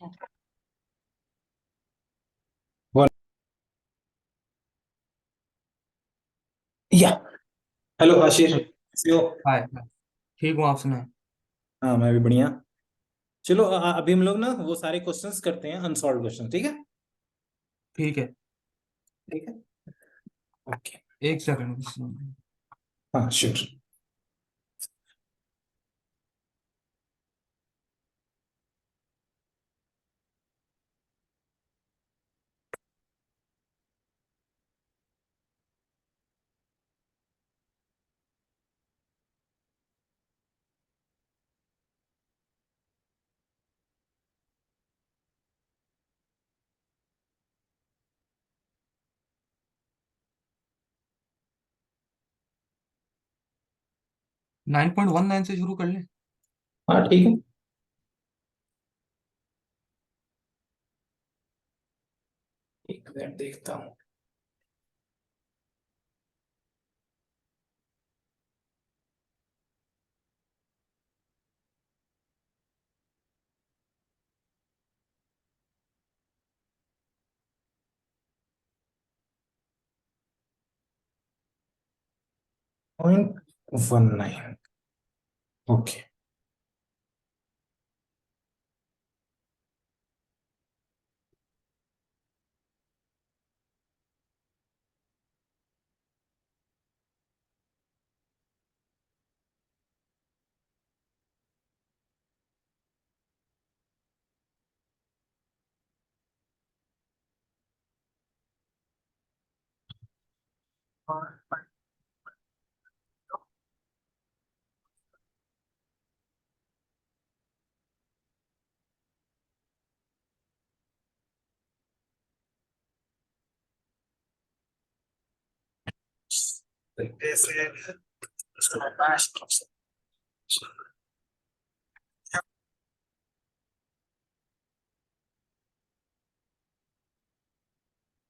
One. या। Hello आशीष, कैसे हो? हाय हाय। ठीक हूँ, आप सुनाए। हाँ, मैं भी बढ़िया। चलो, अभी हम लोग ना वो सारे क्वेश्चंस करते हैं, अनसॉल्व क्वेश्चन, ठीक है? ठीक है। ठीक है। ओके। एक सेकंड। हाँ, श्योर। 9.19 से शुरू कर ले। हाँ, ठीक है। एक मिनट देखता हूँ। 0.19। ओके।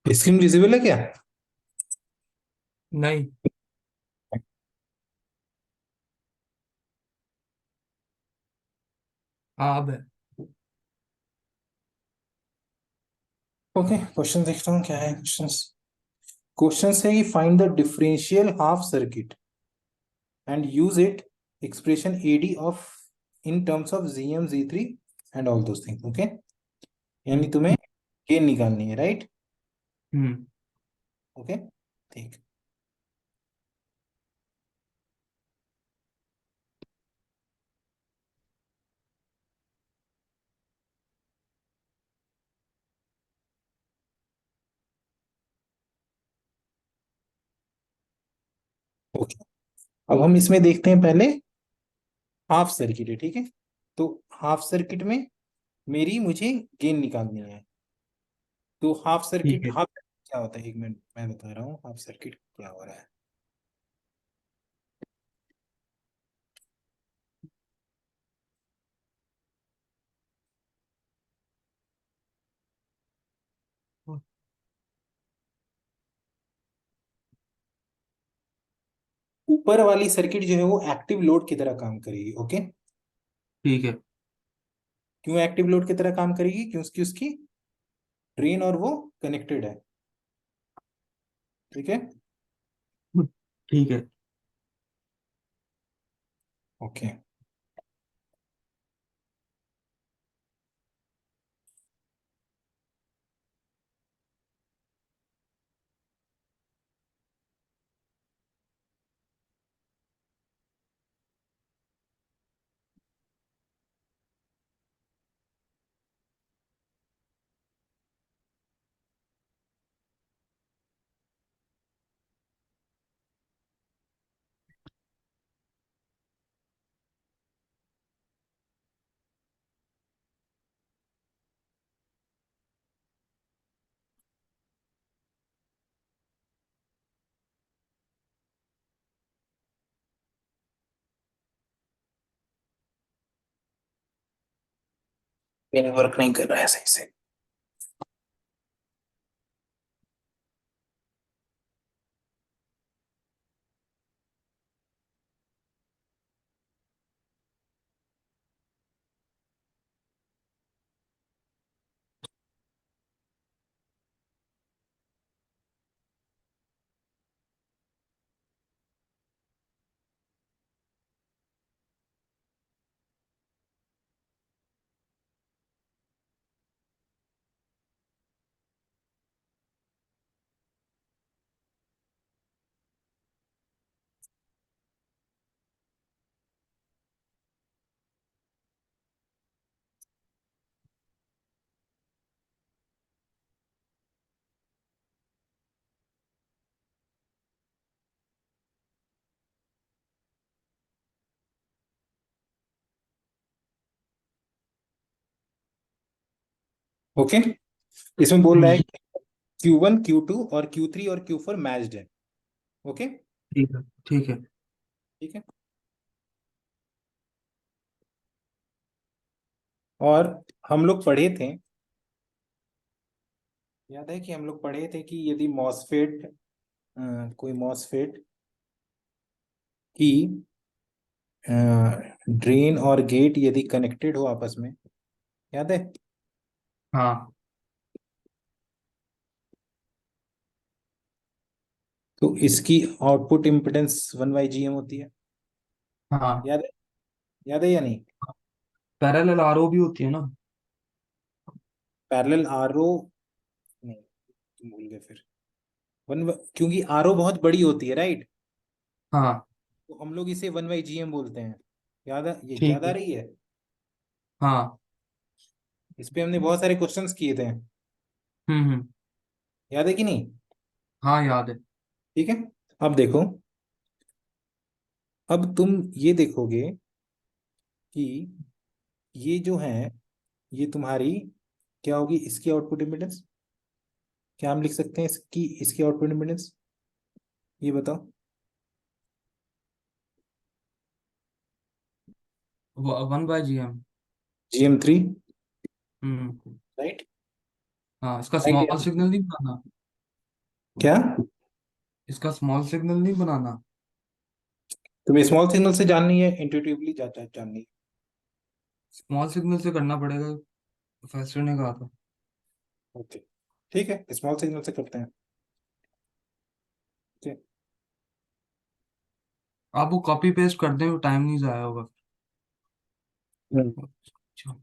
स्क्रीन विजिबल है क्या? नहीं। हाँ, अब है। ओके, क्वेश्चन देखता हूँ क्या है क्वेश्चंस। क्वेश्चंस है कि find the differential half circuit and use it expression AD of in terms of GM G three and all those things. Okay, यानी हम्म। तुम्हें गेन निकालनी है, राइट? हम्म। ओके, ठीक। ओके, अब हम इसमें देखते हैं पहले हाफ सर्किट है, ठीक है? तो हाफ सर्किट में मुझे गेन निकालनी है। तो हाफ ठीक सर्किट, है। हाफ क्या होता है? एक मिनट मैं बता रहा हूँ हाफ सर्किट क्या हो रहा है। ऊपर वाली सर्किट जो है वो एक्टिव लोड की तरह काम करेगी। ओके, ठीक है। क्यों एक्टिव लोड की तरह काम करेगी? क्योंकि उसकी ड्रेन और वो कनेक्टेड है, ठीक है? ठीक है। ओके। मेरा वर्क नहीं कर रहा है सही से। ओके, इसमें बोल रहा है हम्म। Q1 Q2 और Q3 और Q4 मैच्ड है। ओके, ठीक है। ठीक है। ठीक है। और हम लोग पढ़े थे, याद है कि हम लोग पढ़े थे कि यदि मॉसफेट, कोई मॉसफेट की ड्रेन और गेट यदि कनेक्टेड हो आपस में, याद है, हाँ। तो इसकी आउटपुट इम्पिडेंस 1/GM होती है। हाँ। याद है, याद है या नहीं? पैरेलल आरओ भी होती है ना? पैरेलल आरओ नहीं, तुम भूल गए फिर। वन, क्योंकि आरओ बहुत बड़ी होती है, राइट? हाँ। तो हम लोग इसे 1/GM बोलते हैं। ये ठीक याद आ है। रही है? हाँ। इस पे हमने बहुत सारे क्वेश्चंस किए थे, हम्म। याद है कि नहीं? हाँ, याद है। ठीक है। अब देखो, अब तुम ये देखोगे कि ये जो है, ये तुम्हारी क्या होगी इसकी आउटपुट इम्पीडेंस? क्या हम लिख सकते हैं इसकी आउटपुट इम्पीडेंस, ये बताओ। 1/GM। GM3, हम्म। राइट? हाँ, इसका राइट या स्मॉल नहीं? सिग्नल नहीं बनाना? क्या? इसका स्मॉल सिग्नल नहीं बनाना? तुम्हें स्मॉल सिग्नल से जाननी है, इंट्यूटिवली जाननी है? स्मॉल सिग्नल से करना पड़ेगा, प्रोफेसर ने कहा था। ओके, ठीक है, स्मॉल सिग्नल से करते हैं। ठीक है। आप वो कॉपी पेस्ट कर दें, टाइम नहीं जाया होगा। हम्म, अच्छा।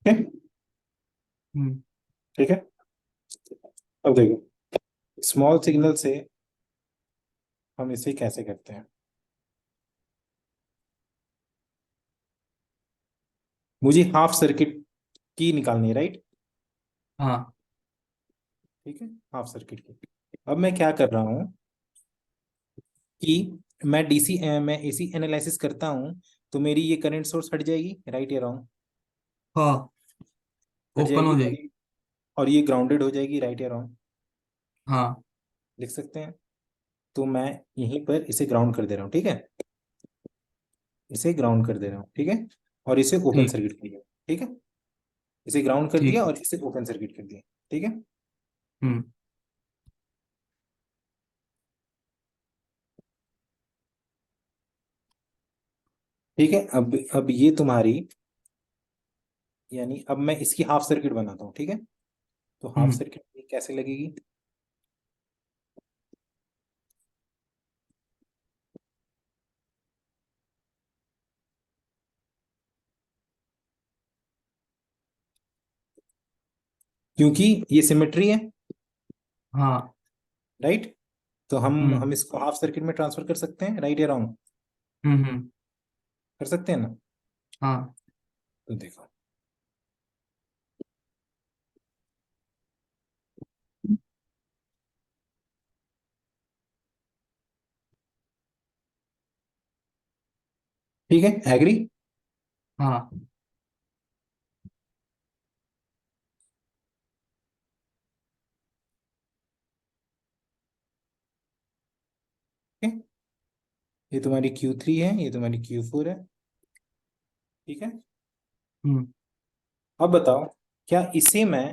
ठीक है, हम्म। ठीक है। अब देखो, स्मॉल सिग्नल से हम इसे कैसे करते हैं। मुझे हाफ सर्किट की निकालनी है, राइट? हाँ। ठीक है, हाफ सर्किट की। अब मैं क्या कर रहा हूँ कि मैं एसी एनालिसिस करता हूँ, तो मेरी ये करंट सोर्स हट जाएगी, राइट या रॉन्ग? हाँ, हट ओपन जाएगी, हो और जाएगी। और ये ग्राउंडेड हो जाएगी, राइट या रॉन्ग? हाँ। लिख सकते हैं। तो मैं यहीं पर इसे ग्राउंड कर दे रहा हूँ, ठीक है? इसे ग्राउंड कर दे रहा हूँ, ठीक है? और इसे ओपन ठीक। सर्किट कर दिया, ठीक है? इसे ग्राउंड कर ठीक। दिया और इसे ओपन सर्किट कर दिया, ठीक है? हम्म। ठीक है। अब ये तुम्हारी, यानी अब मैं इसकी हाफ सर्किट बनाता हूँ, ठीक है? तो हाफ हम्म। सर्किट कैसे लगेगी? क्योंकि ये सिमेट्री है, हाँ। राइट? तो हम हम्म। इसको हाफ सर्किट में ट्रांसफर कर सकते हैं, राइट या रॉन्ग? हम्म। कर सकते हैं ना? हाँ। तो देखो, ठीक है, एग्री? हाँ। ये तुम्हारी Q3 है, ये तुम्हारी Q4 है, ठीक है? हम्म। अब बताओ, क्या इसे मैं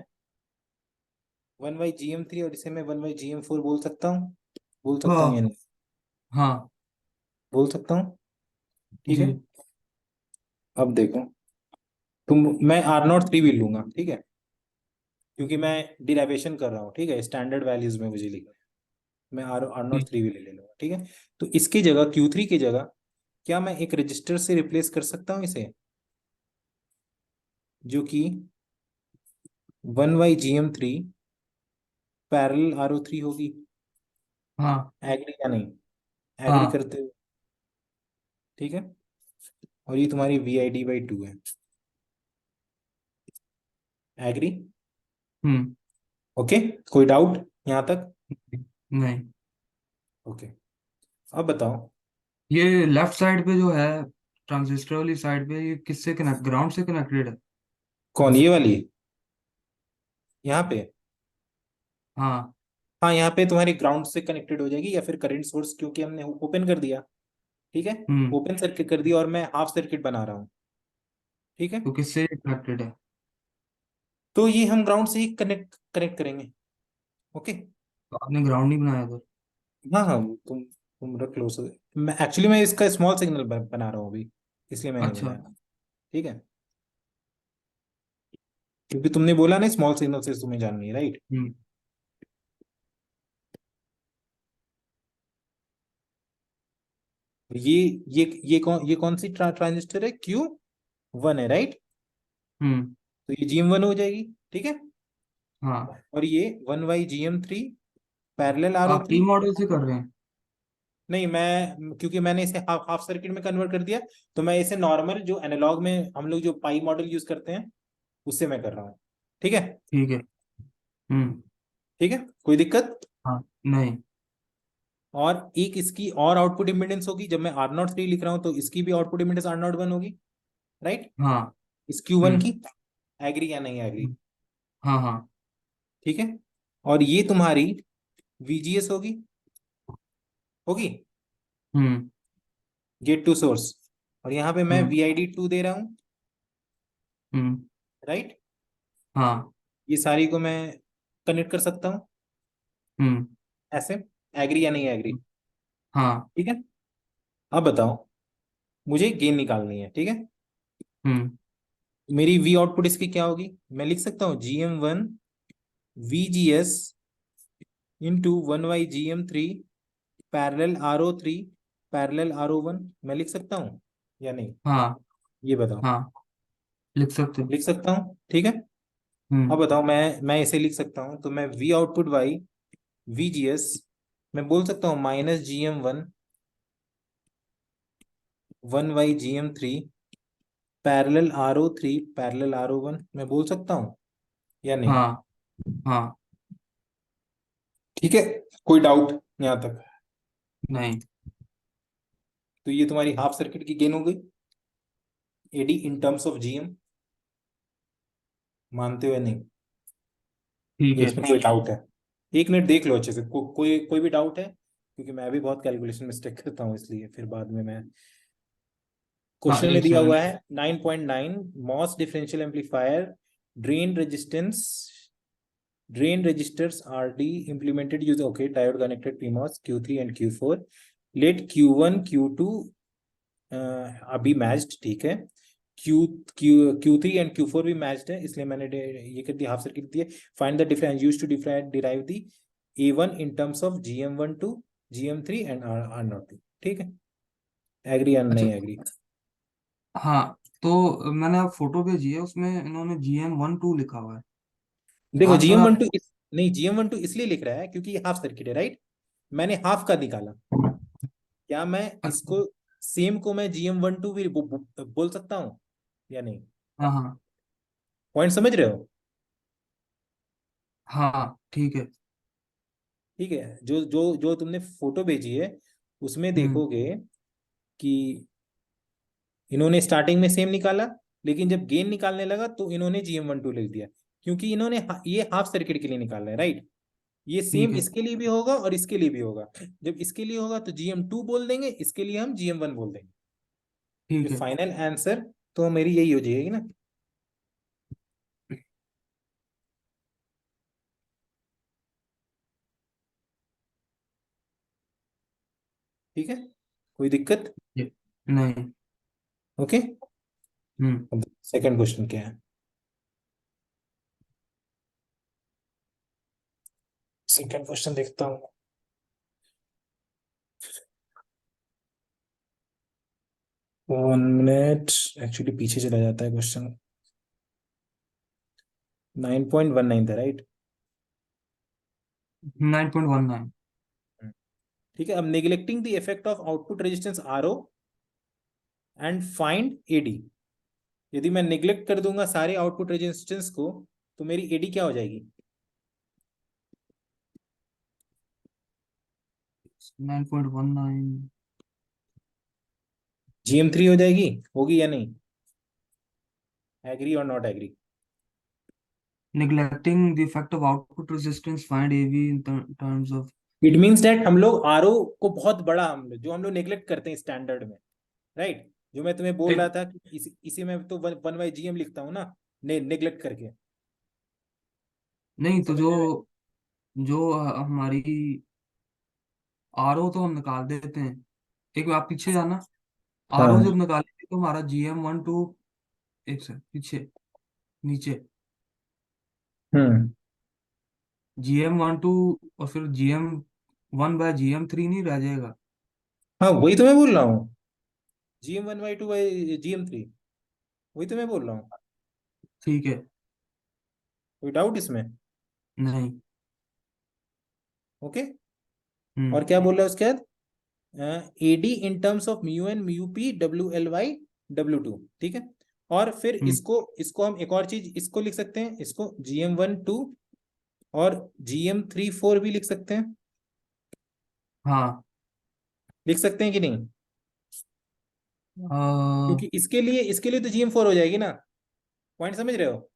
1/GM3 और इसे मैं 1/GM4 बोल सकता हूँ? बोल सकता हूँ या हाँ। नहीं? हाँ। बोल सकता हूँ, ठीक जी। है? अब देखो, मैं R03 भी लूंगा, ठीक है? क्योंकि मैं डिराइवेशन कर रहा हूँ, ठीक है, स्टैंडर्ड वैल्यूज में मुझे लिखना है। मैं आर नॉट ठीक। थ्री भी ले लूंगा, ठीक है? तो इसकी जगह Q3 की जगह क्या मैं एक रजिस्टर से रिप्लेस कर सकता हूँ इसे, जो कि 1/GM3 पैरेलल R03 होगी? हाँ। एग्री या नहीं? एग्री हाँ। करते हो? ठीक है। और ये तुम्हारी VID/2 है, एग्री? हम्म। ओके, कोई डाउट यहाँ तक? नहीं। ओके, अब बताओ। ये लेफ्ट साइड पे जो है, ट्रांजिस्टर वाली साइड पे, ये किससे कनेक्ट, ग्राउंड से कनेक्टेड है? कौन, ये वाली? यहाँ पे? हाँ। हाँ, यहाँ पे तुम्हारी ग्राउंड से कनेक्टेड हो जाएगी, या फिर करंट सोर्स, क्योंकि हमने ओपन कर दिया। ठीक है, हम्म। ओपन सर्किट कर दिया और मैं हाफ सर्किट बना रहा हूँ। ठीक है, तो किससे कनेक्टेड है? तो ये हम ग्राउंड से ही कनेक्ट कनेक्ट करेंगे। ओके। तो आपने ग्राउंड नहीं बनाया था? हाँ हाँ, तुम रख लो उसे। मैं एक्चुअली मैं इसका स्मॉल सिग्नल बना रहा हूँ अभी, इसलिए मैंने अच्छा। बनाया। ठीक है, क्योंकि तुमने बोला ना स्मॉल सिग्नल से तुम्हें जाननी है, राइट? हम्म। ये ये कौन सी ट्रांजिस्टर है? Q1 है, राइट? हम्म। तो ये GM1 हो जाएगी। ठीक है, हाँ। और ये 1/GM3 पैरेलल आर ओ आप थ्री पी मॉडल से कर रहे हैं? नहीं, मैं क्योंकि मैंने इसे हाफ हाफ सर्किट में कन्वर्ट कर दिया, तो मैं इसे नॉर्मल जो एनालॉग में हम लोग जो पाई मॉडल यूज करते हैं उससे मैं कर रहा हूँ। ठीक है। ठीक है। हम्म। ठीक है, कोई दिक्कत? हाँ। नहीं। और एक इसकी और आउटपुट इम्पीडेंस होगी, जब मैं R03 लिख रहा हूं तो इसकी भी आउटपुट इम्पीडेंस R01 होगी, राइट? हाँ। इस Q1 हम्म। की। एग्री या नहीं एग्री? हाँ हाँ। ठीक है, और ये तुम्हारी VGS होगी। होगी, हम्म। Gate to source. और यहाँ पे मैं हम्म। VID2 दे रहा हूँ, हम्म। राइट? हाँ। ये सारी को मैं कनेक्ट कर सकता हूँ हम्म। ऐसे। एग्री या नहीं एग्री? हाँ। ठीक है, अब बताओ, मुझे गेन निकालनी है। ठीक है, हम्म। मेरी V आउटपुट इसकी क्या होगी? मैं लिख सकता हूँ GM1 VGS into 1/GM3 parallel RO3 parallel RO1। मैं लिख सकता हूँ या नहीं, हाँ। ये बताओ। हाँ, लिख सकते हो। लिख सकता हूँ, ठीक है। अब हम्म। बताओ, मैं इसे लिख सकता हूँ, तो मैं V आउटपुट बाई VGS, मैं बोल सकता हूँ -GM1 1/GM3 parallel RO3 parallel RO1। मैं बोल सकता हूँ या नहीं? हाँ। हाँ। ठीक है, कोई डाउट यहाँ तक? नहीं। तो ये तुम्हारी हाफ सर्किट की गेन हो गई, AD in terms of GM। मानते हो या नहीं? ठीक ये है। इसमें कोई डाउट है? एक मिनट देख लो अच्छे से, कोई भी डाउट है? क्योंकि मैं भी बहुत कैलकुलेशन मिस्टेक करता हूँ, इसलिए फिर बाद में मैं। हाँ, क्वेश्चन में एक दिया हुआ सेकंड। है 9.9 MOS differential amplifier, drain resistance, drain registers RD implemented use, okay, diode connected PMOS Q3 and Q4, let Q1 Q2 अभी मैच्ड, ठीक है। Q Q3 एंड Q4 भी मैच्ड है, इसलिए मैंने ये कर दिया, हाफ सर्किट दिया। Find the difference used to derive the A1 in terms of GM1 to GM3 and R02। ठीक है, एग्री या अच्छा। नहीं एग्री? हाँ, तो मैंने आप फोटो भेजी है, उसमें इन्होंने GM12 लिखा हुआ है। देखो आप थोड़ा। GM12 नहीं, GM12 इसलिए लिख रहा है क्योंकि ये हाफ सर्किट है, राइट? मैंने हाफ का निकाला। क्या मैं अच्छा। इसको सेम को मैं GM12 भी बोल सकता हूँ या नहीं? हाँ हाँ। पॉइंट समझ रहे हो? हाँ, ठीक है। ठीक है, जो तुमने फोटो भेजी है उसमें हम्म। देखोगे कि इन्होंने स्टार्टिंग में सेम निकाला, लेकिन जब गेन निकालने लगा तो इन्होंने GM12 लिख दिया, क्योंकि इन्होंने ये हाफ सर्किट के लिए निकाला है, राइट? ये सेम ठीक है। इसके लिए भी होगा और इसके लिए भी होगा। जब इसके लिए होगा तो GM2 बोल देंगे, इसके लिए हम GM1 बोल देंगे। ठीक फिर है। फाइनल आंसर तो मेरी यही हो जाएगी ना। ठीक है, कोई दिक्कत? ये- नहीं। ओके, हम्म। अब सेकंड क्वेश्चन क्या है? सेकंड क्वेश्चन देखता हूँ। 1 मिनट, एक्चुअली पीछे चला जाता है क्वेश्चन। 9.19 था, राइट? 9.19। ठीक है, अब neglecting the effect of output resistance RO and find AD। यदि मैं निग्लेक्ट कर दूंगा सारे आउटपुट रेजिस्टेंस को, तो मेरी AD क्या हो जाएगी? 9.19। GM3 हो जाएगी, होगी या नहीं? एग्री और not agree? Neglecting the effect of output resistance, find AV in terms of। It means that हम लोग आरओ को बहुत बड़ा, हम लोग नेग्लेक्ट करते हैं स्टैंडर्ड में, राइट? जो मैं तुम्हें बोल एक रहा था कि इसी में तो 1/GM लिखता हूँ ना, नेग्लेक्ट करके। नहीं, तो समझ रहे हो? जो हमारी आरओ तो हम निकाल देते हैं। एक बार पीछे जाना। आरओ हाँ। जब निकालेंगे तो हमारा GM12, एक से पीछे, नीचे, हम्म। GM12 और फिर GM1/GM3 नहीं रह जाएगा? हाँ, वही तो मैं बोल रहा हूँ, GM1/2/GM3, वही तो मैं बोल रहा हूँ। ठीक है। कोई डाउट इसमें? नहीं। ओके। और हम्म। क्या बोल रहा है उसके बाद? AD in terms of mu N mu P WL/W2, ठीक है। और फिर हम्म। इसको इसको हम एक और चीज इसको लिख सकते हैं, इसको GM12 और GM34 भी लिख सकते हैं। हाँ। लिख सकते हैं कि नहीं? अ, क्योंकि इसके लिए तो GM4 हो जाएगी ना। पॉइंट समझ रहे हो?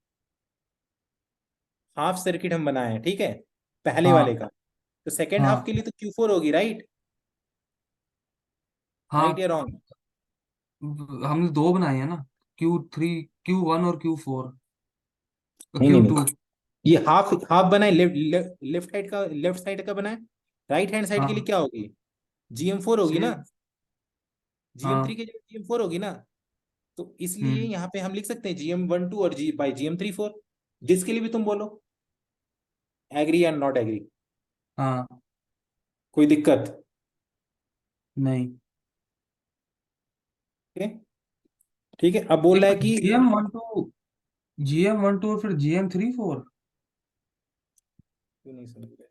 हाफ सर्किट हम बनाए हैं, ठीक है, पहले वाले हाँ। का। तो सेकेंड हाफ हाँ। के लिए तो Q4 होगी, राइट? राइट हाँ। या रॉन्ग? हमने दो बनाए हैं ना, Q3, Q1 और Q4, नहीं नहीं Q2। नहीं, ये हाफ हाफ बनाए, लेफ्ट साइड का बनाए। राइट हैंड साइड के लिए हाँ। क्या होगी? GM4 होगी ना। सेम। GM3 हाँ। के जगह GM4 होगी ना। तो इसलिए हम्म। यहाँ पे हम लिख सकते हैं GM12 और GM34, जिसके लिए भी तुम बोलो। एग्री या नॉट एग्री? हाँ। कोई दिक्कत? नहीं। ठीक है। ठीक है, अब बोल एक रहा है मिनट, कि GM12 और फिर GM34। क्यों नहीं समझ रहे?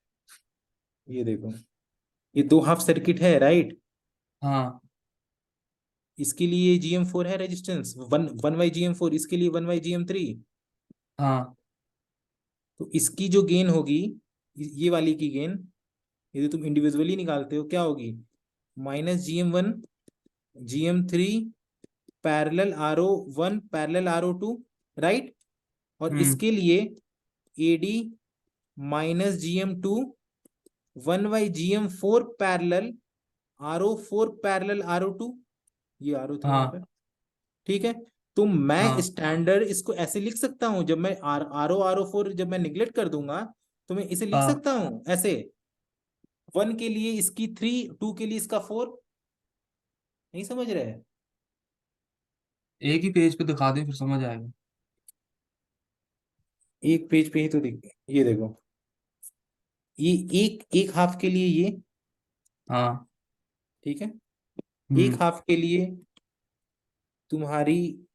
ये देखो, ये दो हाफ सर्किट है, राइट? हाँ। इसके लिए GM4 है resistance, one one by GM4, इसके लिए 1/GM3। हाँ। तो इसकी जो गेन होगी, ये वाली की गेन, यदि तुम इंडिविजुअली निकालते हो, क्या होगी? -GM1 GM3 parallel RO1 parallel RO2, right? और हम्म। इसके लिए AD -GM2 1/GM4 parallel RO4 parallel RO2, ये RO3 यहाँ हाँ। पे, ठीक है। तो मैं हाँ। स्टैंडर्ड इसको ऐसे लिख सकता हूं, जब मैं RO4 जब मैं निग्लेक्ट कर दूंगा, तो मैं इसे लिख हाँ। सकता हूं ऐसे, 1 के लिए इसकी 3, 2 के लिए इसका 4। नहीं समझ रहे? एक ही पेज पे दिखा दें फिर समझ आएगा। एक पेज पे ही तो ये देखो, ये एक एक हाफ के लिए ये, हाँ। ठीक है। एक हम्म। हाफ के लिए तुम्हारी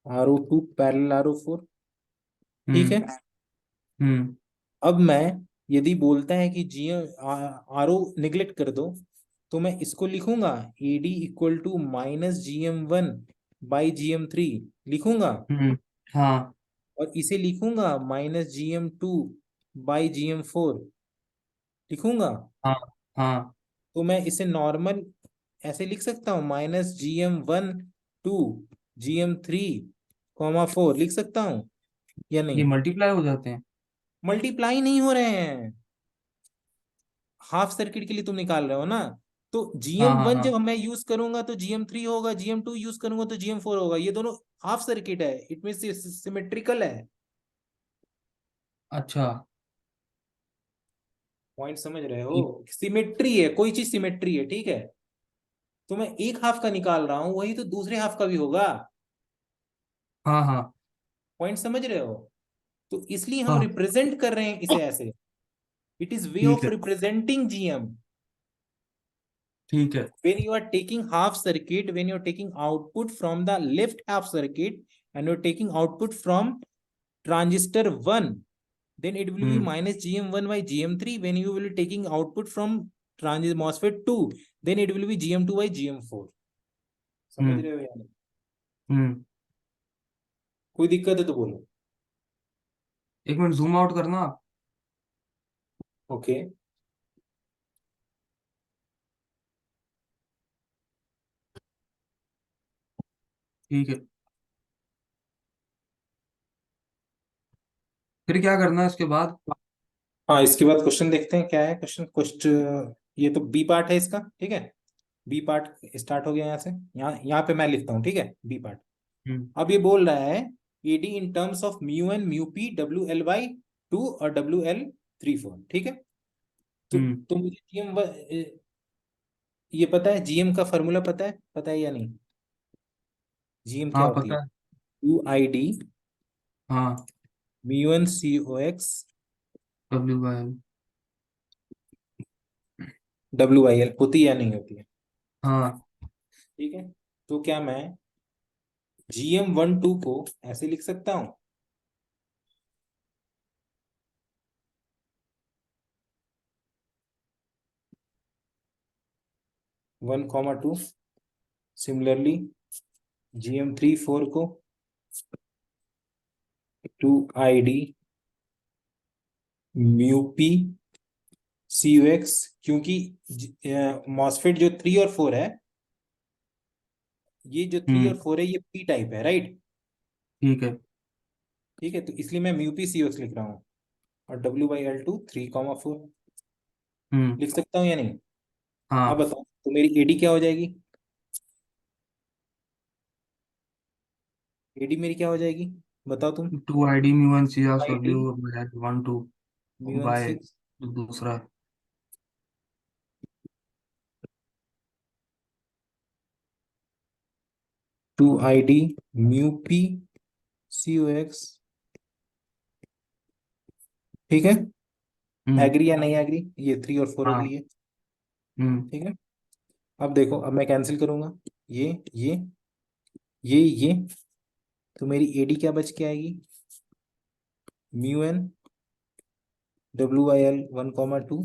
RO2 पैरेलल RO4, ठीक है। हम्म। हम्म। अब मैं, यदि बोलता है कि RO निग्लेक्ट कर दो, तो मैं इसको लिखूंगा AD = -GM1/GM3 लिखूंगा। हाँ। और इसे लिखूंगा -GM2/GM4 लिखूंगा। हाँ। हाँ। तो मैं इसे नॉर्मल ऐसे लिख सकता हूँ, -GM1 2 GM3 4 लिख सकता हूँ या ये नहीं? मल्टीप्लाई हो जाते हैं? मल्टीप्लाई नहीं हो रहे हैं, हाफ सर्किट के लिए तुम निकाल रहे हो ना। तो हाँ। जीएम हाँ। वन हाँ। जब मैं यूज करूंगा तो GM3 होगा, GM2 यूज करूंगा तो GM4 होगा। ये दोनों हाफ सर्किट है, इट मीन सिमेट्रिकल है। अच्छा। पॉइंट समझ रहे हो? ठीक। सिमेट्री है, कोई चीज सिमेट्री है, ठीक है। तो मैं एक हाफ का निकाल रहा हूं, वही तो दूसरे हाफ का भी होगा। हाँ। हाँ। पॉइंट समझ रहे हो? तो इसलिए हम हाँ। रिप्रेजेंट कर रहे हैं इसे ऐसे। इट इज वे ठीक ऑफ है। Representing GM। ठीक है। When you are taking half circuit, when you're taking output from the left half circuit, and you're taking output from transistor 1, then it will be hmm. -GM1/GM3. When you will be taking output from transistor MOSFET 2, then it will be GM2/GM4। समझ हम्म। रहे हो या नहीं? हम्म। कोई दिक्कत है तो बोलो। एक मिनट, जूम आउट करना आप। ओके। ठीक है, फिर क्या करना है इसके बाद? हाँ, इसके बाद क्वेश्चन देखते हैं क्या है। क्वेश्चन ये तो बी पार्ट है इसका, ठीक है। बी पार्ट स्टार्ट हो गया यहाँ से, यहाँ यहाँ पे मैं लिखता हूँ, ठीक है, बी पार्ट। हम्म। अब ये बोल रहा है AD in terms of mu N mu P W L by two और डब्ल्यू एल थ्री फोर, ठीक है। हम्म। तो मुझे जीएम ये पता है, जीएम का फॉर्मूला पता है या नहीं? जीएम क्या हाँ होती है? पता है। यू आई डी हाँ। Mu N C O X W/L। W I L, होती है या नहीं होती है? हाँ। ठीक है। तो क्या मैं जीएम वन टू को ऐसे लिख सकता हूं? One comma two. Similarly GM three four को two I D mu P C U X, क्योंकि मॉसफेट जो थ्री और फोर है, ये जो थ्री और हम्म। फोर है, ये पी टाइप है, राइट। ठीक है। ठीक है, तो इसलिए मैं mu P C U X लिख रहा हूँ। और W by L two three comma four hmm. लिख सकता हूँ या नहीं? अब हाँ। बताओ तो मेरी एडी क्या हो जाएगी? एडी मेरी क्या हो जाएगी, बताओ तुम। 2 ID μ1 I D CR/W/1 2 mu N by six जो दूसरा है। Two I D mu P C U X, ठीक है। हम्म। एग्री या नहीं एग्री, ये थ्री और फोर के हाँ। लिए? हम्म। ठीक है। अब देखो, अब मैं कैंसिल करूंगा ये ये ये, तो मेरी एडी क्या बच के आएगी? Mu N W I L one comma two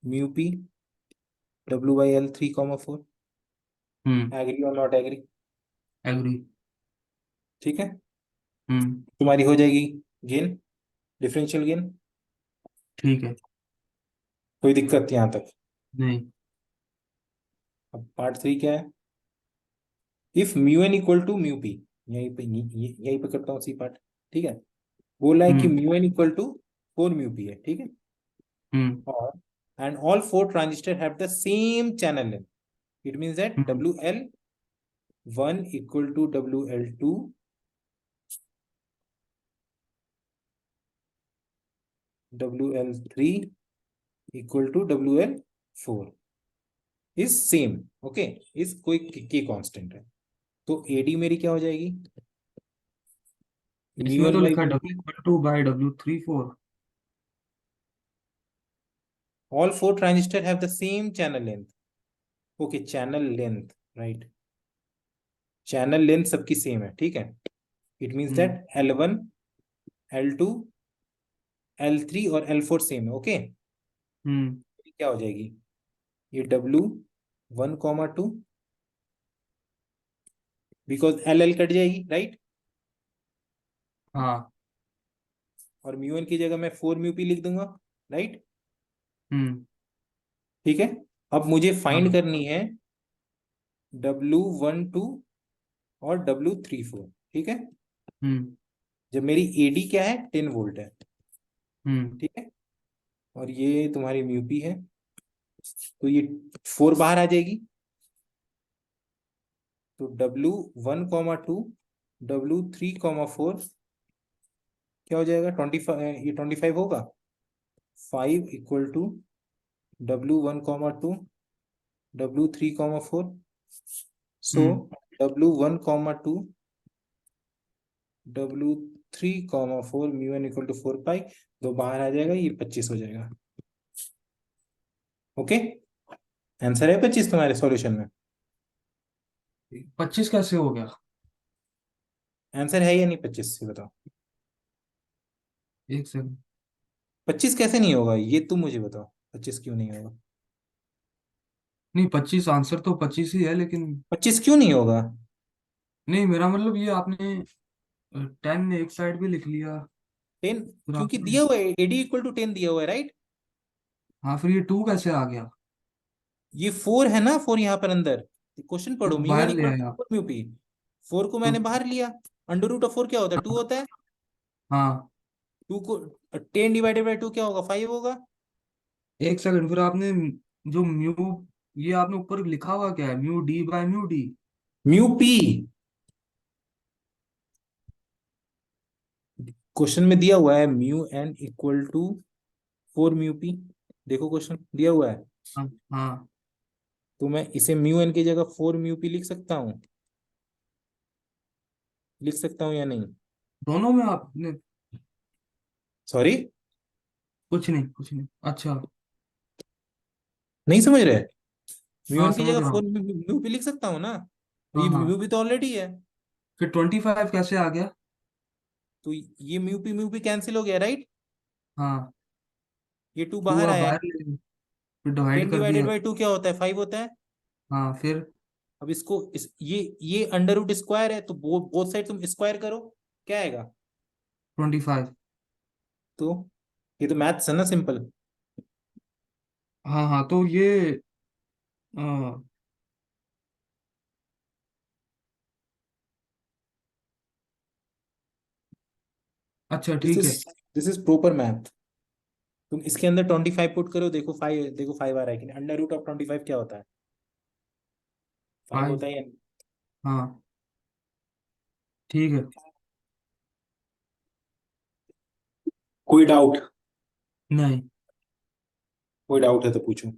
mu P W I L three comma four. Hmm. Agree और नॉट एग्री? एग्री। ठीक है। हम्म। तुम्हारी हो जाएगी गेन, डिफरेंशियल गेन। ठीक है। कोई दिक्कत यहाँ तक? नहीं। अब पार्ट थ्री क्या है? If mu N equal to mu P, यहीं पे यहीं पे करता हूँ सी पार्ट, ठीक है। बोला है कि hmm. Mu N equal to four mu P है, ठीक है। हम्म। और and all four transistor have the same channel length, it means that hmm. W L one equal to W L two, W L three equal to W L four is same, okay. इस कोई के constant है। तो AD मेरी क्या हो जाएगी? Mu इसमें एन तो बाई लिखा है mu P, W/2/W34। All four transistor have the same channel length. Okay, channel length, right. Channel length सबकी सेम है, ठीक है। It means hmm. That L one L two L three और L four same है, okay. हम्म। क्या हो जाएगी? ये W one comma to, because L L cut जाएगी, राइट। हाँ। और म्यू एन की जगह मैं फोर म्यू पी लिख दूंगा, राइट। हम्म। ठीक है। अब मुझे फाइंड हाँ। करनी है डब्ल्यू वन टू और डब्ल्यू थ्री फोर, ठीक है। हम्म। जब मेरी एडी क्या है, 10 वोल्ट है, हम्म। ठीक है। और ये तुम्हारी म्यू पी है, तो ये फोर बाहर आ जाएगी। तो W one comma two W three comma four क्या हो जाएगा? 25, ये 25 होगा। Five equal to W one comma two W three comma four. So hmm. W one comma two W three comma four mu N equal to four pi, दो बाहर आ जाएगा, ये 25 हो जाएगा। ओके, आंसर है 25 तुम्हारे सॉल्यूशन में? 25 कैसे हो गया? आंसर है या नहीं 25 से बताओ? एक सेकंड। 25 कैसे नहीं होगा, ये तुम मुझे बताओ, 25 क्यों नहीं होगा? नहीं, 25 आंसर तो 25 ही है, लेकिन 25 क्यों नहीं होगा? नहीं, मेरा मतलब ये आपने 10 एक साइड भी लिख लिया। 10, फिर क्योंकि आपने, दिया हुआ है एडी इक्वल टू 10 दिया हुआ है, राइट? हाँ फिर ये 2 कैसे आ गया? ये 4 है ना, 4 यहाँ पर अंदर। क्वेश्चन तो पढ़ो, म्यू एन बाहर ले इक्वल आया टू आप। 4 म्यू पी। 4 को तो मैंने बाहर लिया। अंडर रूट ऑफ 4 क्या होता है? 2 हाँ, होता है। हाँ, 2 को 10 डिवाइडेड बाई 2 क्या होगा? 5 होगा। एक सेकंड, फिर आपने जो म्यू, ये आपने ऊपर लिखा हुआ क्या है, mu D by mu D? Mu P question में दिया हुआ है, mu N equal to 4 mu P. देखो क्वेश्चन दिया हुआ है। हाँ, हाँ, तो मैं इसे म्यू एन की जगह 4 म्यू पी लिख सकता हूँ? लिख सकता हूँ या नहीं? दोनों में आपने, सॉरी, कुछ नहीं, कुछ नहीं, अच्छा। नहीं समझ रहे? म्यू हाँ एन की समझ जगह रहा 4 हूँ। म्यू पी लिख सकता हूँ ना? हाँ, ये हाँ, म्यू पी तो ऑलरेडी है। फिर 25 कैसे आ गया? तो ये म्यू पी कैंसिल हो गया, राइट? हाँ, ये 2 टू बाहर आप आया है। बाहर ले, फिर डिवाइड 10 कर डिवाइडेड दिया। बाई 2 क्या होता है? 5 होता है। हाँ फिर अब इसको ये अंडर रूट स्क्वायर है, तो बोथ साइड तुम स्क्वायर करो, क्या आएगा? 25। तो ये तो मैथ्स है ना, सिंपल। हाँ, हाँ, तो ये अ, अच्छा दिस ठीक इज है। This is proper math. तुम इसके अंदर 25 पुट करो, देखो 5, देखो 5 आ रहा है कि नहीं? अंडर रूट ऑफ 25 क्या होता है? 5 5, होता है या नहीं? हाँ ठीक है। कोई डाउट? नहीं, कोई डाउट है तो पूछो।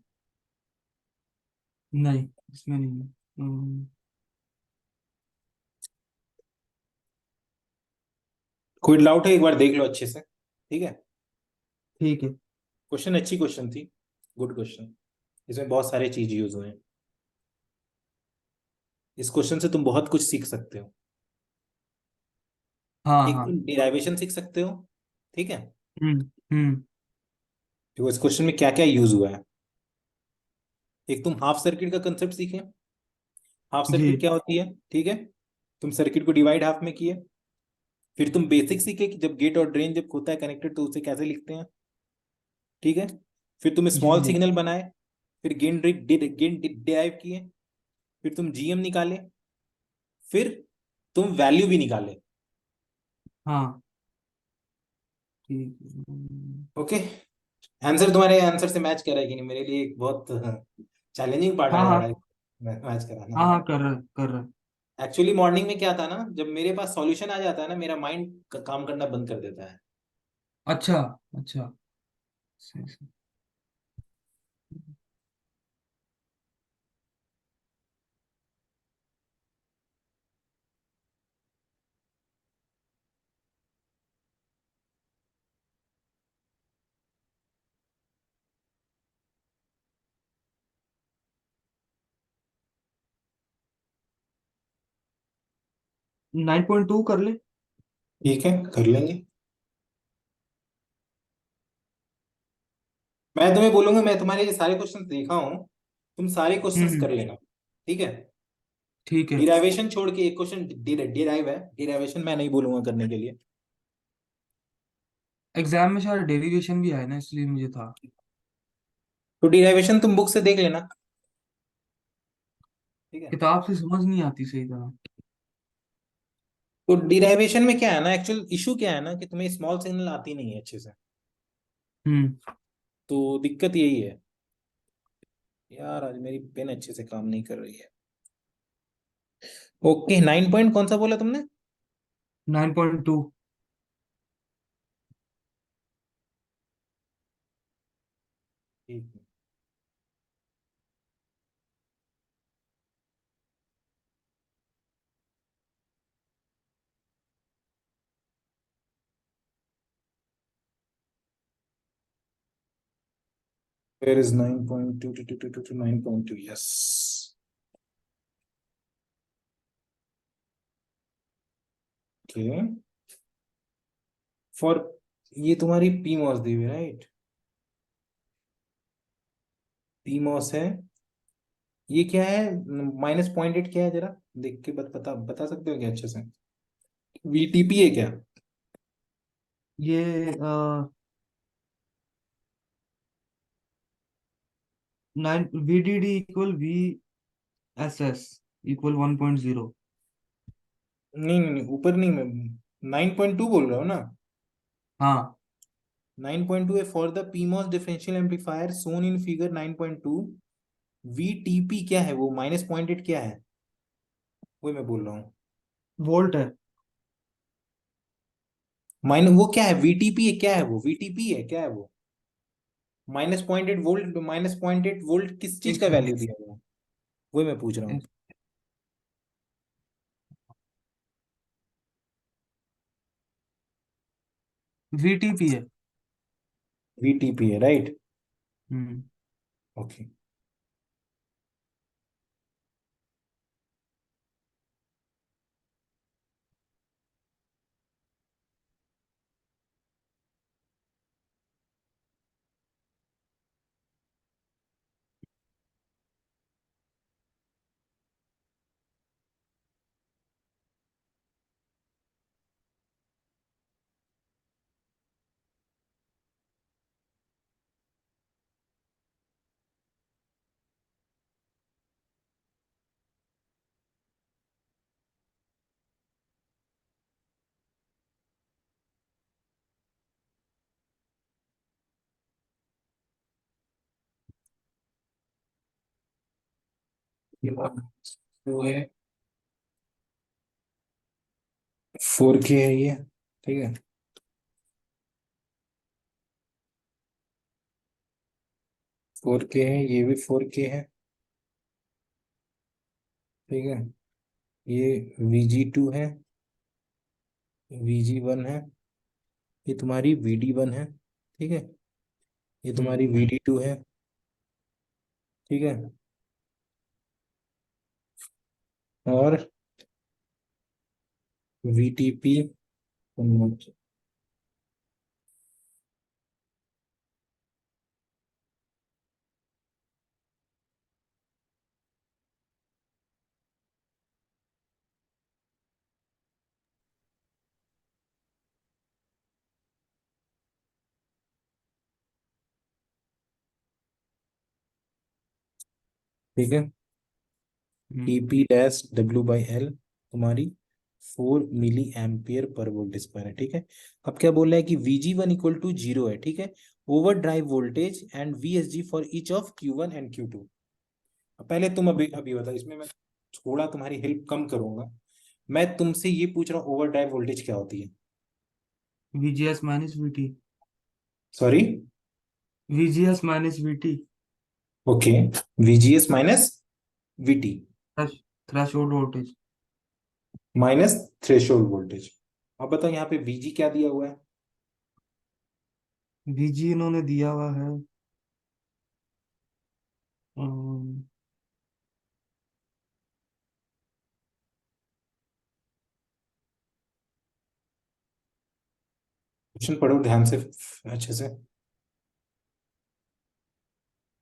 नहीं, इसमें नहीं है। कोई डाउट है एक बार देख लो अच्छे से, ठीक है? ठीक है। क्वेश्चन अच्छी क्वेश्चन थी, गुड क्वेश्चन। इसमें बहुत सारे चीज यूज हुए हैं। इस क्वेश्चन से तुम बहुत कुछ सीख सकते हो। हाँ, एक हाँ। तुम डिराइवेशन सीख सकते हो, ठीक है? हम्म, हम्म। देखो इस क्वेश्चन में क्या क्या यूज हुआ है। एक तुम हाफ सर्किट का कंसेप्ट सीखे। हाफ जी, सर्किट क्या होती है, ठीक है? तुम सर्किट को डिवाइड हाफ में किए। फिर तुम बेसिक सीखे कि जब गेट और ड्रेन जब होता है कनेक्टेड तो उसे कैसे लिखते हैं, ठीक है? फिर तुम जी, स्मॉल जी। सिग्नल बनाए। फिर गेन डिराइव किए। फिर तुम जीएम निकाले। फिर तुम वैल्यू भी निकाले। हाँ ठीक। ओके। आंसर तुम्हारे आंसर से मैच कर रहा है कि नहीं? मेरे लिए एक बहुत चैलेंजिंग पार्ट हाँ, आ जा रहा हाँ, है मैच कराना। हाँ, हाँ, कर रहा है, कर रहा है। एक्चुअली मॉर्निंग में क्या था ना, जब मेरे पास सॉल्यूशन आ जाता है ना, मेरा माइंड काम करना बंद कर देता है। अच्छा, अच्छा, सही, सही। 9.2 कर ले। ठीक है, कर लेंगे। मैं तुम्हें बोलूंगा, मैं तुम्हारे ये सारे क्वेश्चंस देखा हूँ, तुम सारे क्वेश्चंस हम्म, कर लेना, ठीक है? ठीक है। डिराइवेशन छोड़ के एक क्वेश्चन डिराइव है, डिराइवेशन मैं नहीं बोलूंगा करने के लिए। एग्जाम में शायद डेरिवेशन भी आया ना, इसलिए मुझे था। तो डिराइवेशन तुम बुक से देख लेना, ठीक है? किताब से समझ नहीं आती सही तरह। तो डिराइवेशन में क्या है ना, एक्चुअल इशू क्या है ना, कि तुम्हें स्मॉल सिग्नल आती नहीं है अच्छे से। हम्म। तो दिक्कत यही है। यार आज मेरी पेन अच्छे से काम नहीं कर रही है। ओके, 9 पॉइंट कौन सा बोला तुमने? 9.2। ठीक है। Where is 9.2 to 9.2? Yes. Okay. For, ये तुम्हारी पीमॉस दी हुई, राइट? पीमॉस है। ये क्या है? -0.8 क्या है, जरा देख के बता बता सकते हो क्या अच्छे से? वीटीपी है क्या? ये 9 VDD इक्वल VSS इक्वल 1.0। नहीं नहीं नहीं, ऊपर नहीं, मैं 9.2 बोल रहा हूँ ना। हाँ। 9.2 है for the PMOS differential amplifier shown in figure 9.2। VTP क्या है, वो -0.8 क्या है, वही मैं बोल रहा हूँ। वोल्ट है। वो क्या है, वीटीपी है क्या है, वो वीटीपी है क्या है वो? -0.8 वोल्ट, -0.8 वोल्ट किस चीज एक का सेकंड। वैल्यू दिया हुआ है, वही मैं पूछ रहा हूँ। VTP है। वीटीपी है, राइट। हम्म। ओके। ये बात वो है, 4K है ये, ठीक है। 4K है, ये भी 4K है, ठीक है। ये VG2 है, VG1 है, ये तुम्हारी VD1 है, ठीक है। ये हम्म। तुम्हारी VD2 है, ठीक है। और VTP, ठीक है। हम्म। TP-W/L तुम्हारी 4 milli ampere per volt square है, ठीक है। अब क्या बोल रहा है कि VG1 = 0 है, ठीक है। Over drive voltage and VSG for each of Q1 and Q2। पहले तुम अभी अभी बताओ, इसमें मैं थोड़ा तुम्हारी हेल्प कम करूंगा। मैं तुमसे ये पूछ रहा हूँ, ओवर ड्राइव वोल्टेज क्या होती है? VGS minus VT। Sorry. VGS minus VT। Okay. VGS - VT threshold voltage. Minus threshold voltage. अब बताओ यहाँ पे VG क्या दिया हुआ है? VG इन्होंने दिया हुआ है। क्वेश्चन पढ़ो ध्यान से, अच्छे से।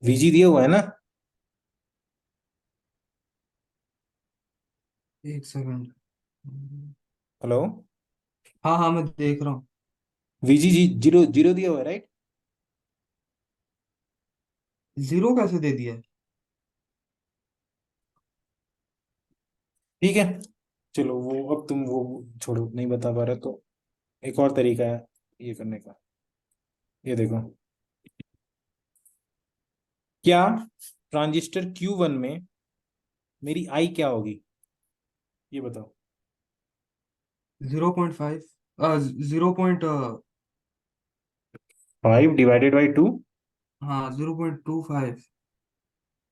VG दिया हुआ है ना? एक सेकंड। हेलो। हाँ हाँ, मैं देख रहा हूँ। VG जी जीरो जीरो दिया हुआ है, राइट? जीरो कैसे दे दिया है? ठीक है। चलो वो, अब तुम वो छोड़ो, नहीं बता पा रहे तो एक और तरीका है ये करने का। ये देखो, क्या ट्रांजिस्टर Q1 में मेरी आई क्या होगी, ये बताओ। 0.5। 0. 5/2, हाँ, 0.25।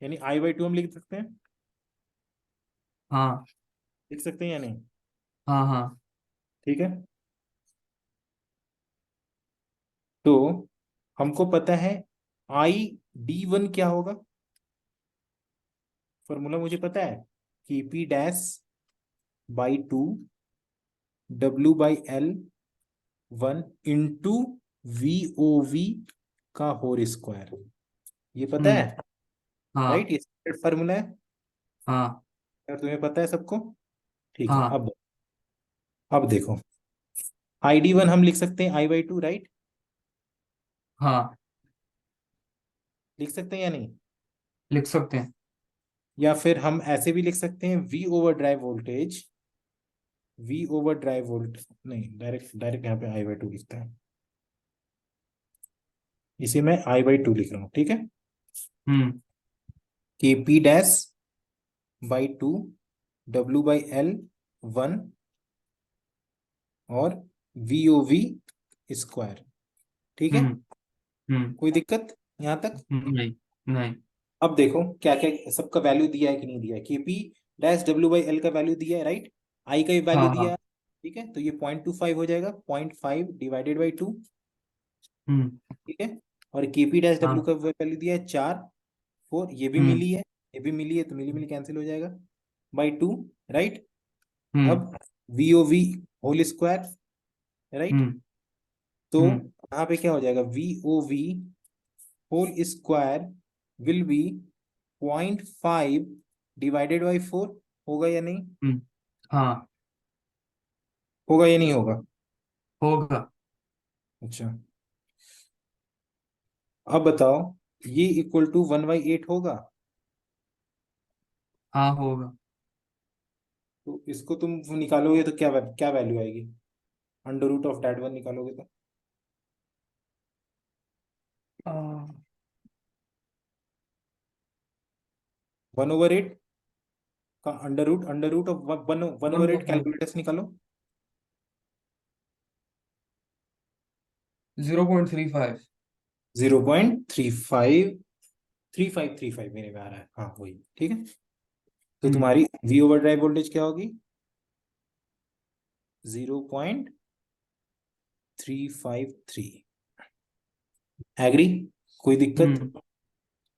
यानी I/2 हम लिख सकते हैं, हाँ लिख सकते हैं या नहीं? हाँ हाँ। ठीक है। तो हमको पता है ID1 क्या होगा, फॉर्मूला मुझे पता है कि P'/2 W/L 1 इंटू VOV का होल स्क्वायर, ये पता है, हाँ राइट? ये फॉर्मूला है, हाँ अगर तुम्हें पता है सबको। ठीक है। हाँ। अब देखो, ID1 हम लिख सकते हैं I/2, राइट? हाँ, लिख सकते हैं या नहीं? लिख सकते हैं। या फिर हम ऐसे भी लिख सकते हैं V over drive voltage, V over drive volt, नहीं, डायरेक्ट डायरेक्ट यहाँ पे I/2 लिखता है, इसे मैं I/2 लिख रहा हूँ, ठीक है? हम्म कि P' by 2 W/L 1 और VOV², ठीक है? हम्म हम्म कोई दिक्कत यहां तक? नहीं, नहीं। अब देखो क्या क्या सबका वैल्यू दिया है कि नहीं दिया है। Kp' W/L का वैल्यू दिया है, राइट? I का वैल्यू हाँ, दिया हाँ। है, ठीक है? तो ये 0.25 हो जाएगा, 0.5 / 2, हम्म ठीक है? और Kp' W हाँ। का वैल्यू दिया है 4 4, ये भी हम्म मिली है, ये भी मिली है, तो मिली मिली कैंसिल हो जाएगा by 2, राइट? हम्म अब VOV² राइट? हम्म तो हम्म यहाँ पे क्या हो जाएगा, VOV² विल बी 0.5 / 4, होगा या नहीं? हाँ, होगा या नहीं होगा? होगा। अच्छा, अब बताओ, ये इक्वल टू 1/8 होगा? हाँ, होगा। तो इसको तुम निकालोगे तो क्या क्या वैल्यू आएगी? √(-1) निकालोगे तो आ, 1/8 का अंडर रूट ऑफ 1/8 1/5। कैलकुलेटर्स निकालो। 0.35। 0.353535 मेरे में आ रहा है, हाँ वही, ठीक है? तो हम्म तुम्हारी V ओवर ड्राइव वोल्टेज क्या होगी? 0.353। एग्री? कोई दिक्कत? हम्म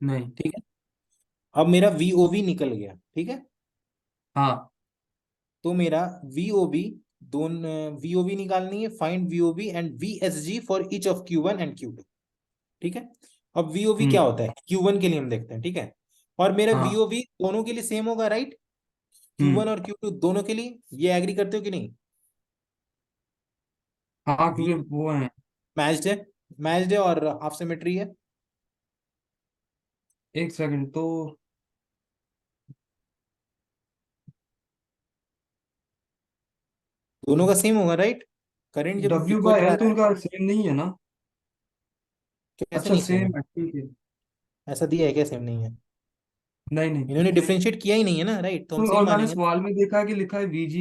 नहीं। ठीक है। अब मेरा VOV निकल गया, ठीक है? हाँ। तो मेरा VOV, दोनों VOV निकालनी है, find VOV and VSG for each of Q1 and Q2, ठीक है? अब VOV क्या हम्म होता है Q1 के लिए हम देखते हैं, ठीक है? और मेरा हाँ। VOV दोनों के लिए सेम होगा, राइट? Q1 हम्म और Q2 दोनों के लिए, ये एग्री करते हो कि नहीं? हाँ, V क्योंकि वो है। मैच्ड है, मैच्ड है और हाफ सिमेट्री है। एक सेकंड तो। दोनों का सेम होगा, राइट? करंट जब W इक्वल बाय जा एल तो रहा है, उनका सेम नहीं है ना? कैसे अच्छा, नहीं सेम है? सेम है, ठीक है। ऐसा दिया है क्या सेम नहीं है? नहीं, नहीं। इन्होंने डिफरेंशिएट किया ही नहीं है ना, राइट? तो हम तो सेम और मैंने मानेंगे। सवाल में देखा है कि लिखा है VG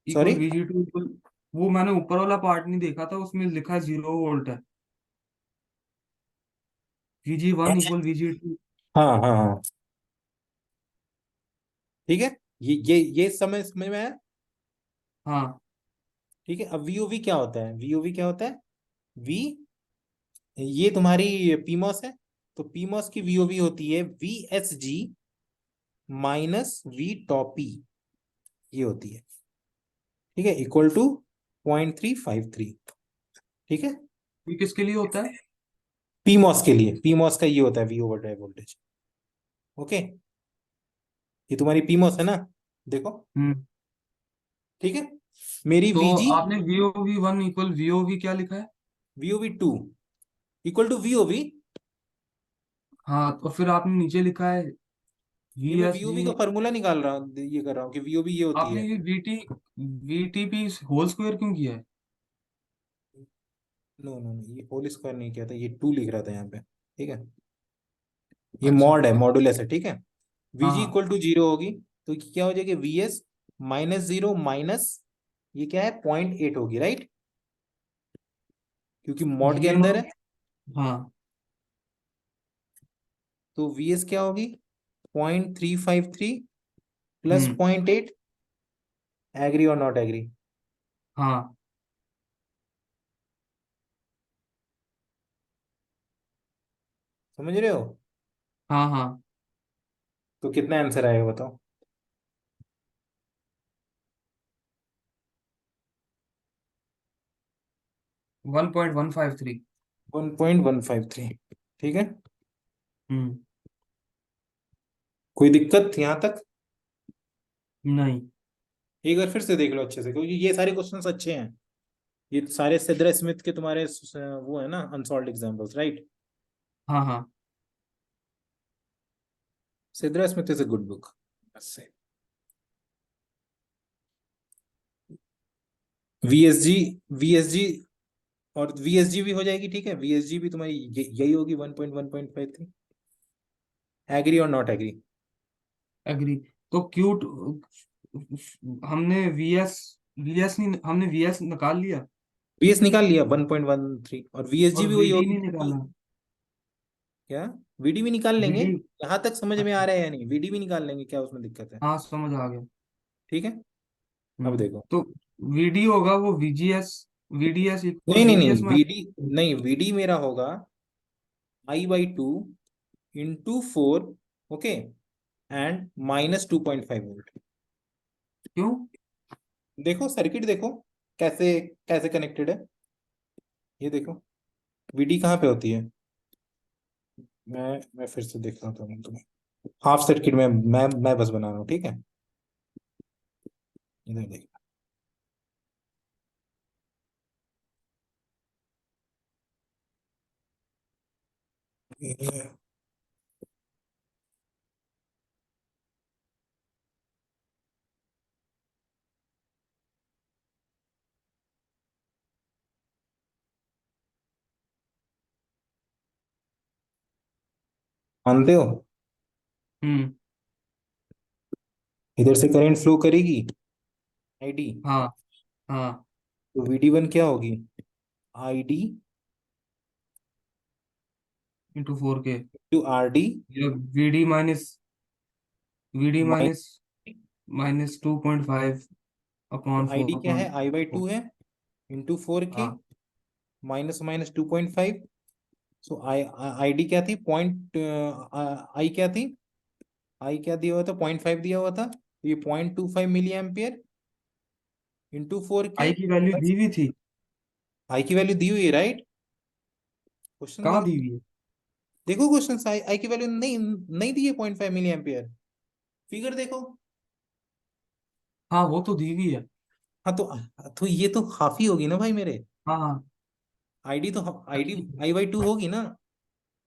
equal sorry? VG2 equal. वो मैंने ऊपर वाला पार्ट नहीं देखा था, उसमें लिखा है 0 वोल्ट है। VG1 equal VG2। हाँ हाँ हाँ, ठीक है। ये समझ में है? हाँ। ठीक है। अब VOV क्या होता है? VOV क्या होता है? V, ये तुम्हारी पीमॉस है, तो पीमॉस की VOV होती है VSG - V टॉपी, ये होती है, ठीक है? इक्वल टू 0.353, ठीक है? ये किसके लिए होता है? पीमॉस के लिए, पीमॉस का ये होता है V over drive voltage, okay? ये तुम्हारी पीमॉस है ना, देखो, हम्म ठीक है? मेरी तो VG, आपने VOV1 इक्वल VOV क्या लिखा है? VOV2 इक्वल टू VOV, हाँ, तो फिर आपने नीचे लिखा है ये मैं VSG। VOV का फॉर्मूला निकाल रहा हूँ, ये कर रहा हूँ कि VOV ये होती आपने है। ये VTP होल स्क्वायर क्यों किया है? नो नो नो, ये होल स्क्वायर नहीं किया था, ये 2 लिख रहा था यहाँ पे, ठीक है? ये अच्छा। मॉड है, मॉडुलस है, ठीक है? हाँ, VG हाँ। इक्वल टू 0 होगी, तो क्या हो जाएगी? VS - 0 माइनस, ये क्या है, 0.8 होगी, राइट? क्योंकि मॉड के ये अंदर और। है, हाँ। तो VS क्या होगी? 0.353 प्लस हम्म 0.8। एग्री और नॉट एग्री? हाँ, समझ रहे हो? हाँ, हाँ। तो कितना आंसर आएगा बताओ? 1.153। 1.153, ठीक है? हम्म कोई दिक्कत यहां तक? नहीं। एक बार फिर से देख लो अच्छे से, क्योंकि ये सारे क्वेश्चंस अच्छे हैं। ये सारे सिद्रा स्मिथ के तुम्हारे वो है ना अनसॉल्व्ड एग्जांपल्स, राइट? हाँ हाँ। Sedra Smith is a good book. VSG, VSG और वीएसजी भी हो जाएगी, ठीक है, वीएसजी भी तुम्हारी यही होगी 1.1.53। एग्री और नॉट एग्री? एग्री। तो क्यूट, हमने वीएस, वीएस नहीं, हमने वीएस निकाल लिया वीएस निकाल लिया 1.13, और वीएसजी और भी वही वीडी होगी नहीं निकाला। क्या? वीडी भी निकाल लेंगे। वीडी। यहाँ तक समझ में आ अच्छा। रहा है या नहीं? वीडी भी निकाल लेंगे, क्या उसमें दिक्कत है? हाँ समझ आ गया। ठीक है, अब देखो। तो वीडी होगा वो वीजीएस, वीडीएस इक्वल नहीं नहीं नहीं, वीजीएस में। वीडी नहीं, वीडी मेरा होगा I/2 into 4, okay, and -2.5 volt. क्यों? देखो सर्किट देखो, कैसे कैसे कनेक्टेड है, ये देखो। वीडी कहाँ पे होती है? मैं फिर से देख रहा हूँ तुम्हें। हाफ सर्किट में मैं बस बना रहा हूँ, ठीक है, इधर देख। मानते हो? हम्म। इधर से करंट फ्लो करेगी आईडी, हाँ हाँ। तो VD1 क्या होगी? ID इंटू 4 के। टू RD या VD minus, VD minus. Minus minus 2.5 तो अपॉन ID फोर क्या अपॉन है? I/2 है, इंटू 4K, हाँ। Minus minus 2.5। सो ID क्या थी? पॉइंट, आई क्या थी? आई क्या दिया हुआ था? 0.5 दिया हुआ था, तो ये 0.25 मिली एम्पियर इंटू 4K। आई की वैल्यू दी हुई थी। आई की वैल्यू दी हुई है, राइट? क्वेश्चन कहाँ देखो, दी हुई है? देखो क्वेश्चन, आई की वैल्यू नहीं नहीं दी है 0.5 मिली एम्पियर। फिगर देखो। हाँ वो तो दी हुई है। हाँ तो ये तो हाफ ही होगी ना भाई मेरे। हाँ हाँ। आईडी तो आईडी अच्छा। I/2 होगी ना।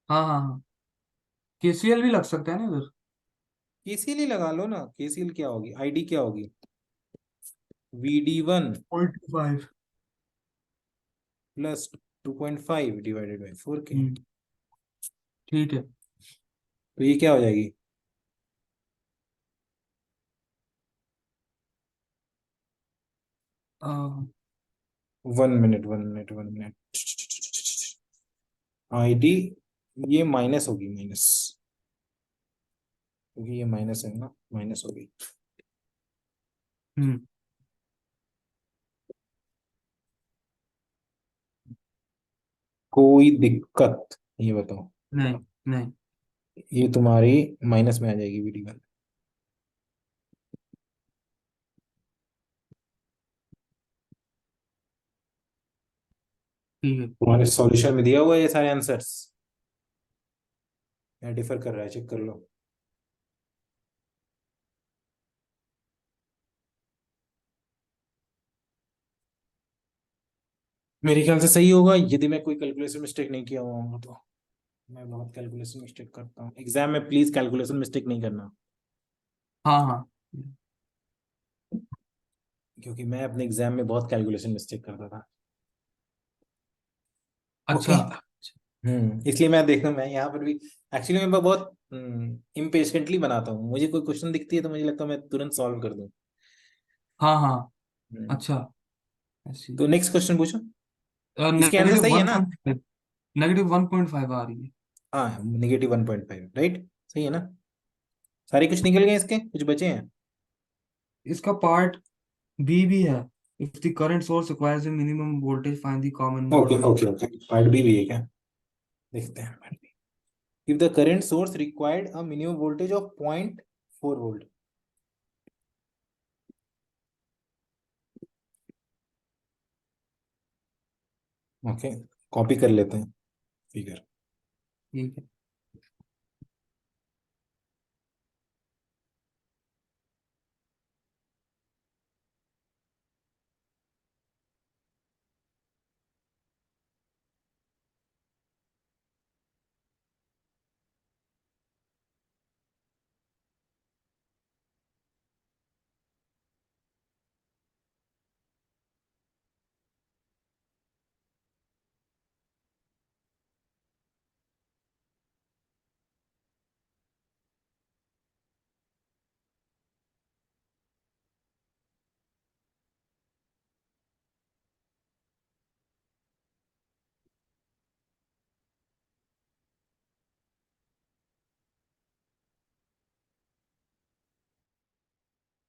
हाँ हाँ हाँ। केसीएल भी लग सकता है ना इधर। केसीएल ही लगा लो ना। केसीएल क्या होगी? आईडी क्या होगी? VD1 0.5। Plus 2.5 divided by 4K। ठीक है। तो ये क्या हो जाएगी? आ, 1 मिनट 1 मिनट 1 मिनट। आईडी, ये माइनस होगी, माइनस, क्योंकि ये माइनस है ना, माइनस होगी। हम्म। कोई दिक्कत? ये बताओ। नहीं नहीं। ये तुम्हारी माइनस में आ जाएगी VD1। ठीक है। तुम्हारे सॉल्यूशन में दिया हुआ है ये सारे आंसर्स, या डिफर कर रहा है? चेक कर लो। मेरे ख्याल से सही होगा, यदि मैं कोई कैलकुलेशन मिस्टेक नहीं किया हुआ तो। मैं बहुत कैलकुलेशन मिस्टेक करता हूँ एग्जाम में, प्लीज कैलकुलेशन मिस्टेक नहीं करना, हाँ हाँ। क्योंकि मैं अपने एग्जाम में बहुत कैलकुलेशन मिस्टेक करता था। ओके। अच्छा। इसलिए मैं देखता हूँ, मैं यहाँ पर भी एक्चुअली मैं बहुत इम्पेशेंटली बनाता हूँ। मुझे कोई क्वेश्चन दिखती है तो मुझे लगता है मैं तुरंत सॉल्व कर दूँ। हाँ हाँ। हम्म, अच्छा। ऐसी। तो नेक्स्ट क्वेश्चन पूछो। इसके आंसर नेगेटिव सही है वन ना? पॉइंट फाइव -1.5 आ रही है। हाँ, -1.5, राइट, सही है ना? सारे कुछ निकल गए, इसके कुछ बचे हैं? इसका पार्ट बी भी है। If the current source requires a minimum voltage find the common okay node on okay okay, part B भी है क्या? देखते हैं part B. If the current source required a minimum voltage of 0.4 volt. Okay, copy कर लेते हैं figure. ठीक है।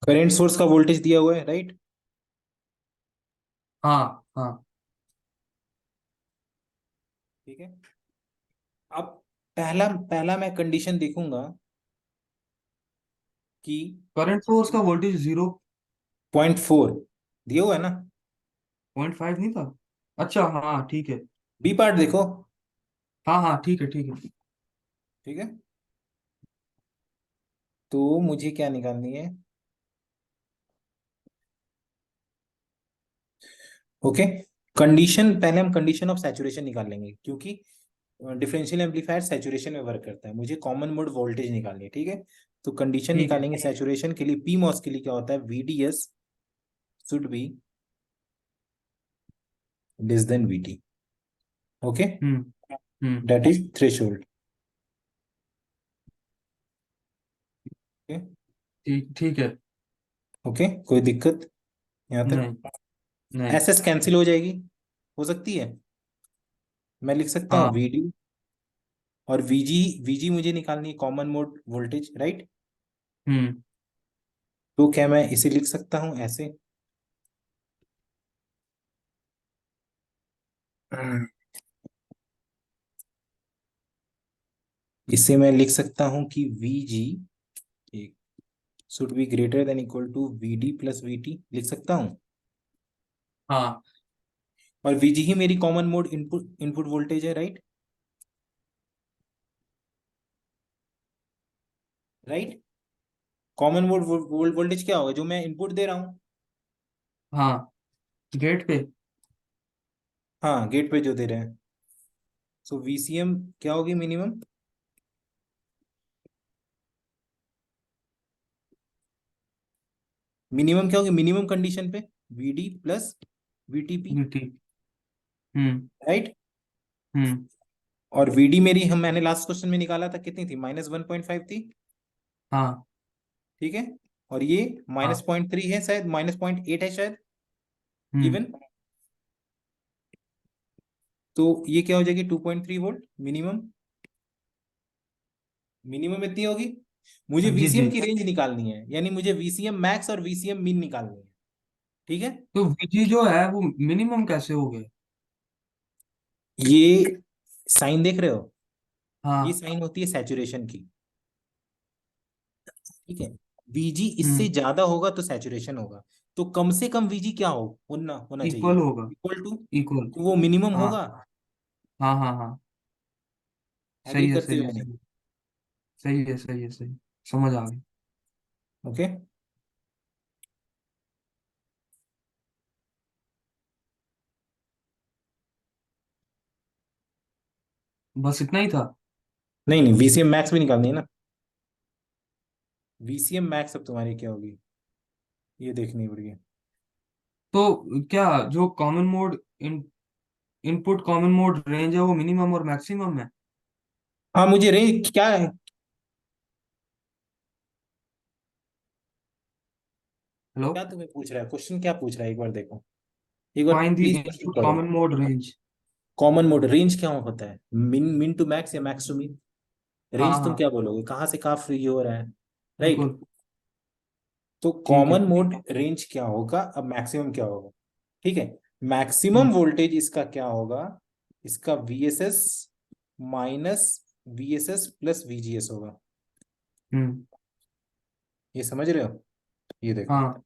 करेंट सोर्स का वोल्टेज दिया हुआ है, राइट? हाँ हाँ। ठीक है। अब पहला पहला मैं कंडीशन देखूंगा कि करंट सोर्स का वोल्टेज 0.4 दिया हुआ है ना। 0.5 नहीं था? अच्छा हाँ ठीक है। बी पार्ट देखो। हाँ हाँ ठीक है ठीक है। ठीक है, तो मुझे क्या निकालनी है? ओके, कंडीशन पहले हम कंडीशन ऑफ सैचुरेशन निकाल लेंगे, क्योंकि डिफरेंशियल एम्पलीफायर सैचुरेशन में वर्क करता है। मुझे कॉमन मोड वोल्टेज निकालनी है, ठीक है। तो कंडीशन ठीक है। निकालेंगे सैचुरेशन के लिए, पी मॉस के लिए क्या होता है, VDS should be less than VT। Okay, hmm. That is threshold. Okay. ठीक ठीक है। ओके, कोई दिक्कत यहाँ तक? नहीं नहीं। एस एस कैंसिल हो जाएगी, हो सकती है। मैं लिख सकता हूँ हाँ। VD और VG। VG मुझे निकालनी है कॉमन मोड वोल्टेज, राइट? हम्म। तो क्या मैं इसे लिख सकता हूँ ऐसे? इसे मैं लिख सकता हूँ कि VG should be greater than equal to VD plus VT, लिख सकता हूँ। हाँ और VG ही मेरी common mode input input voltage है, right? Right, common mode voltage क्या होगा जो मैं इनपुट दे रहा हूँ? हाँ। गेट पे। हाँ, गेट पे जो दे रहे हैं। सो VCM क्या होगी मिनिमम? मिनिमम क्या होगी मिनिमम कंडीशन पे? VD plus VTP, VT. Hmm right? Hmm. और VD मेरी हम मैंने लास्ट क्वेश्चन में निकाला था, कितनी थी? -1.5 थी। हाँ ठीक है, और ये हाँ। -0.3 है शायद, -0.8 है शायद, हम्म। गिवन। तो ये क्या हो जाएगी? 2.3 वोल्ट मिनिमम। मिनिमम इतनी होगी। मुझे जी जी। VCM की रेंज निकालनी है, यानी मुझे VCM मैक्स और VCM मिन निकालनी है। ठीक है, तो वीटी जो है वो मिनिमम कैसे हो गया? ये साइन देख रहे हो? ये हाँ। साइन होती है सैचुरेशन की। ठीक है, VG इससे हम्म। ज्यादा होगा तो सैचुरेशन होगा। तो कम से कम VG क्या हो होना होना चाहिए? इक्वल होगा। Equal to. इक्वल। तो वो मिनिमम हाँ होगा। हाँ हाँ हाँ। एग्री सही है करते सही हो है या नहीं? सही है। सही है सही है सही। समझ आ गई। ओके। बस इतना ही था? नहीं नहीं, VCM मैक्स भी निकालनी है ना। VCM मैक्स अब तुम्हारी क्या होगी, ये देखनी पड़ेगी। तो क्या जो common mode input common mode range है वो मिनिमम और मैक्सिमम है? हाँ, मुझे रेंज क्या है? हेलो। क्या तुम्हें पूछ रहा है क्वेश्चन, क्या पूछ रहा है एक बार देखो, एक बार find the please repeat input करो। Common mode range. Common mode range क्या होता है? मिन मिन टू मैक्स या मैक्स टू मिन? हाँ रेंज तुम हाँ। क्या बोलोगे, कहाँ से कहाँ फ्री हो रहा है, राइट? बिल्कुल। तो ठीक है। कॉमन मोड रेंज क्या होगा, अब मैक्सिमम क्या होगा? ठीक है, मैक्सिमम हम्म वोल्टेज इसका क्या होगा? इसका VSS minus VSS plus VGS होगा। हम्म। ये समझ रहे हो? ये देखो, हाँ।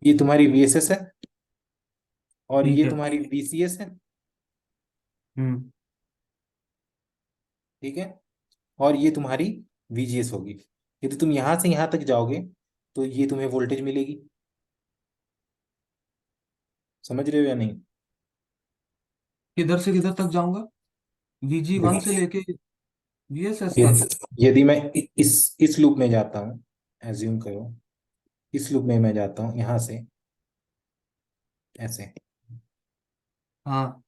ये तुम्हारी VSS है और ठीक ये है। तुम्हारी VCS है। हम्म। ठीक है, और ये तुम्हारी VGS होगी। यदि तुम यहां से यहां तक जाओगे तो ये तुम्हें वोल्टेज मिलेगी। समझ रहे हो या नहीं? किधर से किधर तक जाऊंगा? VG1 से देखो, लेके VSS तक? यदि मैं इस लूप में जाता हूँ, एज्यूम करो इस लूप में मैं जाता हूँ यहां से ऐसे, हाँ।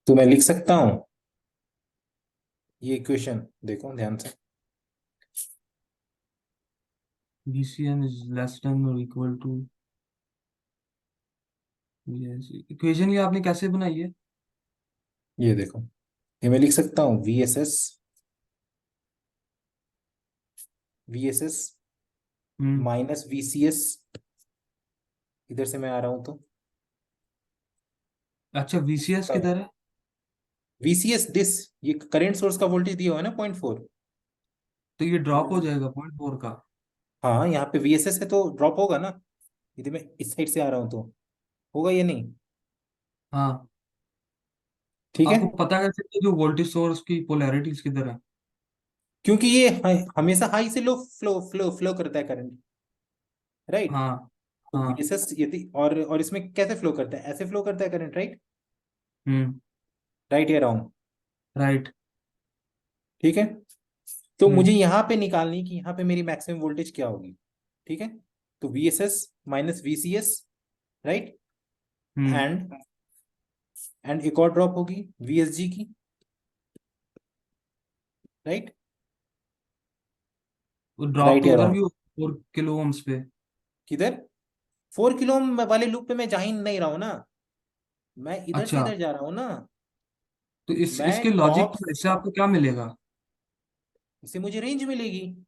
तो मैं लिख सकता हूँ ये इक्वेशन, देखो ध्यान से। VCM इज लेस देन और इक्वल टू VS। इक्वेशन ये आपने कैसे बनाई है? ये देखो, ये मैं लिख सकता हूँ VSS VSS हम्म। माइनस VCS, इधर से मैं आ रहा हूं तो अच्छा, VCS किधर है? VCS दिस, ये करंट सोर्स का वोल्टेज दिया हुआ है ना 0.4। तो ये ड्रॉप हो जाएगा 0.4 का। हाँ यहाँ पे VSS है तो ड्रॉप होगा ना, यदि मैं इस साइड से आ रहा हूँ तो होगा या नहीं? हाँ। ठीक है, आपको पता कैसे कि जो वोल्टेज सोर्स की पोलैरिटीज किधर है? क्योंकि ये हमेशा हाई से लो फ्लो करता है करंट, राइट? हाँ। तो हाँ। VSS यदि और इसमें कैसे फ्लो करता है, ऐसे फ्लो करता है करंट, राइट? हम्म। राइट या रॉन्ग? राइट। ठीक है, तो मुझे हम्म। यहाँ पे निकालनी कि यहाँ पे मेरी मैक्सिमम वोल्टेज क्या होगी। ठीक है, तो VSS minus VCS, right? Hmm. And एक और ड्रॉप होगी VSG की, राइट? ड्रॉप राइट तो या उधर रॉन्ग? भी 4 किलो ओम्स पे। किधर? 4 किलो वाले लूप पे मैं जा ही नहीं रहा हूं ना, मैं इधर से अच्छा, इधर जा रहा हूं ना। तो मैं इसके लॉजिक टॉप तो इससे आपको क्या मिलेगा? से मुझे रेंज मिलेगी,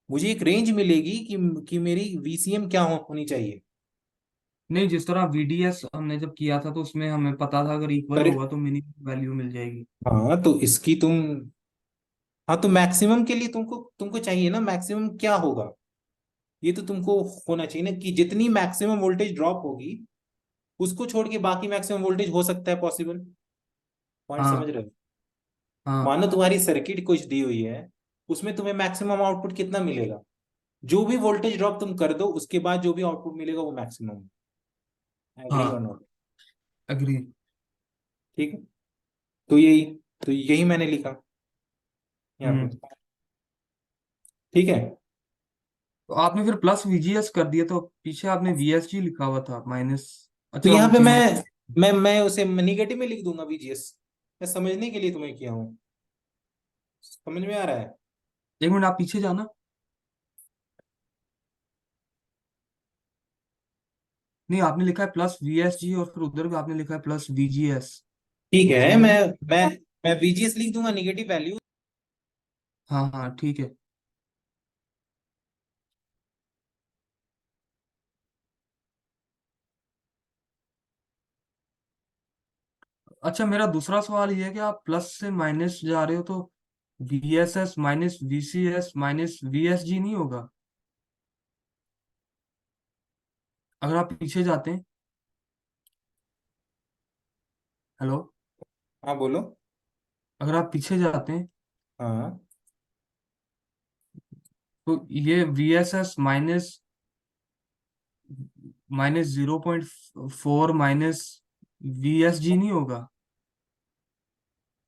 मुझे एक रेंज मिलेगी कि मेरी VCM क्या होनी चाहिए। नहीं, जिस तरह VDS हमने जब किया था तो उसमें हमें पता था अगर इक्वल पर होगा तो मिनिमम वैल्यू मिल जाएगी। हाँ तो इसकी तुम, हाँ तो मैक्सिमम के लिए तुमको तुमको चाहिए ना मैक्सिमम क्या होगा, ये तो तुमको होना चाहिए ना कि जितनी मैक्सिमम वोल्टेज ड्रॉप होगी उसको छोड़ के बाकी मैक्सिमम वोल्टेज हो सकता है पॉसिबल। पॉइंट समझ हाँ। रहे हो? हाँ। मानो तुम्हारी सर्किट कुछ दी हुई है, उसमें तुम्हें मैक्सिमम आउटपुट कितना मिलेगा, जो भी वोल्टेज ड्रॉप तुम कर दो उसके बाद जो भी आउटपुट मिलेगा वो मैक्सिमम। एग्री और हाँ। नॉट? एग्री। ठीक है, तो यही, तो यही मैंने लिखा यहाँ पे। हम्म। ठीक है, तो आपने फिर प्लस VGS कर दिया तो पीछे आपने VSG लिखा हुआ था माइनस। तो अच्छा, यहाँ पे ओके, मैं मैं उसे निगेटिव में लिख दूंगा VGS, मैं समझने के लिए तुम्हें किया हूँ, समझ में आ रहा है? 1 मिनट आप पीछे जाना। नहीं, आपने लिखा है प्लस VSG और फिर उधर भी आपने लिखा है प्लस VGS। ठीक है, समझ में? मैं VGS लिख दूंगा निगेटिव वैल्यू। हाँ हाँ, ठीक है। अच्छा, मेरा दूसरा सवाल ये है कि आप प्लस से माइनस जा रहे हो तो VSS minus VCS minus VSG नहीं होगा अगर आप पीछे जाते हैं? हेलो? हाँ बोलो। अगर आप पीछे जाते हैं हाँ, तो ये VSS minus minus 0.4 minus VSG नहीं होगा?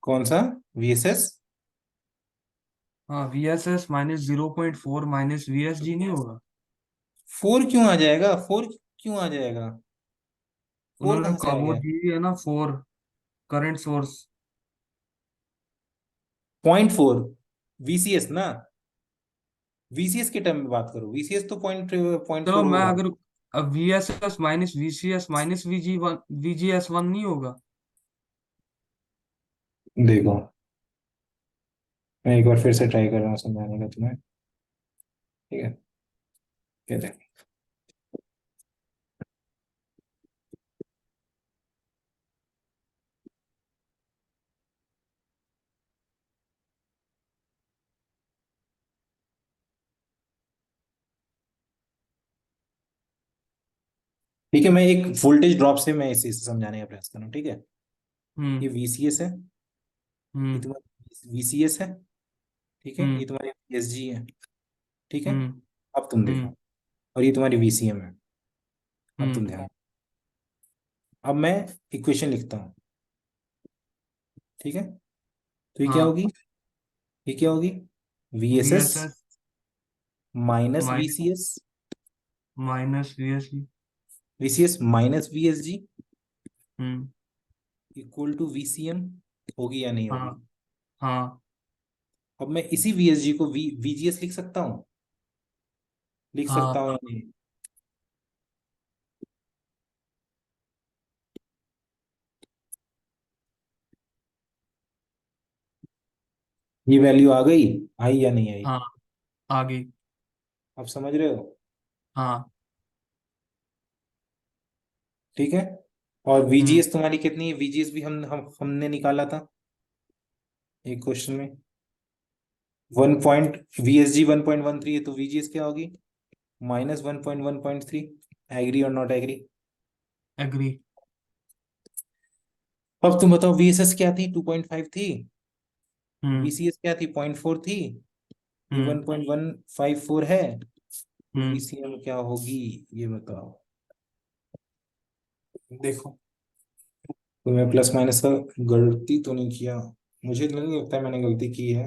कौन सा VSS? हाँ, VSS माइनस 0.4 माइनस VSG नहीं होगा? 4 क्यों आ जाएगा, 4 क्यों आ जाएगा, 4 उन्होंने कहाँ से आ वो गया? दी है ना, 4 करंट सोर्स। 0.4 VCS ना, VCS के टर्म में बात करो, VCS तो पॉइंट चलो, फोर मैं होगा। अगर अब VSS minus VCS minus VGS1 नहीं होगा? देखो, मैं एक बार फिर से ट्राई कर रहा हूँ समझाने का तुम्हें। ठीक है, ये देखो। ठीक है, मैं एक वोल्टेज ड्रॉप से मैं इसे इसे समझाने का प्रयास कर रहा हूँ, ठीक है? हम्म। ये VCS है, ये हम्म। तुम्हारा VCS है, ठीक है, ये हम्म। तुम्हारी VSG है, ठीक है? हम्म। अब तुम हम्म। देखो, और ये तुम्हारी VCM है। अब तुम हम्म। ध्यान, अब मैं इक्वेशन लिखता हूँ, ठीक है? तो ये क्या हाँ। होगी, ये क्या होगी? VSS VSS minus minus VCS, minus VSG। VCS minus VSG hmm. Equal to VCM, होगी या नहीं होगी? हाँ। हाँ। अब मैं इसी VSG को VGS लिख सकता हूँ, लिख सकता हाँ। हूँ या नहीं? ये वैल्यू आ गई, आई या नहीं आई? हाँ, आ गई। अब समझ रहे हो? हाँ। ठीक है। और हम्म। VGS तुम्हारी कितनी है? VGS भी हमने निकाला था एक क्वेश्चन में। VSG 1.13 है, तो VGS क्या होगी? -1.1.3। एग्री और नॉट एग्री? एग्री। अब तुम बताओ, VSS क्या थी? 2.5 थी। हम्म। VCS क्या थी? 0.4 थी। ये हम्म। 1.154 है, तो हम्म। VCM क्या होगी? ये बताओ। देखो, तो मैं प्लस माइनस का गलती तो नहीं किया? मुझे नहीं लगता है मैंने गलती की है,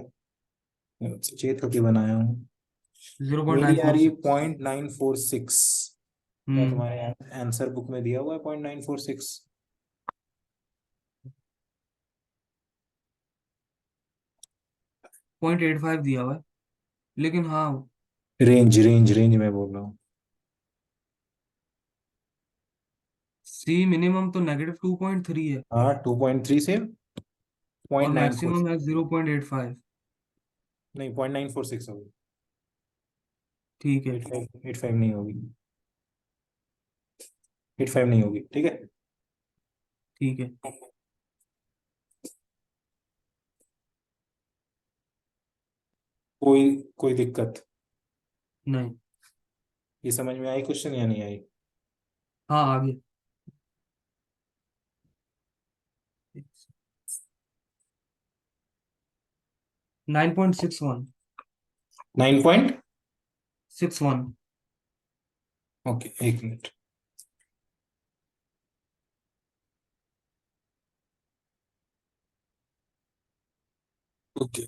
सचेत होके बनाया हूँ। जीरो पॉइंट मेरी नाइन आ फोर रही है सिक्स 0.946। क्या हम्म। तुम्हारे आंसर बुक में दिया हुआ है 0.946? 0.85 दिया हुआ है, लेकिन हाँ। रेंज में बोल रहा हूँ। सी मिनिमम तो -2.3 है, हाँ, 2.3 से और 0.946। मैक्सिमम है 0.85। नहीं, 0.946 होगी। ठीक है। 85 नहीं होगी। 85 नहीं होगी, ठीक है। ठीक है। कोई कोई दिक्कत? नहीं। ये समझ में आई क्वेश्चन या नहीं आई? हाँ, आगे। 9.61। 9 पॉइंट। 61। ओके, एक मिनट। ओके।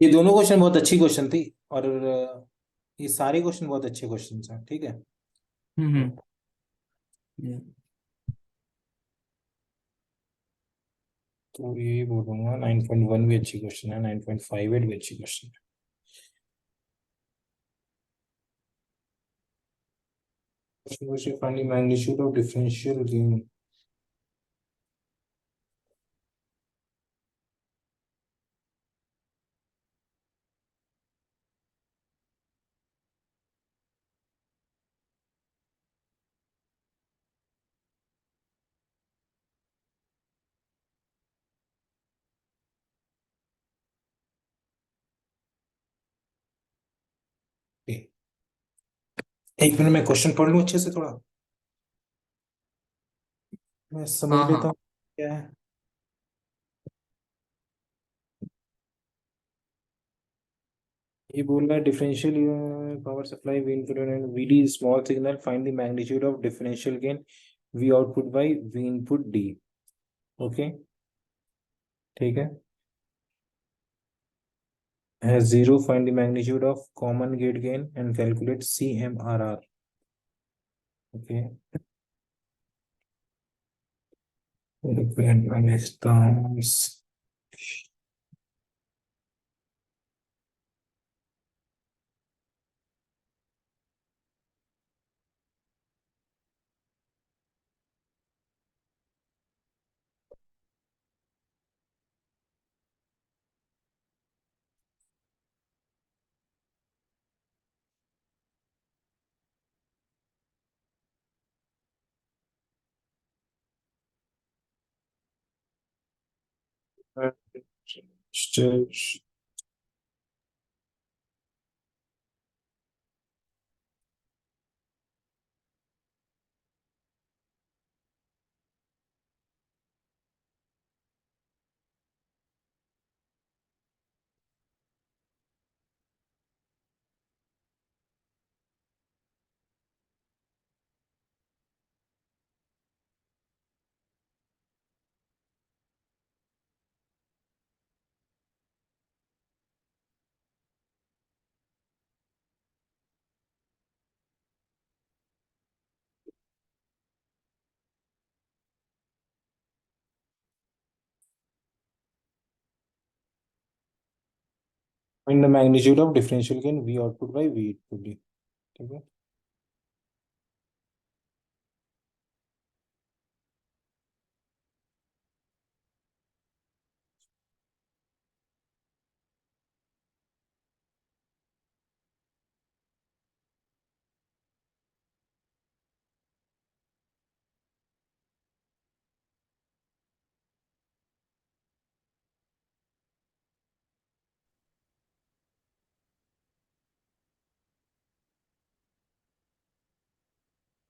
ये दोनों क्वेश्चन बहुत अच्छी क्वेश्चन थी, और ये सारे क्वेश्चन बहुत अच्छे क्वेश्चन हैं, ठीक है। हम्म। हम्म। तो ये बोलूंगा 9.1 भी अच्छी क्वेश्चन है, 9.58 भी अच्छी क्वेश्चन है। Finding magnitude of differential gain. एक मिनट में क्वेश्चन पढ़ लूं अच्छे से थोड़ा, मैं समझ हाँ, लेता हाँ। हूँ क्या है। ये बोल रहा है differential power supply V input and VD small signal, find the magnitude of differential gain V output by V input D। Okay, ठीक है। है zero, find the magnitude of common gate gain and calculate CMRR। Okay, find the magnitude of differential gain V output by V input D। ठीक है।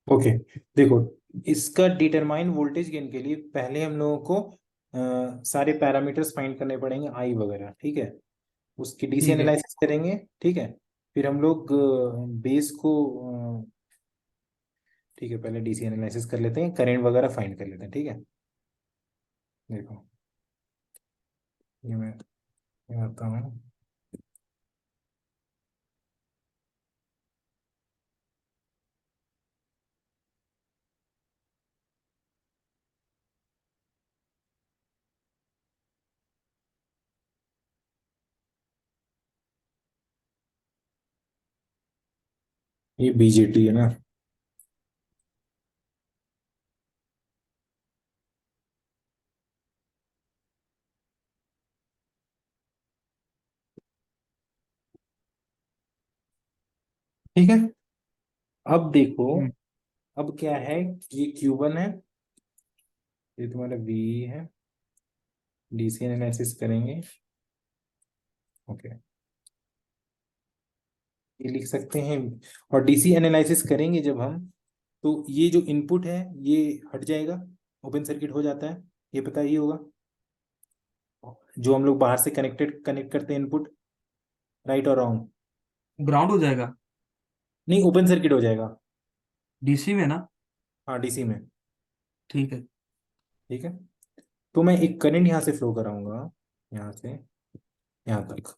Okay, देखो, इसका determine voltage gain के लिए पहले हम लोगों को सारे पैरामीटर्स फाइंड करने पड़ेंगे, आई वगैरह, ठीक है। उसकी डीसी ठीक है। एनालिसिस करेंगे, ठीक है। फिर हम लोग बेस को ठीक है, पहले डीसी एनालिसिस कर लेते हैं, करंट वगैरह फाइंड कर लेते हैं, ठीक है। देखो, ये मैं आता हूँ। ये बीजेटी है ना। ठीक है, अब देखो, हम्म। अब क्या है, ये Q1 है, ये तुम्हारा वी है। डीसी एनालिसिस करेंगे, ओके, ये लिख सकते हैं। और डीसी एनालिसिस करेंगे जब हम, तो ये जो इनपुट है ये हट जाएगा, ओपन सर्किट हो जाता है, ये पता ही होगा। जो हम लोग बाहर से कनेक्ट करते हैं इनपुट, राइट और रॉन्ग? ग्राउंड हो जाएगा नहीं, ओपन सर्किट हो जाएगा। डीसी में ना। हाँ, डीसी में। ठीक है। ठीक है, तो मैं एक करंट यहाँ से फ्लो कराऊंगा, यहाँ से यहाँ तक।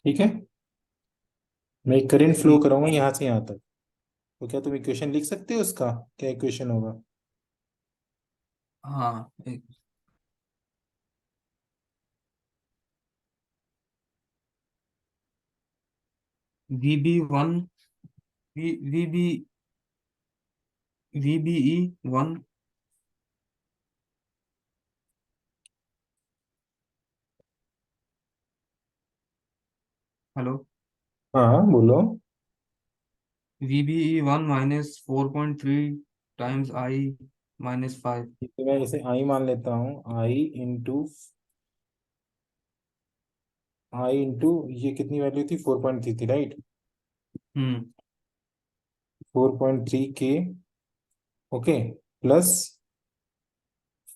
ठीक है, मैं एक करंट फ्लो ठीक। कराऊंगा यहाँ से यहाँ तक। तो क्या तुम इक्वेशन लिख सकते हो उसका? क्या इक्वेशन होगा? हाँ, VB1, VBE1। हेलो। हाँ, बोलो। VBE1 -4.3 times I -5। तो मैं इसे आई मान लेता हूँ, आई इंटू ये कितनी वैल्यू थी, 4.3 थी, राइट? हम्म। 4.3 के, okay, plus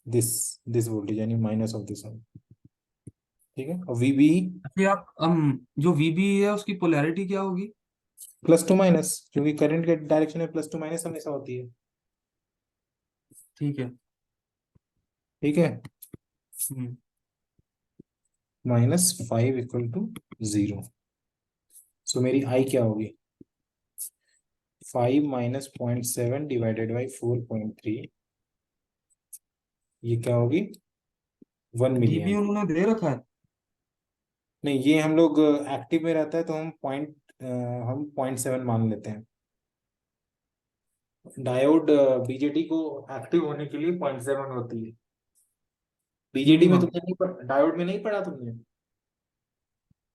this this voltage, यानी माइनस ऑफ दिस वन। ठीक है, और वीबी फिर आप जो VBE है उसकी पोलैरिटी क्या होगी? प्लस टू माइनस, क्योंकि करंट के डायरेक्शन में प्लस टू माइनस हमेशा होती है। ठीक है। ठीक है, हम्म। -5 = 0। सो मेरी आई क्या होगी? 5 - 0.7 डिवाइडेड बाई 4.3, ये क्या होगी? 1 मिली डीबी एम्प। उन्होंने दे रखा है। नहीं, ये हम लोग एक्टिव में रहता है तो हम 0.7 मान लेते हैं। डायोड बीजेटी को एक्टिव होने के लिए 0.7 होती है। बीजेटी में मिनिमम। तुमने नहीं पढ़ा, डायोड में नहीं पढ़ा तुमने?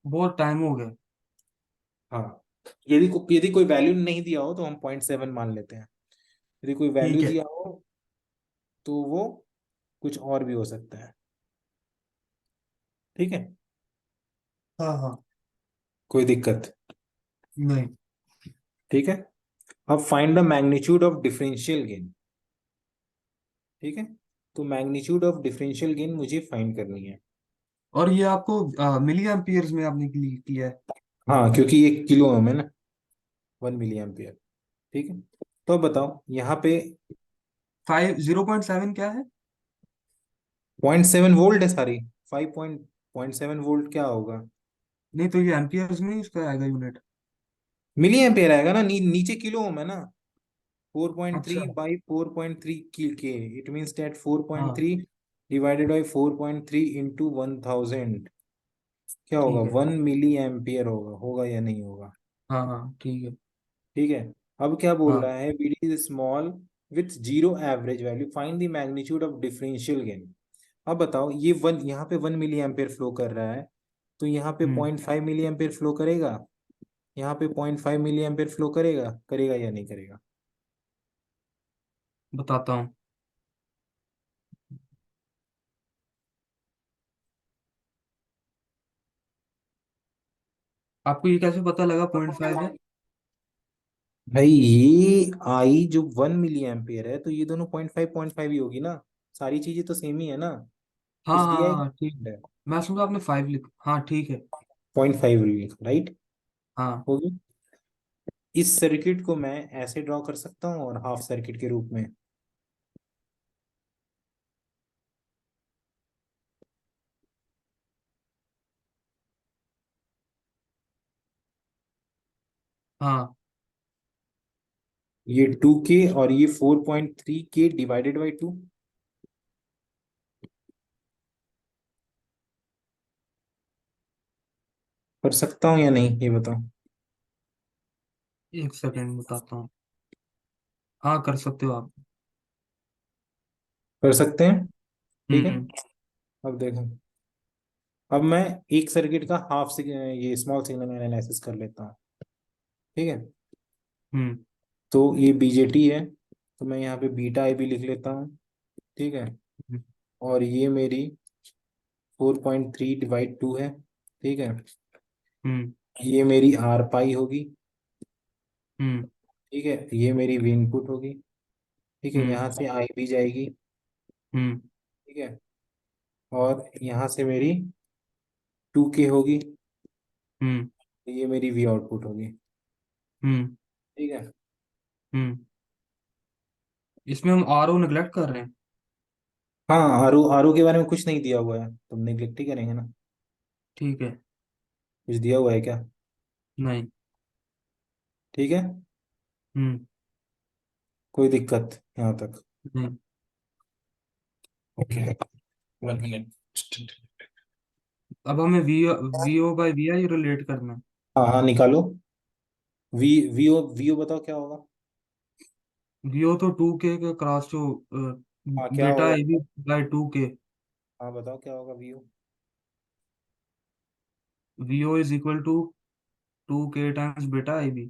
बहुत टाइम हो गया। हाँ, यदि कोई वैल्यू नहीं दिया हो तो हम 0.7 मान लेते हैं। यदि कोई वैल्यू ठीक है। दिया हो तो वो कुछ और भी हो सकता है। ठीक है, हाँ हाँ। कोई दिक्कत? नहीं। ठीक है, अब find the magnitude of differential gain. ठीक है, तो मैग्नीट्यूड ऑफ डिफरेंशियल गेन मुझे फाइंड करनी है। और ये आपको मिली एम्पियर्स में आपने किया है? हाँ, क्योंकि ये किलो ओम है ना, 1 मिली एम्पियर। ठीक है, तो अब बताओ यहाँ पे 0.7 क्या है? 0.7 वोल्ट है सारी। 5.7 वोल्ट क्या होगा? नहीं तो ये एम्पियर्स में ही उसका आएगा यूनिट। मिली एम्पियर आएगा ना, नीचे किलो ओम है ना। 4.3 अच्छा। बाई 4.3 के, it means that four point हाँ। थ्री डिवाइडेड बाई 4.3 इंटू 1000 क्या होगा? ठीक है। 1 मिली एम्पियर होगा या नहीं होगा? हाँ हाँ ठीक है। ठीक है, अब क्या बोल हाँ। रहा है, VD is small with zero average value, find the magnitude of differential gain. अब बताओ, ये वन यहाँ पे 1 मिली एम्पियर फ्लो कर रहा है, तो यहाँ पे हम्म। 0.5 मिली एम्पियर फ्लो करेगा, यहाँ पे 0.5 मिली एम्पियर फ्लो करेगा, करेगा या नहीं करेगा? बताता हूँ। आपको ये कैसे पता लगा 0.5 है? भाई ये आई जो 1 मिली एम्पियर है, तो ये दोनों 0.5 ही होगी ना। सारी चीजें तो सेम ही है ना। हाँ कुछ हाँ दिया हाँ, ठीक। है? मैं समझा आपने 5 लिखा, हाँ ठीक है। 0.5 राइट हाँ होगी। इस सर्किट को मैं ऐसे ड्रॉ कर सकता हूँ और हाफ सर्किट के रूप में। हाँ। ये 2K और ये 4.3K डिवाइडेड बाई 2। कर सकता हूँ या नहीं, ये बताओ। एक सेकेंड बताता हूँ। हाँ कर सकते हो आप। कर सकते हैं, ठीक है। हम्म। अब देखो, अब मैं एक सर्किट का ये स्मॉल सिग्नल एनालिसिस कर लेता हूँ, ठीक है। हम्म। तो ये बीजेटी है, तो मैं यहाँ पे बीटा आई भी लिख लेता हूँ, ठीक है। हम्म। और ये मेरी 4.3/2 है, ठीक है। हम्म। ये मेरी आर पाई होगी, हम्म। ठीक है। ये मेरी वी इनपुट होगी, ठीक है। हम्म। यहाँ से आई भी जाएगी, हम्म। ठीक है। और यहाँ से मेरी 2K होगी, हम्म। ये मेरी वी आउटपुट होगी, हम्म। ठीक है। हम्म। इसमें हम आर ओ निगलेक्ट कर रहे हैं। हाँ, आरओ के बारे में कुछ नहीं दिया हुआ है, तुम नेग्लेक्ट ही करेंगे ना। ठीक है। कुछ दिया हुआ है क्या? नहीं। ठीक है। हम्म। कोई दिक्कत यहाँ तक? नहीं। Okay, 1 minute. अब हमें V O by V I relate करना है। हाँ हाँ, निकालो। वीओ बताओ क्या होगा। वी ओ तो 2K के क्रॉस टू हाँ, क्या बेटा होगा? A B by 2K। हाँ बताओ क्या होगा वीओ। V O is equal to 2K times beta A B.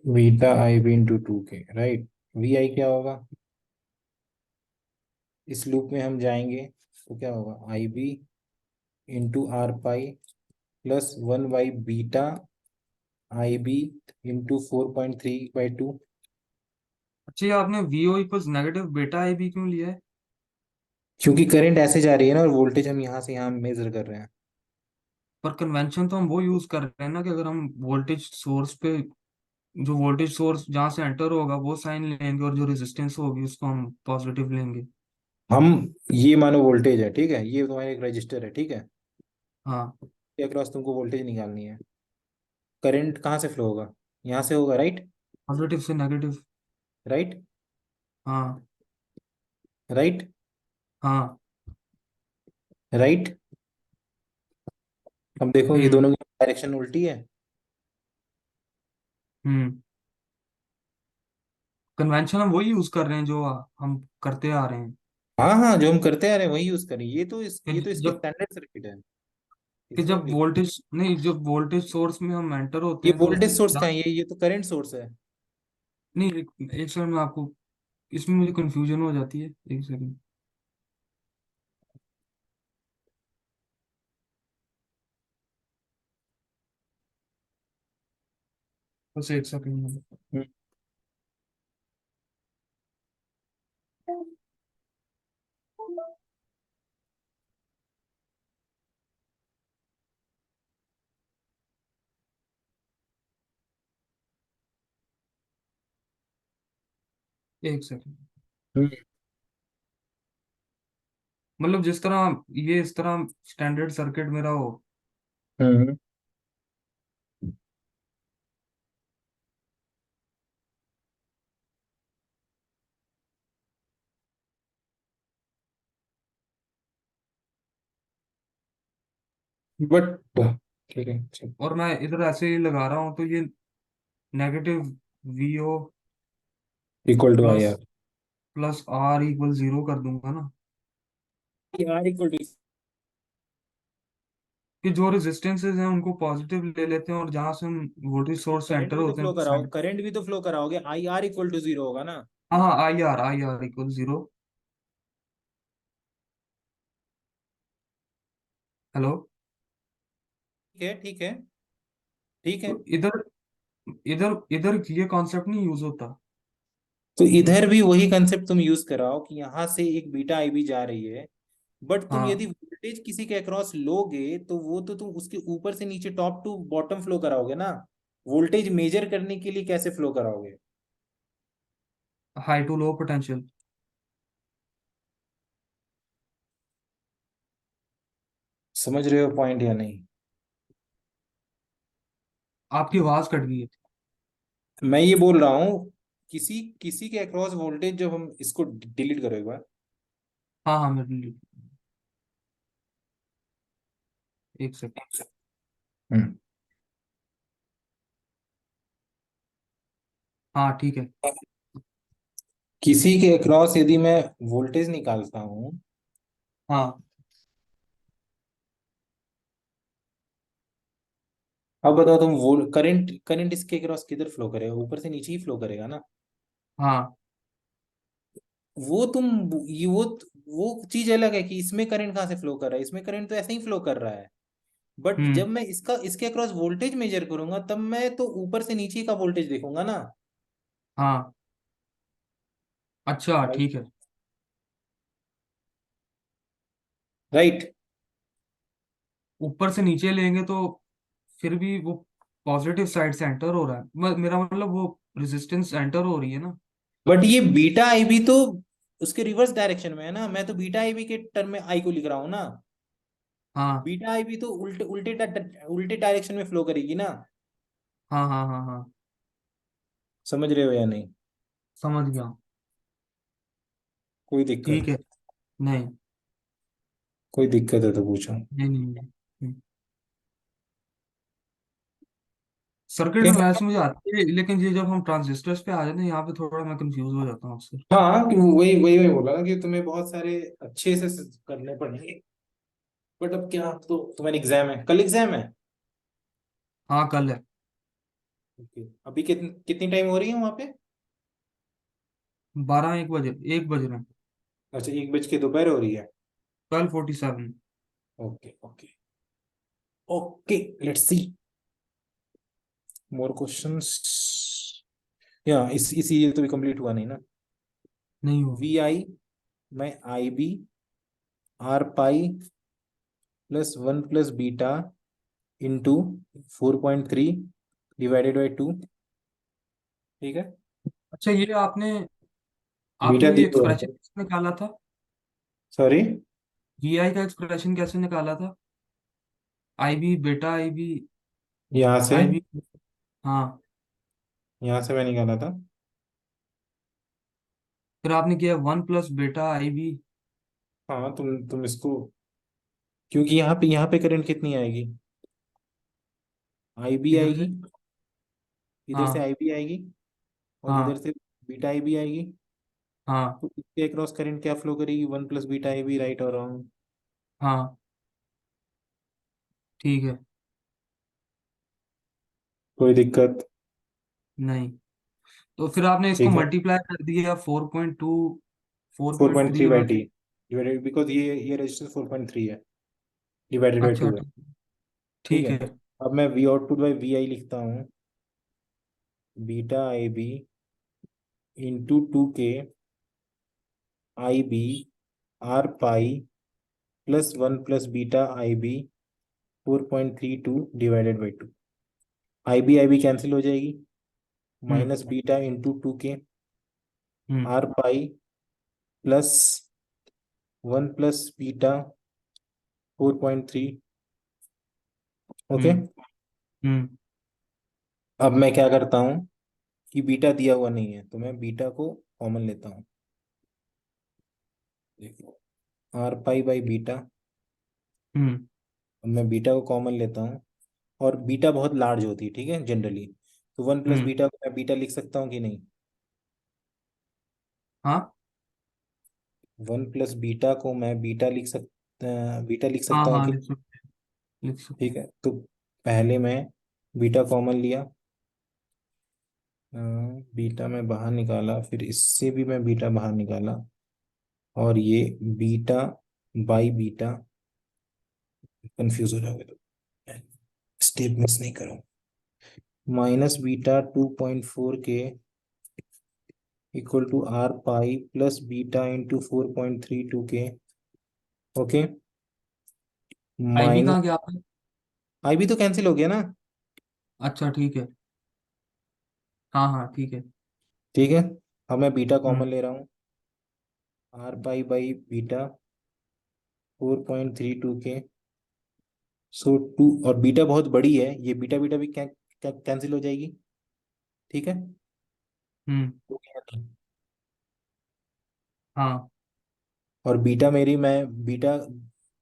Beta I B into 2K, right. V I क्या होगा? इस लूप में हम जाएंगे तो क्या होगा? I B into R pi plus 1/बीटा आई बी इंटू 4.3/2। अच्छा, ये आपने वी ओ इक्वल्स नेगेटिव बेटा ए बी क्यों लिया है? क्योंकि करंट ऐसे जा रही है ना, और वोल्टेज हम यहाँ से यहाँ मेजर कर रहे हैं। पर कन्वेंशन तो हम वो यूज कर रहे हैं ना, कि अगर हम वोल्टेज सोर्स पे, जो वोल्टेज सोर्स जहाँ से एंटर होगा वो साइन लेंगे, और जो रेजिस्टेंस होगी उसको हम पॉजिटिव लेंगे। हम ये मानो वोल्टेज है, ठीक है। ये तुम्हारा एक रजिस्टर है, ठीक है। हाँ। के अक्रॉस तुमको वोल्टेज निकालनी है। करंट कहाँ से फ्लो होगा? यहाँ से होगा, राइट। पॉजिटिव से नेगेटिव। राइट। हाँ। राइट। हाँ। राइट। अब देखो, ये हम्म। दोनों की डायरेक्शन उल्टी है। हम्म। कन्वेंशन हम वही यूज कर रहे हैं जो हम करते आ रहे हैं। हाँ हाँ, जो हम करते आ रहे हैं वही यूज करें। कि ये तो इसकी जब स्टैंडर्ड सर्किट है। कि इसमें हम जब नहीं। वोल्टेज नहीं, जब वोल्टेज सोर्स में हम एंटर होते ये हैं तो वोल्टेज सोर्स का है, ये तो करंट सोर्स है। नहीं, एक सेकंड में आपको, इसमें मुझे कंफ्यूजन हो जाती है, एक सेकंड। बस एक सेकंड। हम्म। एक सेकंड। हम्म। मतलब जिस तरह ये इस तरह स्टैंडर्ड सर्किट मेरा हो। हम्म। बट ठीक है, चल। और मैं इधर ऐसे ही लगा रहा हूँ, तो ये negative V O equal to I plus R. Plus R equal 0 कर दूंगा ना। आर इक्वल टू, कि जो रेजिस्टेंसेज हैं उनको पॉजिटिव ले लेते हैं, और जहां से हम वोल्टेज सोर्स से करंट एंटर भी तो होते हैं फ्लो तो कराओ, साइन। करंट भी तो फ्लो कराओगे, आई आर इक्वल टू 0 होगा ना। हाँ हाँ, आई आर इक्वल 0। हेलो। है ठीक है ठीक है। तो इधर इधर इधर ये कॉन्सेप्ट नहीं यूज होता। तो इधर भी वही कंसेप्ट तुम यूज कराओ कि यहाँ से एक बीटा आईबी जा रही है, बट तुम हाँ, यदि वोल्टेज किसी के अक्रॉस लोगे तो वो तो तुम उसके ऊपर से नीचे टॉप टू बॉटम फ्लो कराओगे ना। वोल्टेज मेजर करने के लिए कैसे फ्लो कराओगे? High to low potential. समझ रहे हो पॉइंट या नहीं? आपकी आवाज कट गई है। मैं ये बोल रहा हूँ, किसी किसी के अक्रॉस वोल्टेज, जब हम इसको डिलीट करो एक बार। हाँ हाँ, मेरे, एक सेकंड। हम्म। हाँ ठीक है। किसी के अक्रॉस यदि मैं वोल्टेज निकालता हूँ, हाँ अब बताओ तुम, वो करंट करंट इसके अक्रॉस किधर फ्लो करेगा? ऊपर से नीचे ही फ्लो करेगा ना। हाँ। वो तुम, ये वो चीज अलग है कि इसमें करंट कहाँ से फ्लो कर रहा है, इसमें करंट तो ऐसे ही फ्लो कर रहा है। बट जब हम्म। मैं इसके अक्रॉस वोल्टेज मेजर करूंगा तब मैं तो ऊपर से नीचे का वोल्टेज देखूंगा ना। हाँ, अच्छा राइट। ठीक है। राइट। ऊपर से नीचे लेंगे तो फिर भी वो पॉजिटिव साइड से एंटर हो रहा है, मेरा मतलब वो रेजिस्टेंस एंटर हो रही है ना। बट ये बीटा आई भी तो उसके रिवर्स डायरेक्शन में है ना। मैं तो बीटा आई भी के टर्म में आई को लिख रहा हूँ ना। हाँ बीटा आई भी तो उल्टे उल्टे उल्टे डायरेक्शन में फ्लो करेगी ना। हाँ हाँ हाँ हाँ, समझ रहे हो या नहीं? समझ गया। कोई दिक्कत? ठीक है। नहीं कोई दिक्कत है तो पूछो। नहीं नहीं, नहीं। सर्किट ठीक में है। वैसे मुझे आती है, लेकिन ये जब हम ट्रांजिस्टर्स पे आ जाते हैं यहाँ पे थोड़ा मैं कंफ्यूज हो जाता हूँ अक्सर। हाँ, कि वही वही वही बोला ना कि तुम्हें बहुत सारे अच्छे से करने पड़ेंगे। बट अब क्या, तो तुम्हारी एग्जाम है, कल एग्जाम है। हाँ कल है। ओके, अभी कितनी कितनी टाइम हो रही है वहां पे? 12 1 बजे, 1 बज रहे हैं। अच्छा, 1 बज के दोपहर हो रही है। 12:47। Okay okay okay, let's see more questions. या इसी ये तो भी कंप्लीट हुआ नहीं ना। नहीं हुआ। वी आई में I B R pi plus 1 plus beta into 4.3 divided by 2। ठीक है। अच्छा, ये आपने बीटा आपने दी ये हुआ एक्सप्रेशन है। कैसे निकाला था? सॉरी। वीआई का एक्सप्रेशन कैसे निकाला था? आई बी बेटा आई बी, यहाँ से आई बी। हाँ, यहाँ से मैं निकाला था। फिर आपने किया 1 प्लस बेटा आई बी। हाँ, तुम इसको, क्योंकि यहाँ पे करंट कितनी आएगी? आई बी इधर आएगी, से। इधर से हाँ आई बी आएगी, और इधर हाँ से बीटा आई बी आएगी। हाँ तो इसके अक्रॉस करंट क्या फ्लो करेगी? 1 plus beta I B, right और रॉन्ग? हाँ, ठीक है। कोई दिक्कत? नहीं, तो फिर आपने इसको ठीक है। मल्टीप्लाई कर दिया 4.2, four four point point three three by by T divided, because ये रजिस्टर 4.3 है, डिवाइडेड बाई अच्छा 2 है। ठीक। ठीक ठीक है। है। अब मैं V output by V I लिखता हूँ। बीटा आई बी इंटू 2 के I B R pi plus 1 plus beta I B 4.32 divided by 2। I B cancel हो जाएगी। हम्म माइनस बीटा इंटू 2 के hmm R pi plus 1 plus beta 4.3। Okay. Hmm hmm अब मैं क्या करता हूँ कि बीटा दिया हुआ नहीं है तो मैं बीटा को कॉमन लेता हूँ। देखो, आर पाई बाई बीटा। हम्म। अब मैं बीटा को कॉमन लेता हूँ, और बीटा बहुत लार्ज होती है ठीक है जनरली। तो वन प्लस हम्म। बीटा को मैं बीटा लिख सकता हूँ कि नहीं? हाँ 1 प्लस बीटा को मैं बीटा लिख हाँ सकता हूँ हाँ, कि? लिख सकते हैं, लिख सकते ठीक हैं। है, तो पहले मैं बीटा कॉमन लिया, बीटा में बाहर निकाला, फिर इससे भी मैं बीटा बाहर निकाला, और ये बीटा बाई बीटा, कंफ्यूज हो जाओगे तो। स्टेप मिस नहीं करो। माइनस बीटा 2.4 के equal to R pi plus beta into 4.32 के। ओके। आई भी माइनस कहाँ गया आपने? आई भी तो कैंसिल हो गया ना। अच्छा ठीक है। हाँ हाँ ठीक है। ठीक है। अब मैं बीटा कॉमन हम्म। ले रहा हूँ। आर पाई बाई बीटा 4.32 के। सो टू, और बीटा बहुत बड़ी है, ये बीटा बीटा भी कैंसिल हो जाएगी। ठीक है। हम्म। और हाँ। बीटा मेरी, मैं बीटा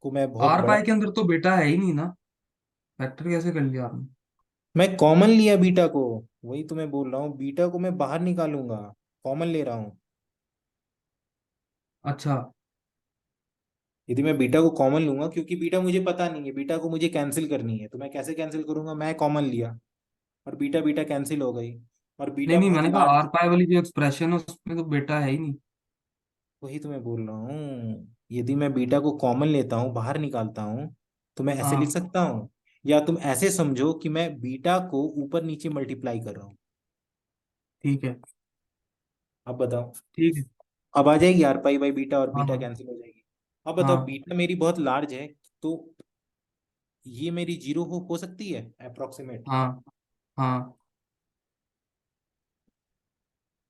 को मैं बहुत आर बड़ा। पाई के अंदर तो बेटा है ही नहीं ना, फैक्टर कैसे कर लिया आपने? मैं कॉमन लिया बीटा को, वही तो मैं बोल रहा हूँ, बीटा को मैं बाहर निकालूंगा, कॉमन ले रहा हूँ। अच्छा। यदि मैं बीटा को कॉमन लूंगा, क्योंकि बीटा मुझे पता नहीं है, बीटा को मुझे कैंसिल करनी है, तो मैं कैसे कैंसिल करूंगा, मैं कॉमन लिया और बीटा बीटा कैंसिल हो गई। और नहीं बीटा नहीं, बहुत मैंने कहा लार्ज। आर पाई वाली जो एक्सप्रेशन है उसमें तो बेटा है ही नहीं। वही तो मैं बोल रहा हूँ, यदि मैं बीटा को कॉमन लेता हूँ, बाहर निकालता हूँ, तो मैं ऐसे लिख हाँ सकता हूँ। या तुम ऐसे समझो कि मैं बीटा को ऊपर नीचे मल्टीप्लाई कर रहा हूँ। ठीक है। अब बताओ। ठीक है। अब आ जाएगी आर पाई बाई बीटा, और हाँ बीटा हाँ। कैंसिल हो जाएगी। अब बताओ, हाँ बीटा मेरी बहुत लार्ज है, तो ये मेरी जीरो हो सकती है अप्रोक्सीमेट। हाँ। हाँ।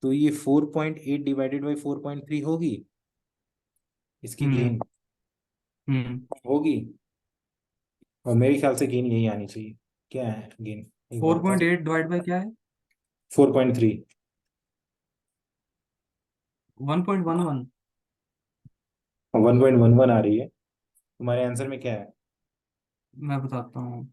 तो ये 4.8 डिवाइडेड बाई 4.3 होगी, इसकी हम्म। गेन हम्म। होगी। और मेरे ख्याल से गेन यही आनी चाहिए। क्या है गेन, एक बार फोर बताओ। पॉइंट एट डिवाइड बाई क्या है? 4.3। 1.11। 1.11 आ रही है। तुम्हारे आंसर में क्या है? मैं बताता हूँ।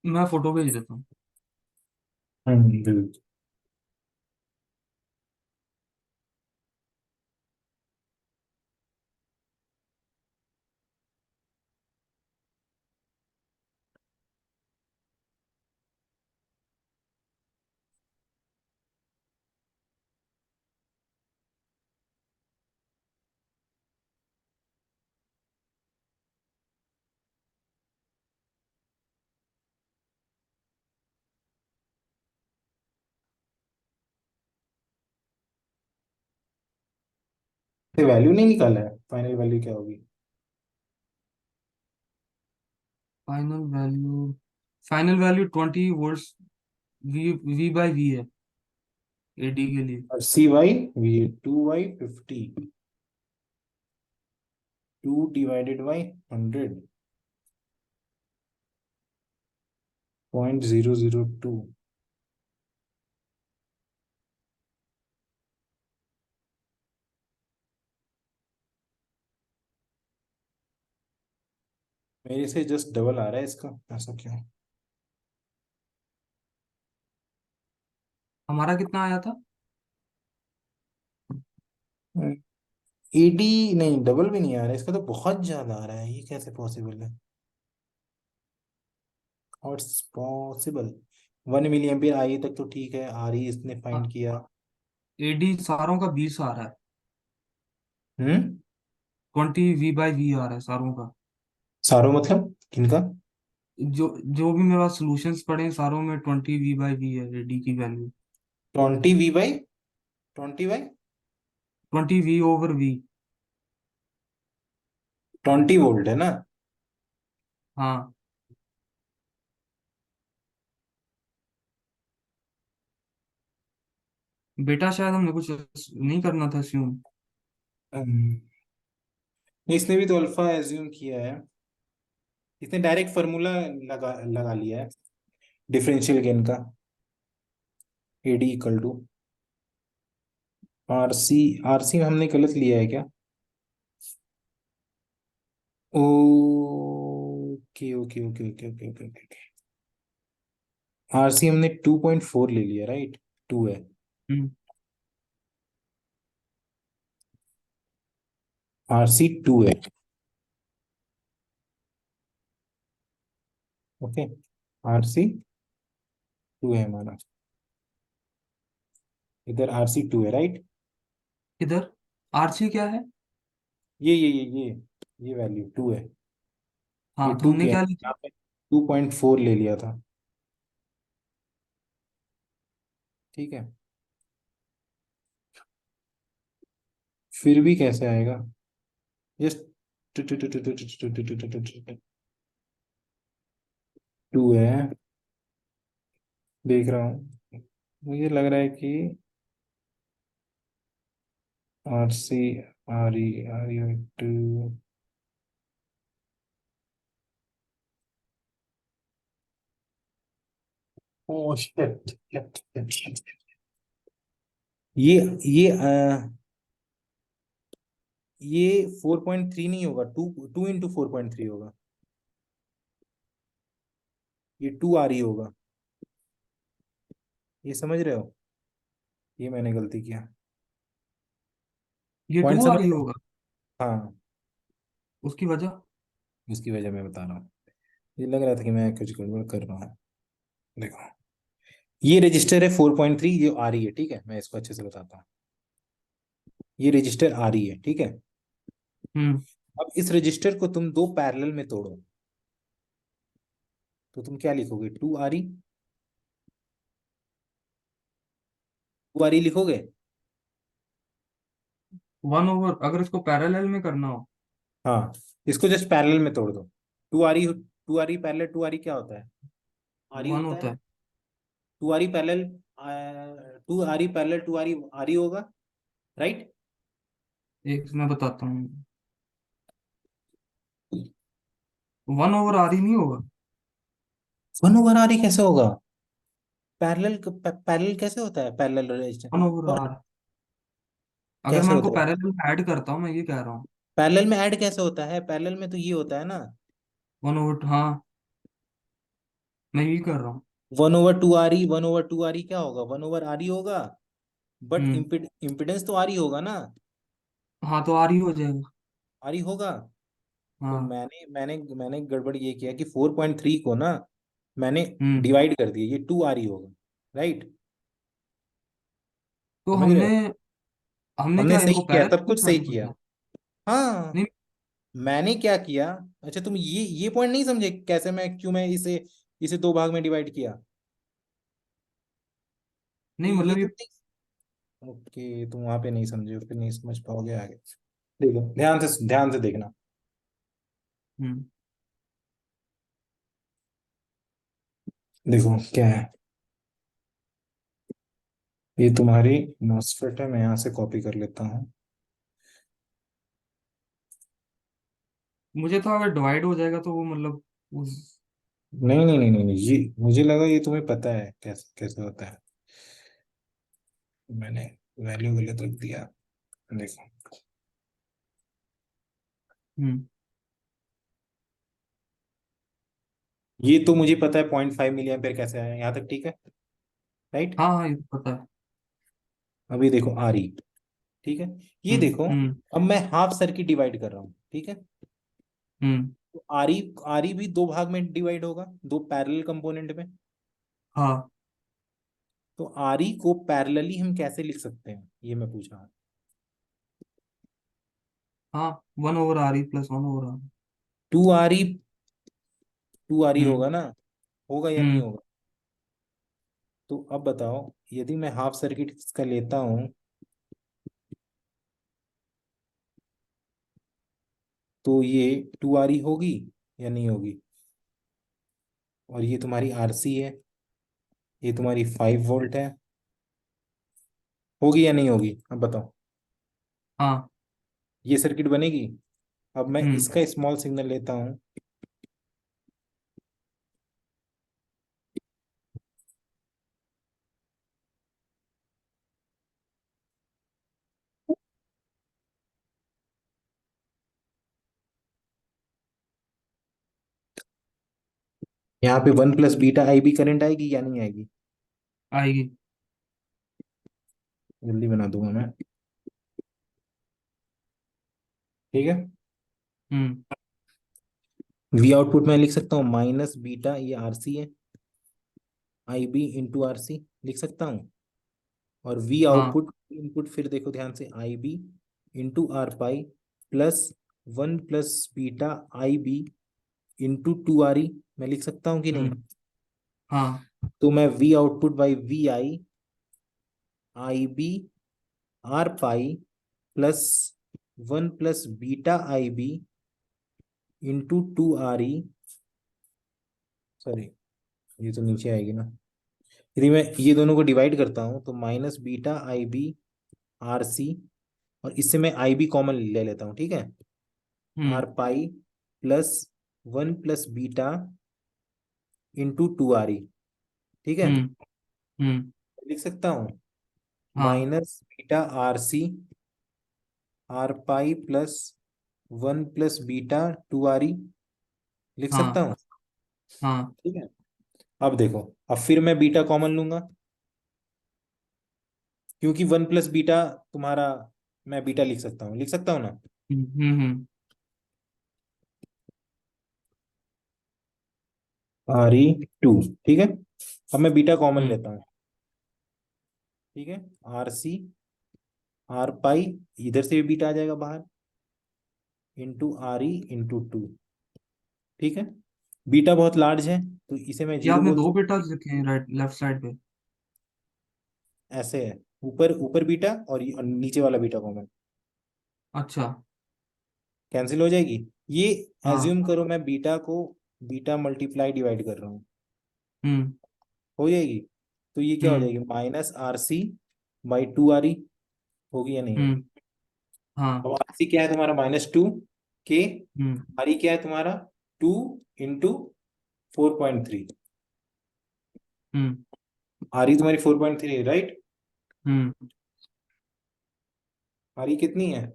मैं फोटो भेज देता हूँ। बिल्कुल। वैल्यू नहीं निकाला है, फाइनल वैल्यू क्या होगी? Final value, final value 20 volts, V by V है एडी के लिए। और सी वाई, वी 2/50, 2/100, 0.002। मेरे से जस्ट डबल आ रहा है इसका, ऐसा क्यों? हमारा कितना आया था? एडी नहीं, डबल भी नहीं आ रहा है इसका, तो बहुत ज्यादा आ रहा है, ये कैसे पॉसिबल है? और पॉसिबल 1 मिली एम्पियर आई तक तो ठीक है, आ रही इसने फाइंड किया। एडी सारों का 20 आ रहा है। हम्म। 20 V/V आ रहा है सारों का। सारो मतलब किनका? जो जो भी मेरे पास सॉल्यूशंस पड़े हैं सारों में 20 V/V है एडी की value. 20 V/20 by 20 V/V। 20 volt है ना? हाँ। बेटा शायद हमने कुछ नहीं करना था assume। हम्म, इसने भी तो अल्फा एज्यूम किया है। इसने डायरेक्ट फार्मूला लगा लगा लिया है डिफरेंशियल गेन का, AD equal to RC, RC में हमने गलत लिया है क्या? Okay okay okay okay okay okay okay. RC हमने 2.4 ले लिया, राइट? 2 है। हम्म। आरसी 2 है। ओके, आरसी 2 है हमारा। इधर आरसी 2 है, राइट? इधर आरसी क्या है? ये वैल्यू 2 है। ये हाँ तो 2 हमने क्या है? क्या लिखा? यहाँ पे 2.4 ले लिया था। ठीक है, फिर भी कैसे आएगा? जस्ट 2 है, देख रहा हूँ। मुझे लग रहा है कि R C, R E 2। Oh shit, ये ये ये 4.3 नहीं होगा, 2 2 into 4.3 होगा। ये 2 आ रही होगा। ये समझ रहे हो? ये मैंने गलती किया। ये पॉइंट टू आ समझ रही रहे हो? होगा। हाँ, उसकी वजह? उसकी वजह मैं बता रहा हूँ। ये लग रहा था कि मैं कुछ गड़बड़ कर रहा हूँ। देखो, ये रजिस्टर है 4.3 जो आ रही है, ठीक है? मैं इसको अच्छे से बताता हूँ। ये रजिस्टर आ रही है, ठीक है? हम्म। अब इस रजिस्टर को तुम दो पैरेलल में तोड़ो, तो तुम क्या लिखोगे? 2 RE, 2 RE लिखोगे? 1 ओवर अगर इसको पैरेलल में करना हो? हाँ, इसको जस्ट पैरेलल में तोड़ दो। 2 RE, 2 RE पैरेलल 2 RE क्या होता है? RE 1 होता है होता ना? है। 2 RE parallel, 2 RE parallel 2 RE, RE होगा, राइट? एक मैं बताता हूँ। 1 ओवर आर ही नहीं होगा। 1/RE कैसे होगा? पैरेलल, पैरेलल कैसे होता है पैरेलल रजिस्टर? 1 over are. और अगर कैसे मैं उनको होता है? पैरेलल में ऐड करता हूँ, मैं ये कह रहा हूँ। पैरेलल में ऐड कैसे होता है? पैरेलल में तो ये होता है ना। 1 ओवर, हाँ, मैं यही कर रहा हूँ। 1/2 RE, 1/2 RE क्या होगा? 1/RE होगा, बट हम्म। इम्पिडेंस तो RE होगा ना। हाँ तो आर ही हो जाएगा। RE होगा। तो हाँ। मैंने गड़बड़ ये किया कि 4.3 को ना मैंने हम्म। डिवाइड कर दिया, ये 2 RE होगा, राइट? तो समझ रहे हमने हो? हमने हमने क्या सही इनको किया, पैरेलल सब में कुछ सही करना किया। था? हाँ, नहीं। मैंने क्या किया? अच्छा, तुम ये पॉइंट नहीं समझे कैसे मैं, क्यों मैं इसे इसे दो भाग में डिवाइड किया? नहीं ये मतलब तुम ये। नहीं, ओके, तुम वहां पे नहीं समझे, फिर नहीं समझ पाओगे आगे। देखो, ध्यान से देखना। हम्म। देखो क्या है, ये तुम्हारी मॉसफेट है, मैं यहाँ से कॉपी कर लेता हूँ। मुझे तो अगर डिवाइड हो जाएगा तो वो मतलब उस। नहीं नहीं नहीं नहीं नहीं, ये मुझे लगा ये तुम्हें पता है कैसे कैसे होता है। मैंने वैल्यू गलत रख दिया। देखो, हम्म। ये तो मुझे पता है 0.5 mA कैसे आया यहाँ तक, ठीक है, राइट? हाँ हाँ, ये तो पता है। अभी देखो RE, ठीक है? ये हम्म। देखो, हम्म। अब मैं हाफ सर्किट डिवाइड कर रहा हूँ, ठीक है? हम्म। तो RE भी दो भाग में डिवाइड होगा, दो पैरेलल कंपोनेंट में। हाँ तो RE को पैरेलली हम कैसे लिख सकते हैं, ये मैं पूछ रहा हूँ। हाँ, 1 ओवर आर ही plus 1 over R. 2 RE, 2 RE hmm. होगा ना? होगा या नहीं हम्म। होगा? तो अब बताओ, यदि मैं हाफ सर्किट इसका लेता हूँ, तो ये 2 RE होगी या नहीं होगी? और ये तुम्हारी RC है, ये तुम्हारी 5 वोल्ट है, होगी या नहीं होगी? अब बताओ, हाँ। ये सर्किट बनेगी? अब मैं हम्म। इसका स्मॉल सिग्नल लेता हूँ, यहाँ पे 1 + β IB करंट आएगी या नहीं आएगी? आएगी। जल्दी बना दूंगा मैं। ठीक है। हम्म। V आउटपुट में लिख सकता हूँ -β, ये RC है, IB × RC लिख सकता हूँ। और V हाँ। आउटपुट इनपुट फिर देखो ध्यान से, IB × R पाई प्लस 1 + β IB × 2RE मैं लिख सकता हूँ कि नहीं? हम्म। हाँ। तो मैं V output by VI IB × R pi plus 1 + β IB × 2RE, sorry ये तो नीचे आएगी ना, यदि मैं ये दोनों को डिवाइड करता हूँ तो -β IB × RC, और इससे मैं IB कॉमन ले लेता हूँ, ठीक है, हम्म। R पाई प्लस 1 + β × 2RE, ठीक है, हम्म। हम्म। लिख सकता हूँ हाँ। -β RC R पाई प्लस 1 + β 2RE लिख सकता हाँ। हूँ। हाँ। ठीक है। अब देखो, अब फिर मैं बीटा कॉमन लूंगा, क्योंकि 1 + β तुम्हारा, मैं बीटा लिख सकता हूँ ना। हम्म। RE2, ठीक है। अब मैं बीटा कॉमन हम्म। लेता हूँ, ठीक है, RC R पाई, इधर से भी बीटा आ जाएगा बाहर, × RE × 2, ठीक है। बीटा बहुत लार्ज है तो इसे मैं ये जीरो आपने बोल दो सकता बेटा हूँ। लिखे हैं राइट लेफ्ट साइड पे। ऐसे है, ऊपर ऊपर बीटा और नीचे वाला बीटा कॉमन, अच्छा। कैंसिल हो जाएगी ये। हाँ। एज्यूम करो मैं बीटा को बीटा मल्टीप्लाई डिवाइड कर रहा हूँ, हम्म। हो जाएगी। तो ये क्या हो हम्म। जाएगी, -RC/2RE, होगी या नहीं होगी? हम्म। हाँ। अब RC क्या है तुम्हारा -2 के, हम्म। RE क्या है तुम्हारा 2 × 4.3, हम्म। RE तुम्हारी 4.3 है, राइट? हम्म। RE कितनी है?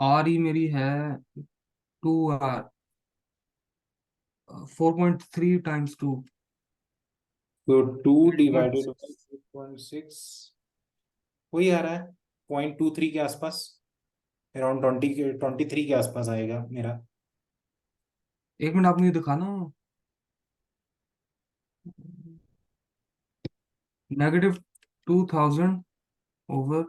और ही मेरी है 2R, 4.3 × 2। तो 2 / 8.6। 4.6 वही आ रहा है, 0.23 के आसपास, अराउंड 23 के आसपास आएगा मेरा। 1 मिनट आप मुझे दिखाना। -2000 ओवर।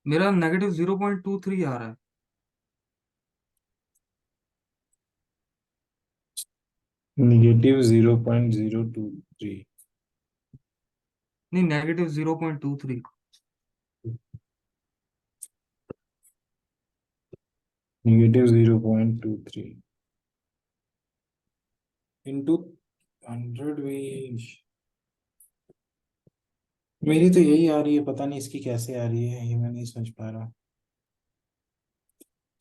मेरा -0.23 आ रहा है। -0.023। नहीं, -0.23। -0.23 इंटू 100 भी, मेरी तो यही आ रही है, पता नहीं इसकी कैसे आ रही है, ये मैं नहीं समझ पा रहा।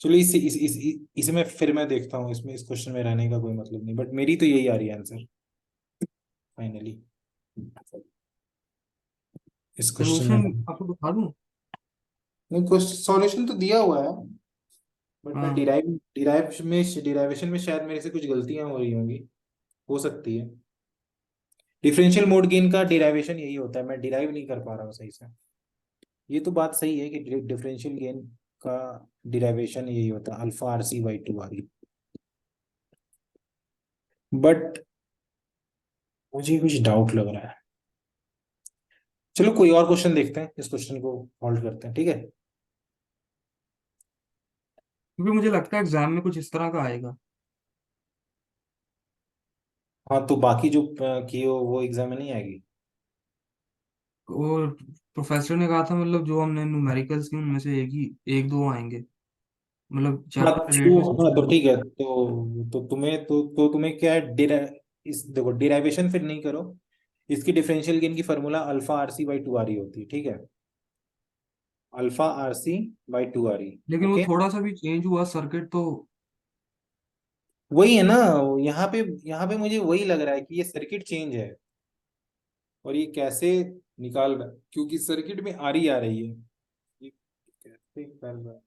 चलो इसे मैं फिर मैं देखता हूँ, इसमें इस क्वेश्चन में रहने का कोई मतलब नहीं, बट मेरी तो यही आ रही है आंसर फाइनली, इस क्वेश्चन में। सोल्यूशन आपको दिखा दूं? नहीं, क्वेश्चन सॉल्यूशन तो दिया हुआ है, बट मैं हाँ। डिराइवेशन में शायद मेरे से कुछ गलतियां हो रही होंगी, हो सकती है। डिफरेंशियल मोड गेन का डिराइवेशन यही होता है, मैं डिराइव नहीं कर पा रहा हूँ सही से। ये तो बात सही है कि डिफरेंशियल गेन का डिराइवेशन यही होता है, α RC/2RE, बट मुझे कुछ डाउट लग रहा है। चलो कोई और क्वेश्चन देखते हैं, इस क्वेश्चन को होल्ड करते हैं, ठीक है। क्योंकि मुझे लगता है एग्जाम में कुछ इस तरह का आएगा। हाँ, तो बाकी जो किए हो वो एग्जाम में नहीं आएगी? और प्रोफेसर ने कहा था मतलब जो हमने न्यूमेरिकल्स की उनमें से एक दो आएंगे, मतलब हाँ चैप्टर 8 जो, में हाँ तो सोचते ठीक है, तो तुम्हें क्या है, इस देखो डिराइवेशन फिर नहीं करो, इसकी डिफरेंशियल गेन की फॉर्मूला α RC/2RE होती है, ठीक है, α RC/2RE। लेकिन वो ओके, थोड़ा सा भी चेंज हुआ सर्किट तो। वही है ना, यहाँ पे यहाँ पे मुझे वही लग रहा है कि ये सर्किट चेंज है। और ये कैसे निकाल रहा है, क्योंकि सर्किट में आरी आ रही है, ये कैसे कर रहा है।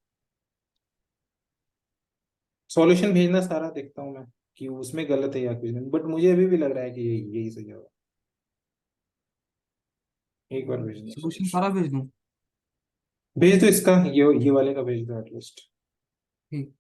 सॉल्यूशन भेजना सारा, देखता हूँ मैं कि उसमें गलत है या कुछ नहीं, बट मुझे अभी भी लग रहा है कि यही सही होगा। एक बार भेजना सोल्यूशन solution। सारा भेज दूं? भेज दो इसका, ये वाले का भेज दो एटलीस्ट। ठीक।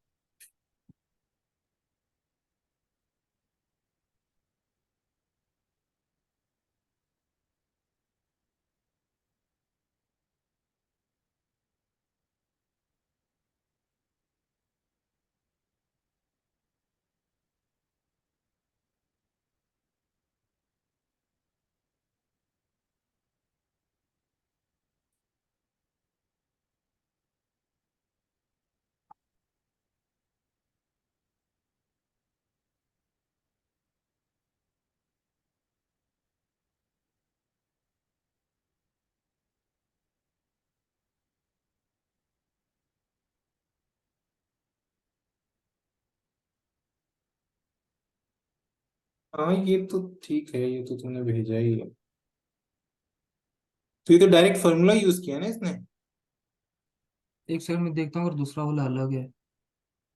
हाँ ये तो ठीक है, ये तो तुमने भेजा ही है। तो ये तो डायरेक्ट फॉर्मूला यूज किया ना इसने। एक सेकंड में देखता हूँ, और दूसरा वाला अलग है।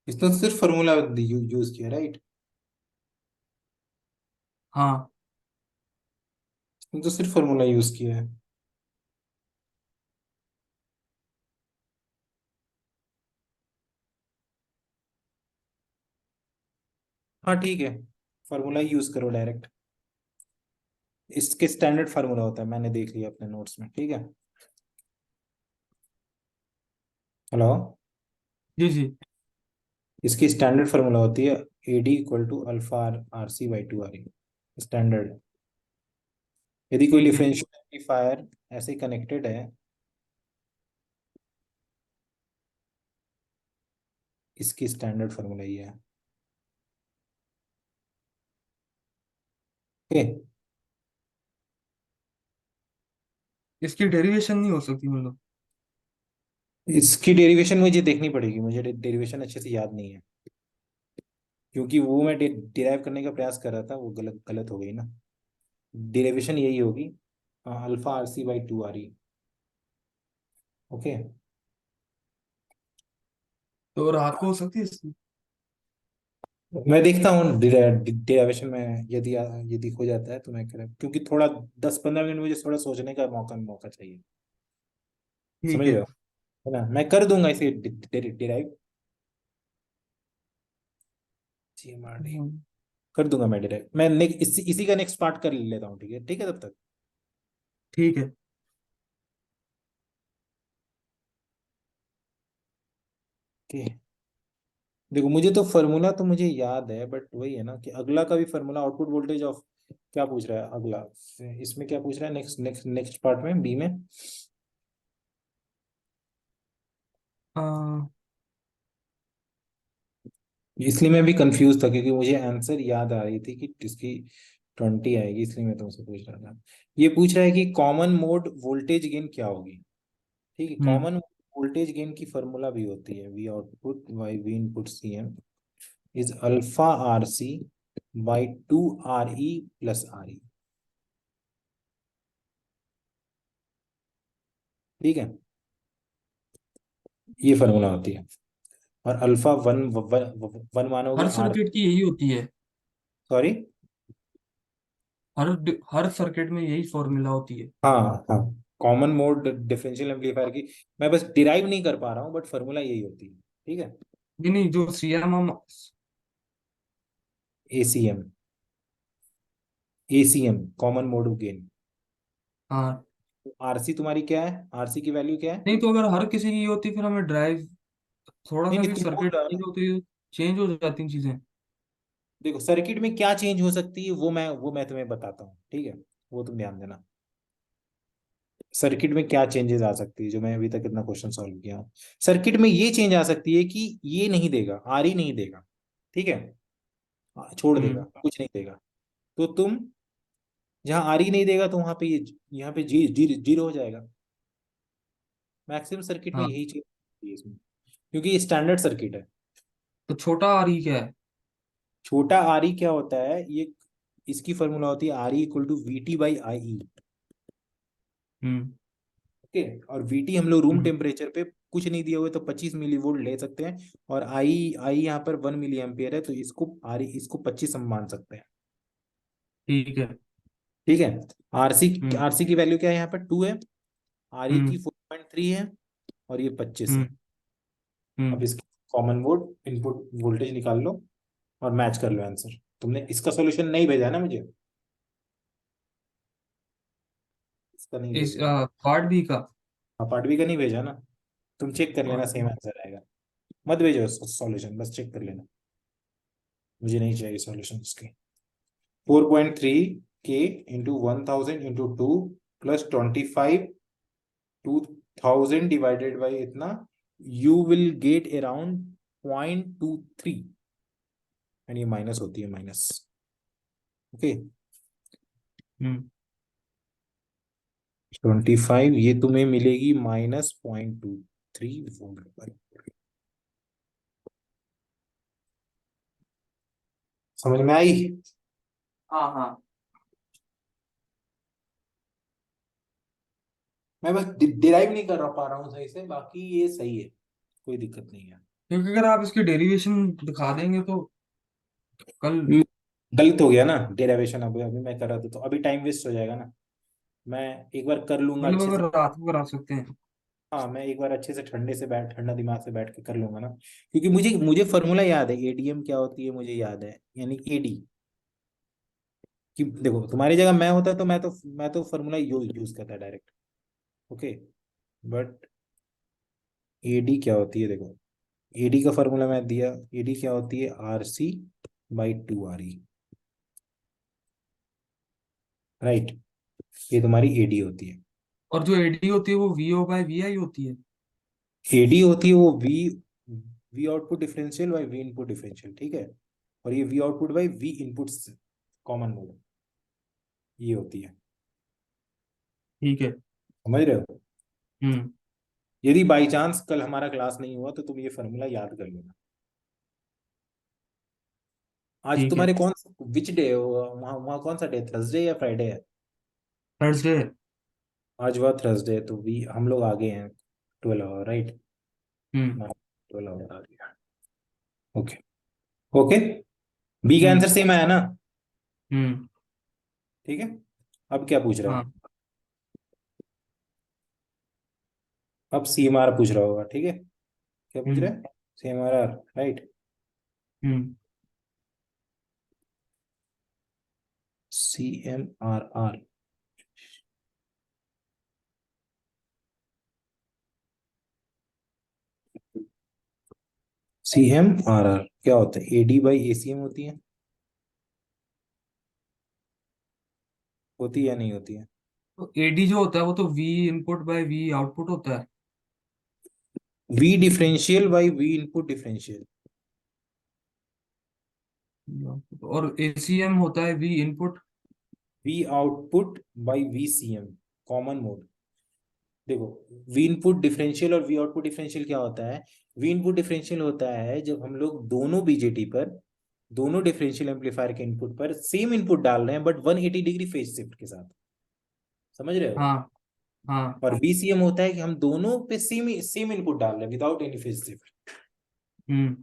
इसने तो सिर्फ फॉर्मूला यूज किया, राइट। हाँ। इसने तो सिर्फ फॉर्मूला यूज किया है। हाँ ठीक है, फार्मूला यूज करो डायरेक्ट। इसके स्टैंडर्ड फार्मूला होता है, मैंने देख लिया अपने नोट्स में, ठीक है। हेलो। जी जी। इसकी स्टैंडर्ड फार्मूला होती है AD equal to alpha RC by 2 RE, standard. यदि कोई ठीक है। डिफरेंशियल एम्पलीफायर ऐसे कनेक्टेड है, इसकी स्टैंडर्ड फार्मूला ये है। ओके। इसकी डेरिवेशन नहीं हो सकती मतलब? इसकी डेरिवेशन मुझे देखनी पड़ेगी, मुझे डेरिवेशन अच्छे से याद नहीं है, क्योंकि वो मैं डिराइव करने का प्रयास कर रहा था, वो गलत गलत हो गई ना। डेरिवेशन यही होगी, alpha RC by 2 RE। Okay. तो रात को हो सकती है इसकी? मैं देखता हूँ डेरिवेशन में, यदि हो जाता है तो मैं करें, क्योंकि थोड़ा 10-15 मिनट मुझे थोड़ा सोचने का मौका चाहिए। समझ ठीक रहे है। हो, है ना। मैं कर दूंगा इसे डिराइव, CMRD हम्म, कर दूंगा मैं डिराइव। मैं इसी का नेक्स्ट पार्ट कर लेता हूँ, ठीक है, ठीक है तब तक। ठीक है। ठीक। देखो मुझे तो फार्मूला तो मुझे याद है, बट वही है ना कि अगला का भी फार्मूला, आउटपुट वोल्टेज ऑफ, क्या पूछ रहा है अगला, इसमें क्या पूछ रहा है, नेक्स्ट नेक्स्ट नेक्स्ट पार्ट में, बी में। आ, इसलिए मैं भी कंफ्यूज था, क्योंकि मुझे आंसर याद आ रही थी कि इसकी 20 आएगी, इसलिए मैं तुमसे पूछ रहा था। ये पूछ रहा है कि कॉमन मोड वोल्टेज गेन क्या होगी। ठीक है, हम्म कॉमन वोल्टेज गेन की फॉर्मूला भी होती है, we output by V input CM is alpha RC by 2 RE plus RE। ठीक है, ये फॉर्मूला होती है। और अल्फा वन वन वन मानोगे हर आर। सर्किट की यही होती है। सॉरी। हर सर्किट में यही फॉर्मूला होती है। हाँ हाँ, कॉमन मोड डिफरेंशियल एम्पलीफायर की मैं बस डिराइव नहीं कर पा रहा हूँ, बट फॉर्मूला यही होती है, ठीक है। नहीं नहीं, जो सीएम हम। ACM, ACM common mode gain. हाँ। RC तुम्हारी क्या है, RC की वैल्यू क्या है। नहीं, तो अगर हर किसी की ये होती फिर हमें ड्राइव, थोड़ा नहीं सा नहीं, भी तुम बोल सर्किट रहे हो चेंज ना। होती है, चेंज हो जाती हैं चीजें। देखो सर्किट में क्या चेंज हो सकती है, वो मैं तुम्हें बताता हूँ, ठीक है। वो तुम ध्यान देना, सर्किट में क्या चेंजेस आ सकती है, जो मैं अभी तक इतना क्वेश्चन सॉल्व किया हूँ। सर्किट में ये चेंज आ सकती है कि ये नहीं देगा, RE नहीं देगा, ठीक है। छोड़ देगा, हम्म। कुछ नहीं देगा। तो तुम जहां RE नहीं देगा, तो वहां पे ये, यहाँ पे जीरो हो जाएगा। मैक्सिमम सर्किट में हाँ, यही चीज होती है इसमें, क्योंकि ये स्टैंडर्ड सर्किट है। तो छोटा आर ही क्या है? छोटा RE क्या होता है, ये इसकी फॉर्मूला होती है RE equal to VT by IE। Hmm okay, और वीटी हम लोग रूम हम्म टेम्परेचर पे कुछ नहीं दिए हुए तो 25 मिली वोल्ट ले सकते हैं, और आई आई यहाँ पर 1 मिली एम्पियर है, तो इसको आर इसको 25 हम मान सकते हैं। ठीक है। ठीक है। आरसी हम्म आरसी की वैल्यू क्या है, यहाँ पर 2 है, आर ई की हम्म 4.3 है, और ये 25 है। हम्म अब हम्म इसकी कॉमन वोट इनपुट वोल्टेज निकाल लो और मैच कर लो आंसर। तुमने इसका सॉल्यूशन नहीं भेजा है ना मुझे, इसका नहीं इस भेजा। पार्ट बी का। हाँ, पार्ट बी का नहीं भेजा ना, तुम चेक कर लेना, पार्ट सेम बी। आंसर आएगा। मत भेजो सॉल्यूशन, बस चेक कर लेना, मुझे नहीं चाहिए सॉल्यूशन इसके। 4.3 के into 1000 into 2 plus 25 2000 divided by इतना, you will get around 0.23, and ये माइनस होती है माइनस। ओके, हम्म 25 ये तुम्हें मिलेगी -0.23 वोल्ट पर। समझ में आई? हाँ हाँ। मैं बस डिराइव नहीं कर पा रहा हूँ सही से, बाकी ये सही है, कोई दिक्कत नहीं है। क्योंकि अगर आप इसकी डेरिवेशन दिखा देंगे तो कल, हम्म, गलत हो गया ना डेरिवेशन, अभी अभी मैं कर रहा था तो अभी टाइम वेस्ट हो जाएगा ना। मैं एक बार कर लूंगा मतलब अच्छे से। अगर रात को करा सकते हैं। हाँ, मैं एक बार अच्छे से ठंडा दिमाग से बैठ के कर लूंगा ना, क्योंकि मुझे मुझे फॉर्मूला याद है, एडीएम क्या होती है मुझे याद है, यानी एडी। कि देखो तुम्हारी जगह मैं होता तो मैं तो फॉर्मूला यूज करता डायरेक्ट। ओके, बट एडी क्या होती है, देखो एडी का फॉर्मूला मैं दिया, एडी क्या होती है, RC/2 RE। राइट, ये तुम्हारी एडी होती है। और जो एडी होती है वो वीओ बाय वीआई होती है। एडी होती है वो V V output differential by V input differential, ठीक है, और ये V output by V input common mode, ये होती है। ठीक है। समझ रहे हो? हम्म यदि बाई चांस कल हमारा क्लास नहीं हुआ तो तुम ये फॉर्मूला याद कर लेना। आज ठीक है। तुम्हारे कौन, विच डे, वहाँ वहाँ कौन सा डे, थर्सडे या फ्राइडे है? थर्सडे। आज हुआ थर्सडे, तो वी हम लोग आगे हैं 12 आवर, राइट? हम्म 12 आवर आ गया। ओके। ओके, बी का आंसर हम्म सेम आया ना? हम्म ठीक है, अब क्या पूछ रहा है? हाँ। अब CMR पूछ रहा होगा, ठीक है, क्या पूछ रहा हम्म है? CMRR, right? Hmm CMRR, CMRR क्या होता है? AD/ACM होती है, होती है या नहीं होती है? तो एडी जो होता है वो तो V input by V output होता है। V differential by V input differential. और एसीएम होता है V input. V output by VCM, common mode. देखो, V इनपुट डिफरेंशियल और V आउटपुट डिफरेंशियल क्या होता है? V इनपुट डिफरेंशियल होता है जब हम लोग दोनों बीजेटी पर, दोनों डिफरेंशियल एम्पलीफायर के इनपुट पर सेम इनपुट डाल रहे हैं, बट 180 डिग्री फेज शिफ्ट के साथ। समझ रहे हो? हाँ हाँ। और VCM होता है कि हम दोनों पे सेम सेम इनपुट डाल रहे हैं विदाउट एनी फेज शिफ्ट। हम्म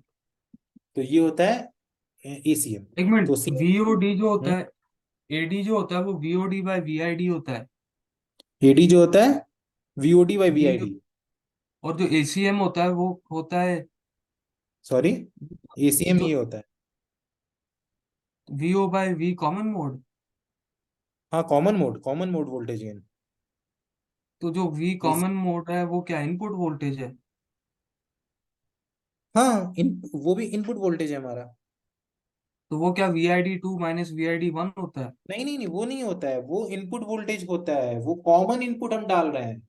तो ये होता है ACM। एक मिनट। तो सी, वीओडी जो होता है, एडी जो होता है वो वीओडी बाय वीआईडी होता है। AD जो होता है VOD बाई वी VID। और जो एसीएम होता है वो होता है सॉरी, ACM जो ये होता है। VO by V common mode. हाँ, कॉमन मोड वोल्टेज गेन। तो जो वी AC, कॉमन मोड है वो क्या इनपुट वोल्टेज है? हाँ, वो भी इनपुट वोल्टेज है हमारा। तो वो क्या VID2 माइनस VID1 होता है? नहीं नहीं नहीं, वो नहीं होता है, वो इनपुट वोल्टेज होता है, वो कॉमन इनपुट हम डाल रहे हैं।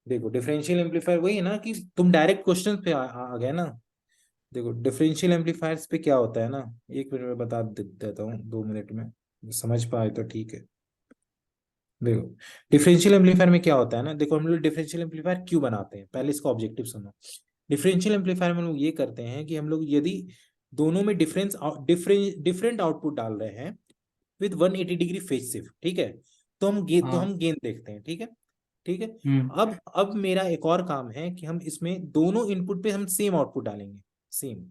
देखो डिफरेंशियल एम्पलीफायर वही है ना, कि तुम डायरेक्ट क्वेश्चन पे आ गए ना। देखो डिफरेंशियल एम्पलीफायर्स पे क्या होता है ना, 1 मिनट में बता देता हूँ, 2 मिनट में समझ पाए तो ठीक है। देखो डिफरेंशियल एम्पलीफायर में क्या होता है ना, देखो हम लोग डिफरेंशियल एम्पलीफायर क्यों बनाते हैं, पहले इसका ऑब्जेक्टिव सुनो। डिफरेंशियल एम्पलीफायर में हम लोग ये करते हैं कि हम लोग यदि दोनों में डिफरेंट आउटपुट डाल रहे हैं विद 180 डिग्री फेज शिफ्ट, ठीक है, तो हाँ। हम गेन देखते हैं, ठीक है। ठीक है। हम्म। अब मेरा एक और काम है कि हम इसमें दोनों इनपुट पे हम सेम आउटपुट डालेंगे, सेम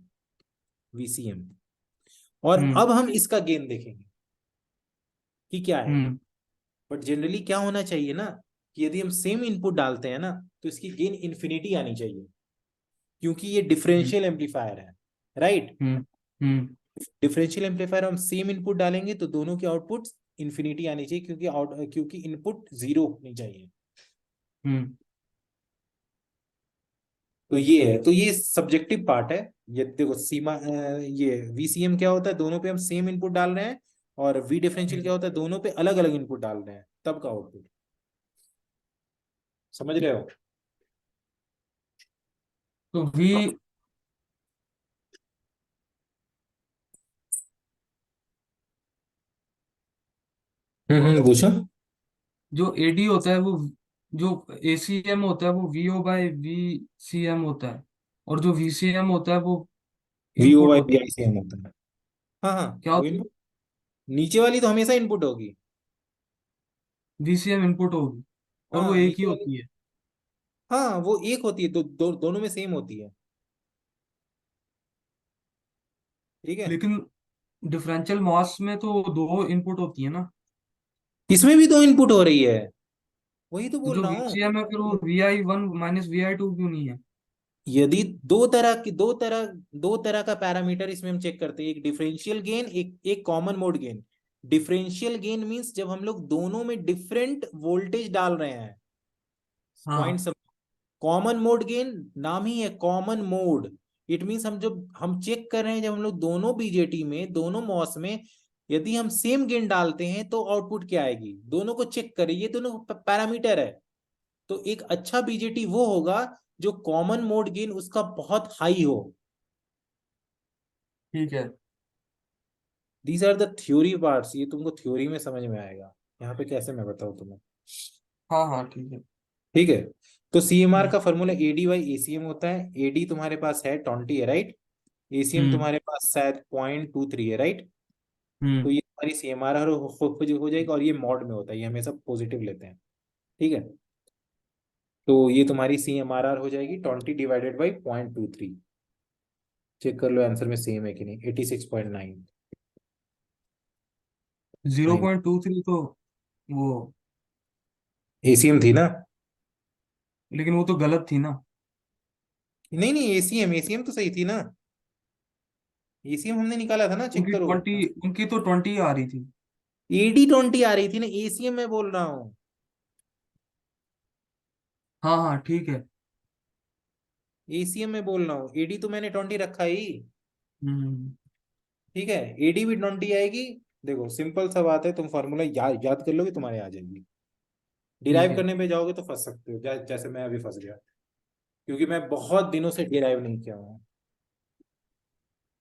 वीसीएम। और हम्म। अब हम इसका गेन देखेंगे कि क्या है। हम्म। बट जनरली क्या होना चाहिए ना, कि यदि हम सेम इनपुट डालते हैं ना, तो इसकी गेन इन्फिनिटी आनी चाहिए, क्योंकि ये हम्म। डिफरेंशियल एम्पलीफायर है, राइट। हम्म। हम्म। डिफरेंशियल एम्पलीफायर हम सेम इनपुट डालेंगे तो दोनों के आउटपुट इन्फिनिटी आनी चाहिए, क्योंकि इनपुट जीरो नहीं चाहिए। हम्म। तो ये है, तो ये सब्जेक्टिव पार्ट है। ये देखो सीमा, ये वीसीएम क्या होता है, दोनों पे हम सेम इनपुट डाल रहे हैं। और वी डिफरेंशियल क्या होता है, दोनों पे अलग अलग इनपुट डाल रहे हैं, तब का आउटपुट। समझ रहे हो। तो वी, पूछो। जो एडी होता है वो, जो एसीएम होता है वो VO by V C M होता है, और जो वीसीएम होता है वो वीओ इनपुट बाई होता वी है। आई सेम होता है। हाँ हाँ, क्या वो होता है? इनपुट, नीचे वाली तो हमेशा इनपुट होगी। वीसीएम इनपुट होगी, और वो हाँ एक ही नीचे वाली, होती है। हाँ वो एक होती है, दोनों में सेम होती है, ठीक है। लेकिन डिफरेंशियल मॉस में तो दो इनपुट होती है ना। इसमें भी दो इनपुट हो रही है, वही तो तो बोल जो रहा हूँ। वीसीएम है फिर वो VI1 माइनस VI2 क्यों नहीं है? यदि दो तरह का पैरामीटर इसमें हम चेक करते हैं, एक डिफरेंशियल गेन, एक एक common mode gain. Differential gain means जब हम लोग दोनों में डिफरेंट वोल्टेज डाल रहे हैं, हाँ। पॉइंट। कॉमन मोड गेन नाम ही है कॉमन मोड। इट मीन्स हम जब हम चेक कर रहे हैं, जब हम लोग दोनों बीजेटी में, दोनों मॉस में यदि हम सेम गेन डालते हैं तो आउटपुट क्या आएगी, दोनों को चेक करिए, ये दोनों पैरामीटर है। तो एक अच्छा बीजेटी वो होगा जो कॉमन मोड गेन उसका बहुत हाई हो। ठीक है। These are the theory parts, ये तुमको थ्योरी में समझ में आएगा, यहाँ पे कैसे मैं बताऊँ तुम्हें। हाँ हाँ ठीक है। ठीक है। तो सीएमआर हम्म। का फॉर्मूला एडी बाई एसीएम होता है। एडी तुम्हारे पास है 20 है, राइट। एसीएम हम्म। तुम्हारे पास शायद 0.23 है, राइट। तो हम्म। ये हमारी सीएमआर हो जाएगी, और ये मॉड में होता है, ये हमेशा पॉजिटिव लेते हैं, ठीक है। तो ये तुम्हारी सीएमआर हो जाएगी 20 डिवाइडेड बाई 0.23। चेक कर लो आंसर में सेम है कि नहीं, 86.9। 0.23 तो वो, एसीएम थी ना। लेकिन वो तो गलत थी ना। नहीं नहीं, एसीएम एसीएम तो सही थी ना। एसीएम हमने निकाला था ना, चेक उनकी करो। 20, उनकी तो 20 आ रही थी। एडी 20 आ रही थी ना, एसीएम में बोल रहा हूँ। हाँ हाँ ठीक है। एसीएम में बोल रहा हूँ, एडी तो मैंने 20 रखा ही। हम्म। ठीक है, एडी भी 20 आएगी। देखो सिंपल सा बात है, तुम फार्मूला याद कर लोगे, तुम्हारे आ जाएगी। ठीक डिराइव है। करने पे जाओगे तो फंस सकते हो, जैसे मैं अभी फंस गया, क्योंकि मैं बहुत दिनों से डिराइव नहीं किया हूँ।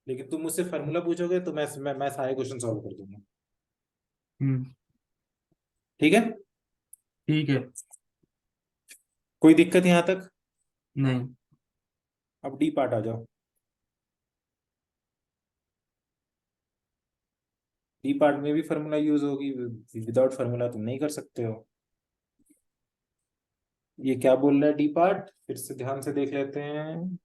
लेकिन तुम मुझसे फार्मूला पूछोगे तो मैं सारे क्वेश्चन सॉल्व कर दूंगा। हम्म। ठीक है। ठीक है। कोई दिक्कत यहाँ तक। नहीं। अब डी पार्ट आ जाओ। डी पार्ट में भी फार्मूला यूज होगी, विदाउट फार्मूला तुम नहीं कर सकते हो। ये क्या बोल रहा है डी पार्ट, फिर से ध्यान से देख लेते हैं।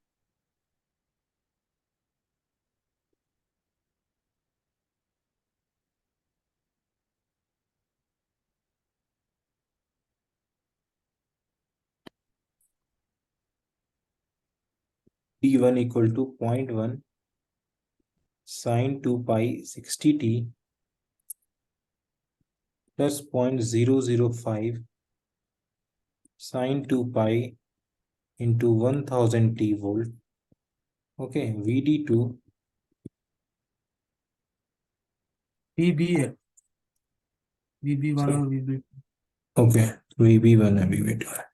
D1 = 0.1 sin 2π 60t plus 0.005 sin 2π into 1000 t volt. Okay, VD2, VB है, VB1 sorry, और VB। okay, VB1 है, VB2 है।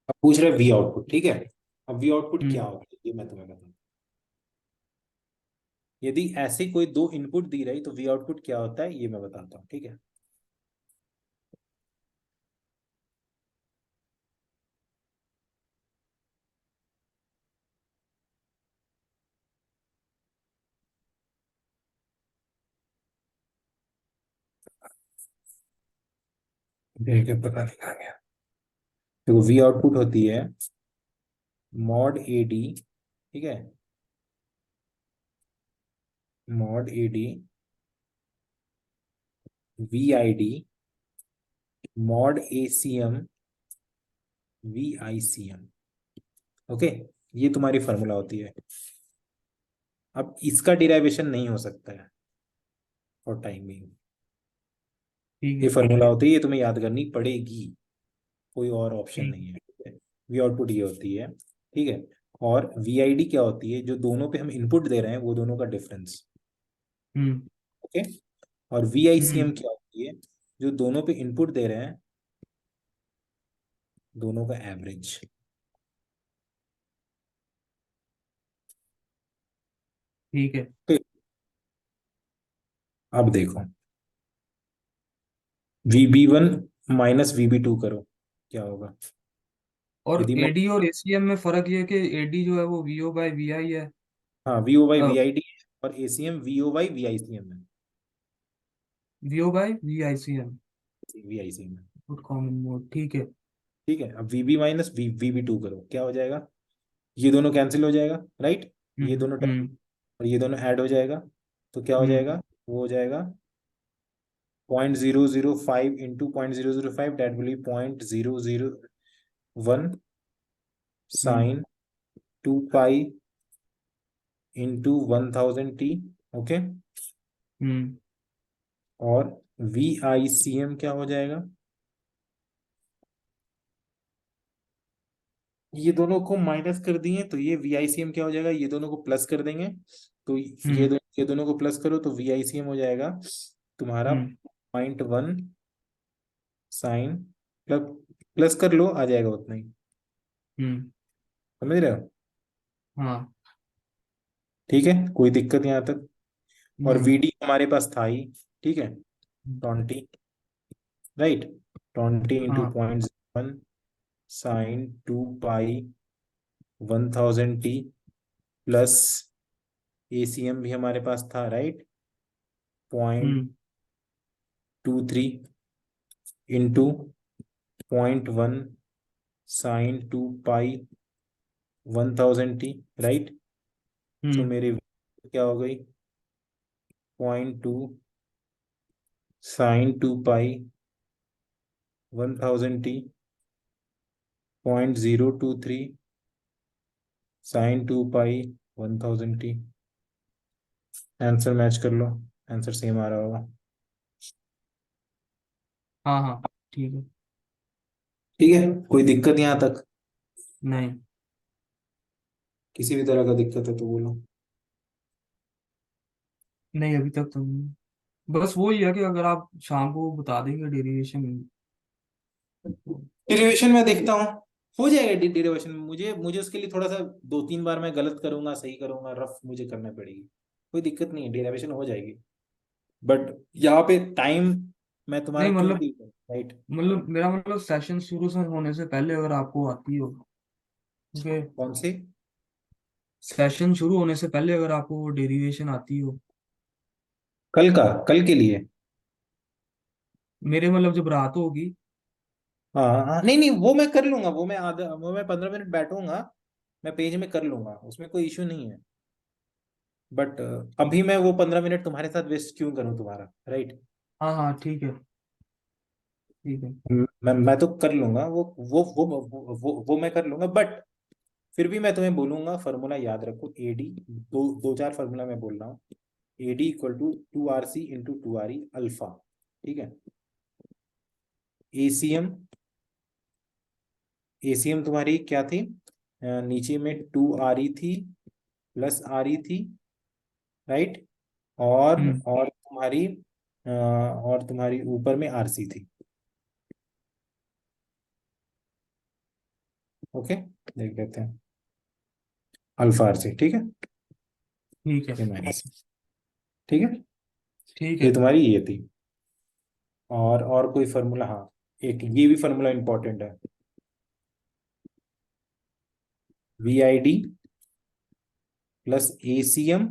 अब पूछ रहे वी आउटपुट, ठीक है। अब वी आउटपुट क्या हम्म। होगा ये मैं तुम्हें बताऊं। यदि ऐसे कोई दो इनपुट दी रही तो वी आउटपुट क्या होता है ये मैं बताता हूँ, ठीक है। ठीक है, पता नहीं कहाँ गया। देखो वी आउटपुट होती है मॉड ए डी, ठीक है, mod A D V I D mod A C M V I C M. Okay, ये तुम्हारी फॉर्मूला होती है। अब इसका डिराइवेशन नहीं हो सकता है फॉर टाइमिंग। ठीक ये है। फॉर्मूला होती है, ये तुम्हें याद करनी पड़ेगी, कोई और ऑप्शन ठीक। नहीं है। वी आउटपुट ये होती है, ठीक है। और वी आई डी क्या होती है, जो दोनों पे हम इनपुट दे रहे हैं वो दोनों का डिफरेंस। हम्म। ओके। और वी आई सी एम हम्म। क्या होती है, जो दोनों पे इनपुट दे रहे हैं दोनों का एवरेज। ठीक है। अब देखो VB1 माइनस VB2 करो, क्या होगा। और यदि मैं, एडी और एसीएम में फर्क ये है कि एडी जो है वो वीओ बाय वीआई है। हाँ VO by V I D और ACM VO बाई VICM है। VO by VICM. VICM है। Good common mode. ठीक है। ठीक है, अब VB माइनस VB2 करो, क्या हो जाएगा। ये दोनों कैंसिल हो जाएगा, राइट। ये दोनों टर्म हम्म। और ये दोनों ऐड हो जाएगा, तो क्या हो हम्म। जाएगा, वो हो जाएगा 0.005 into 0.005, that will be 0.001 hmm. Sine 2 pi into 1000t। Okay. Hmm. और VICM क्या हो जाएगा, ये दोनों को माइनस कर दिए तो ये VICM क्या हो जाएगा, ये दोनों को प्लस कर देंगे तो हम्म। ये दोनों को प्लस करो तो VICM हो जाएगा तुम्हारा हम्म। 0.1 साइन, प्लस प्लस कर लो आ जाएगा उतना ही। हम्म। समझ रहे हो। हाँ। ठीक है, कोई दिक्कत यहाँ तक। और नहीं। VD हमारे पास था ही, ठीक है, 20, राइट, 20 इंटू हाँ। 0.1 साइन 2 पाई 1000t प्लस ACM भी हमारे पास था, राइट, पॉइंट हम्म। 23 इंटू 0.1 साइन 2 पाई 1000t, राइट। तो हम्म। मेरी क्या हो गई, 0.2 साइन 2 पाई 1000t 0.023 साइन 2 पाई 1000t। आंसर मैच कर लो, आंसर सेम आ रहा होगा। हाँ हाँ। ठीक है। ठीक है, कोई दिक्कत यहाँ तक, नहीं। किसी भी तरह का दिक्कत है तो बोलो। नहीं अभी तक तो नहीं। बस वही है कि अगर आप शाम को बता देंगे डेरिवेशन। डेरिवेशन में देखता हूँ, हो जाएगा डेरिवेशन। मुझे मुझे उसके लिए थोड़ा सा 2-3 बार मैं गलत करूंगा, सही करूंगा, रफ मुझे करना पड़ेगी। कोई दिक्कत नहीं है, डेरिवेशन हो जाएगी। बट यहाँ पे टाइम मैं तुम्हारा नहीं क्यों मतलब, किल करूं, राइट। मेरा मतलब सेशन शुरू से होने से पहले अगर आपको आती हो, क्योंकि कौन से। सेशन शुरू होने से पहले अगर आपको वो डेरिवेशन आती हो। कल का, कल के लिए। मेरे मतलब जब रात होगी। हाँ हाँ, नहीं नहीं, वो मैं कर लूंगा, वो मैं 15 मिनट बैठूंगा, मैं पेज में कर लूंगा, उसमें कोई इशू नहीं है। बट ठीक। अभी मैं वो 15 मिनट तुम्हारे साथ वेस्ट क्यों करूं तुम्हारा, राइट। हाँ हाँ ठीक है। ठीक है। मैं तो कर लूंगा वो मैं कर लूंगा। बट फिर भी मैं तुम्हें बोलूंगा फार्मूला याद रखो, एडी, दो चार फार्मूला मैं बोल रहा हूँ। AD equal to 2RC into 2RE alpha, ठीक है। एसीएम, एसीएम तुम्हारी क्या थी, नीचे में 2RE थी प्लस RE थी, राइट। हम्म। और तुम्हारी ऊपर में RC थी। ओके, देख लेते हैं, अल्फा RC, ठीक है, ठीक है। ये माइनस, ठीक है। ठीक ये है। तुम्हारी ये थी। और कोई फार्मूला, हाँ, एक ये भी फार्मूला इंपॉर्टेंट है, VID प्लस ACM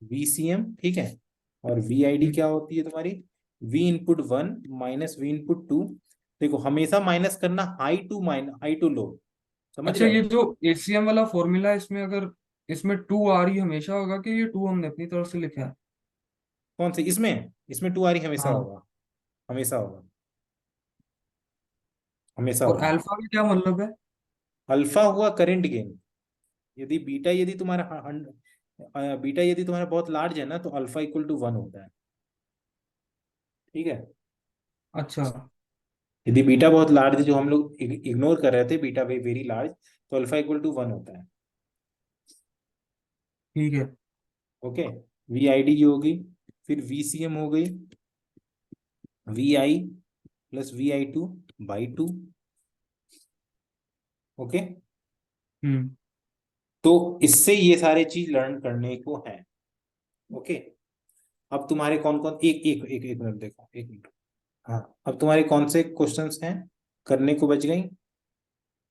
VCM, ठीक है। और VID क्या होती है तुम्हारी, v input 1 minus v input 2। देखो हमेशा माइनस करना हाई टू लो, समझ अच्छा, रहे ये हो? जो एसीएम वाला फॉर्मूला, इसमें अगर इसमें टू आ रही हमेशा होगा, कि ये टू हमने अपनी तरफ से लिखा है? कौन से इसमें? इसमें 2 आ रही हमेशा हाँ। होगा, हमेशा होगा, हमेशा और होगा। अल्फा का क्या मतलब है? अल्फा हुआ करंट गेन। यदि बीटा यदि तुम्हारा बीटा यदि तुम्हारा बहुत लार्ज है ना, तो अल्फा इक्वल टू 1 होता है, ठीक है। अच्छा। यदि बीटा बहुत लार्ज है, जो हम लोग इग्नोर कर रहे थे, बीटा वेरी लार्ज, तो अल्फा इक्वल टू 1 होता है। ठीक है। ओके, वी आई डी जो होगी, फिर वी सी एम हो गई, V I plus V I two by two. Okay, hmm. तो इससे ये सारे चीज लर्न करने को है। ओके, अब तुम्हारे कौन कौन, एक एक एक एक मिनट देखो, एक मिनट। हाँ, अब तुम्हारे कौन से क्वेश्चंस हैं करने को बच गई?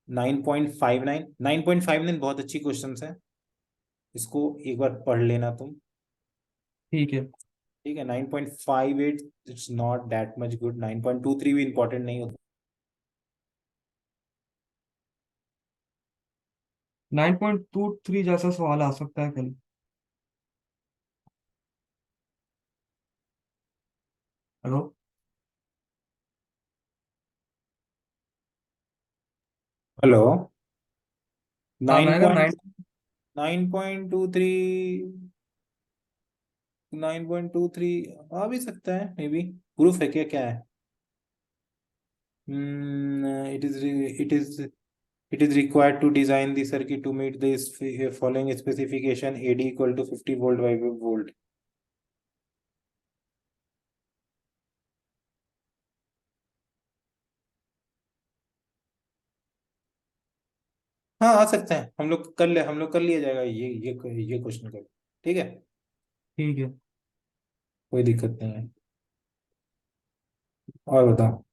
9.59, 9.59 बहुत अच्छी क्वेश्चंस है, इसको एक बार पढ़ लेना तुम। ठीक है। ठीक है, 9.58 it's not that much good, 9.23 भी इंपॉर्टेंट नहीं होता। 9.23 जैसा सवाल आ सकता है कल। हेलो। हेलो। हाँ, नाइन मैंने कहा पॉइंट 9। 9.23, 9.23 आ भी सकता है मे बी। प्रूफ है क्या, क्या है? It is it is required to design the circuit to meet the following specification: AD equal to 50 volt by volt। हाँ आ सकते हैं, हम लोग कर लिया जाएगा ये क्वेश्चन कर, ठीक है, ठीक है। कोई दिक्कत नहीं है। और बताओ,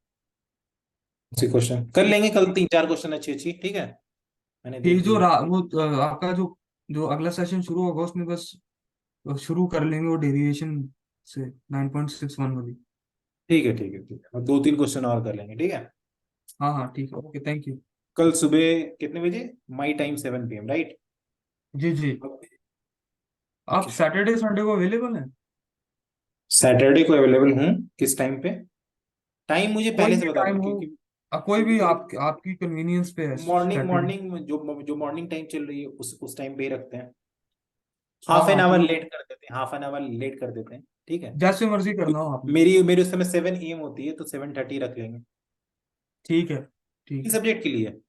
उसी क्वेश्चन कर लेंगे कल, 3 4 क्वेश्चन अच्छी अच्छी, ठीक है, मैंने ठीक, देख लिया। वो आपका जो जो अगला सेशन शुरू होगा उसमें बस शुरू कर लेंगे वो डेरिवेशन से 9.61 वाली। ठीक है ठीक है ठीक है, और 2 3 क्वेश्चन और कर लेंगे, ठीक है। हाँ हाँ, ठीक है, ओके, थैंक यू। कल सुबह कितने बजे? My time 7 PM, right? जी जी। आप ओके, सैटरडे संडे को अवेलेबल हैं? सैटरडे को अवेलेबल हूँ, किस टाइम पे? टाइम मुझे कोई पहले से भी बता टाइम दो, हो, क्योंकि कोई भी क्योंकि आपकी कन्वीनियंस पे है मॉर्निंग सैटरडे। मॉर्निंग जो मॉर्निंग टाइम चल रही है उस टाइम पे ही रखते हैं। हाँ हाफ एन हाँ, आवर तो लेट कर देते हैं, हाफ एन आवर लेट कर देते हैं, ठीक है। जैसे मर्जी करना हो आपने। मेरी मेरी उस समय 7 AM होती है, तो 7:30 रख लेंगे। ठीक है। ठीक किस है। सब्जेक्ट के लिए?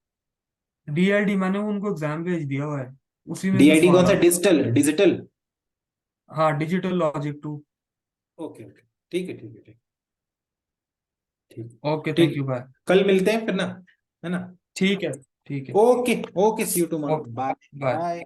डीएलडी मैंने उनको एग्जाम भेज दिया हुआ है, उसी में से डीआईडी कौन सवाल सा, आ। Digital digital? हाँ, डिजिटल लॉजिक 2। ओके ओके, ठीक है ठीक है ठीक, ठीक ओके, ठीक। Thank you, bye. कल मिलते हैं फिर ना, है ना? ठीक है। ठीक है। Okay okay, see you tomorrow, okay, bye bye. Bye.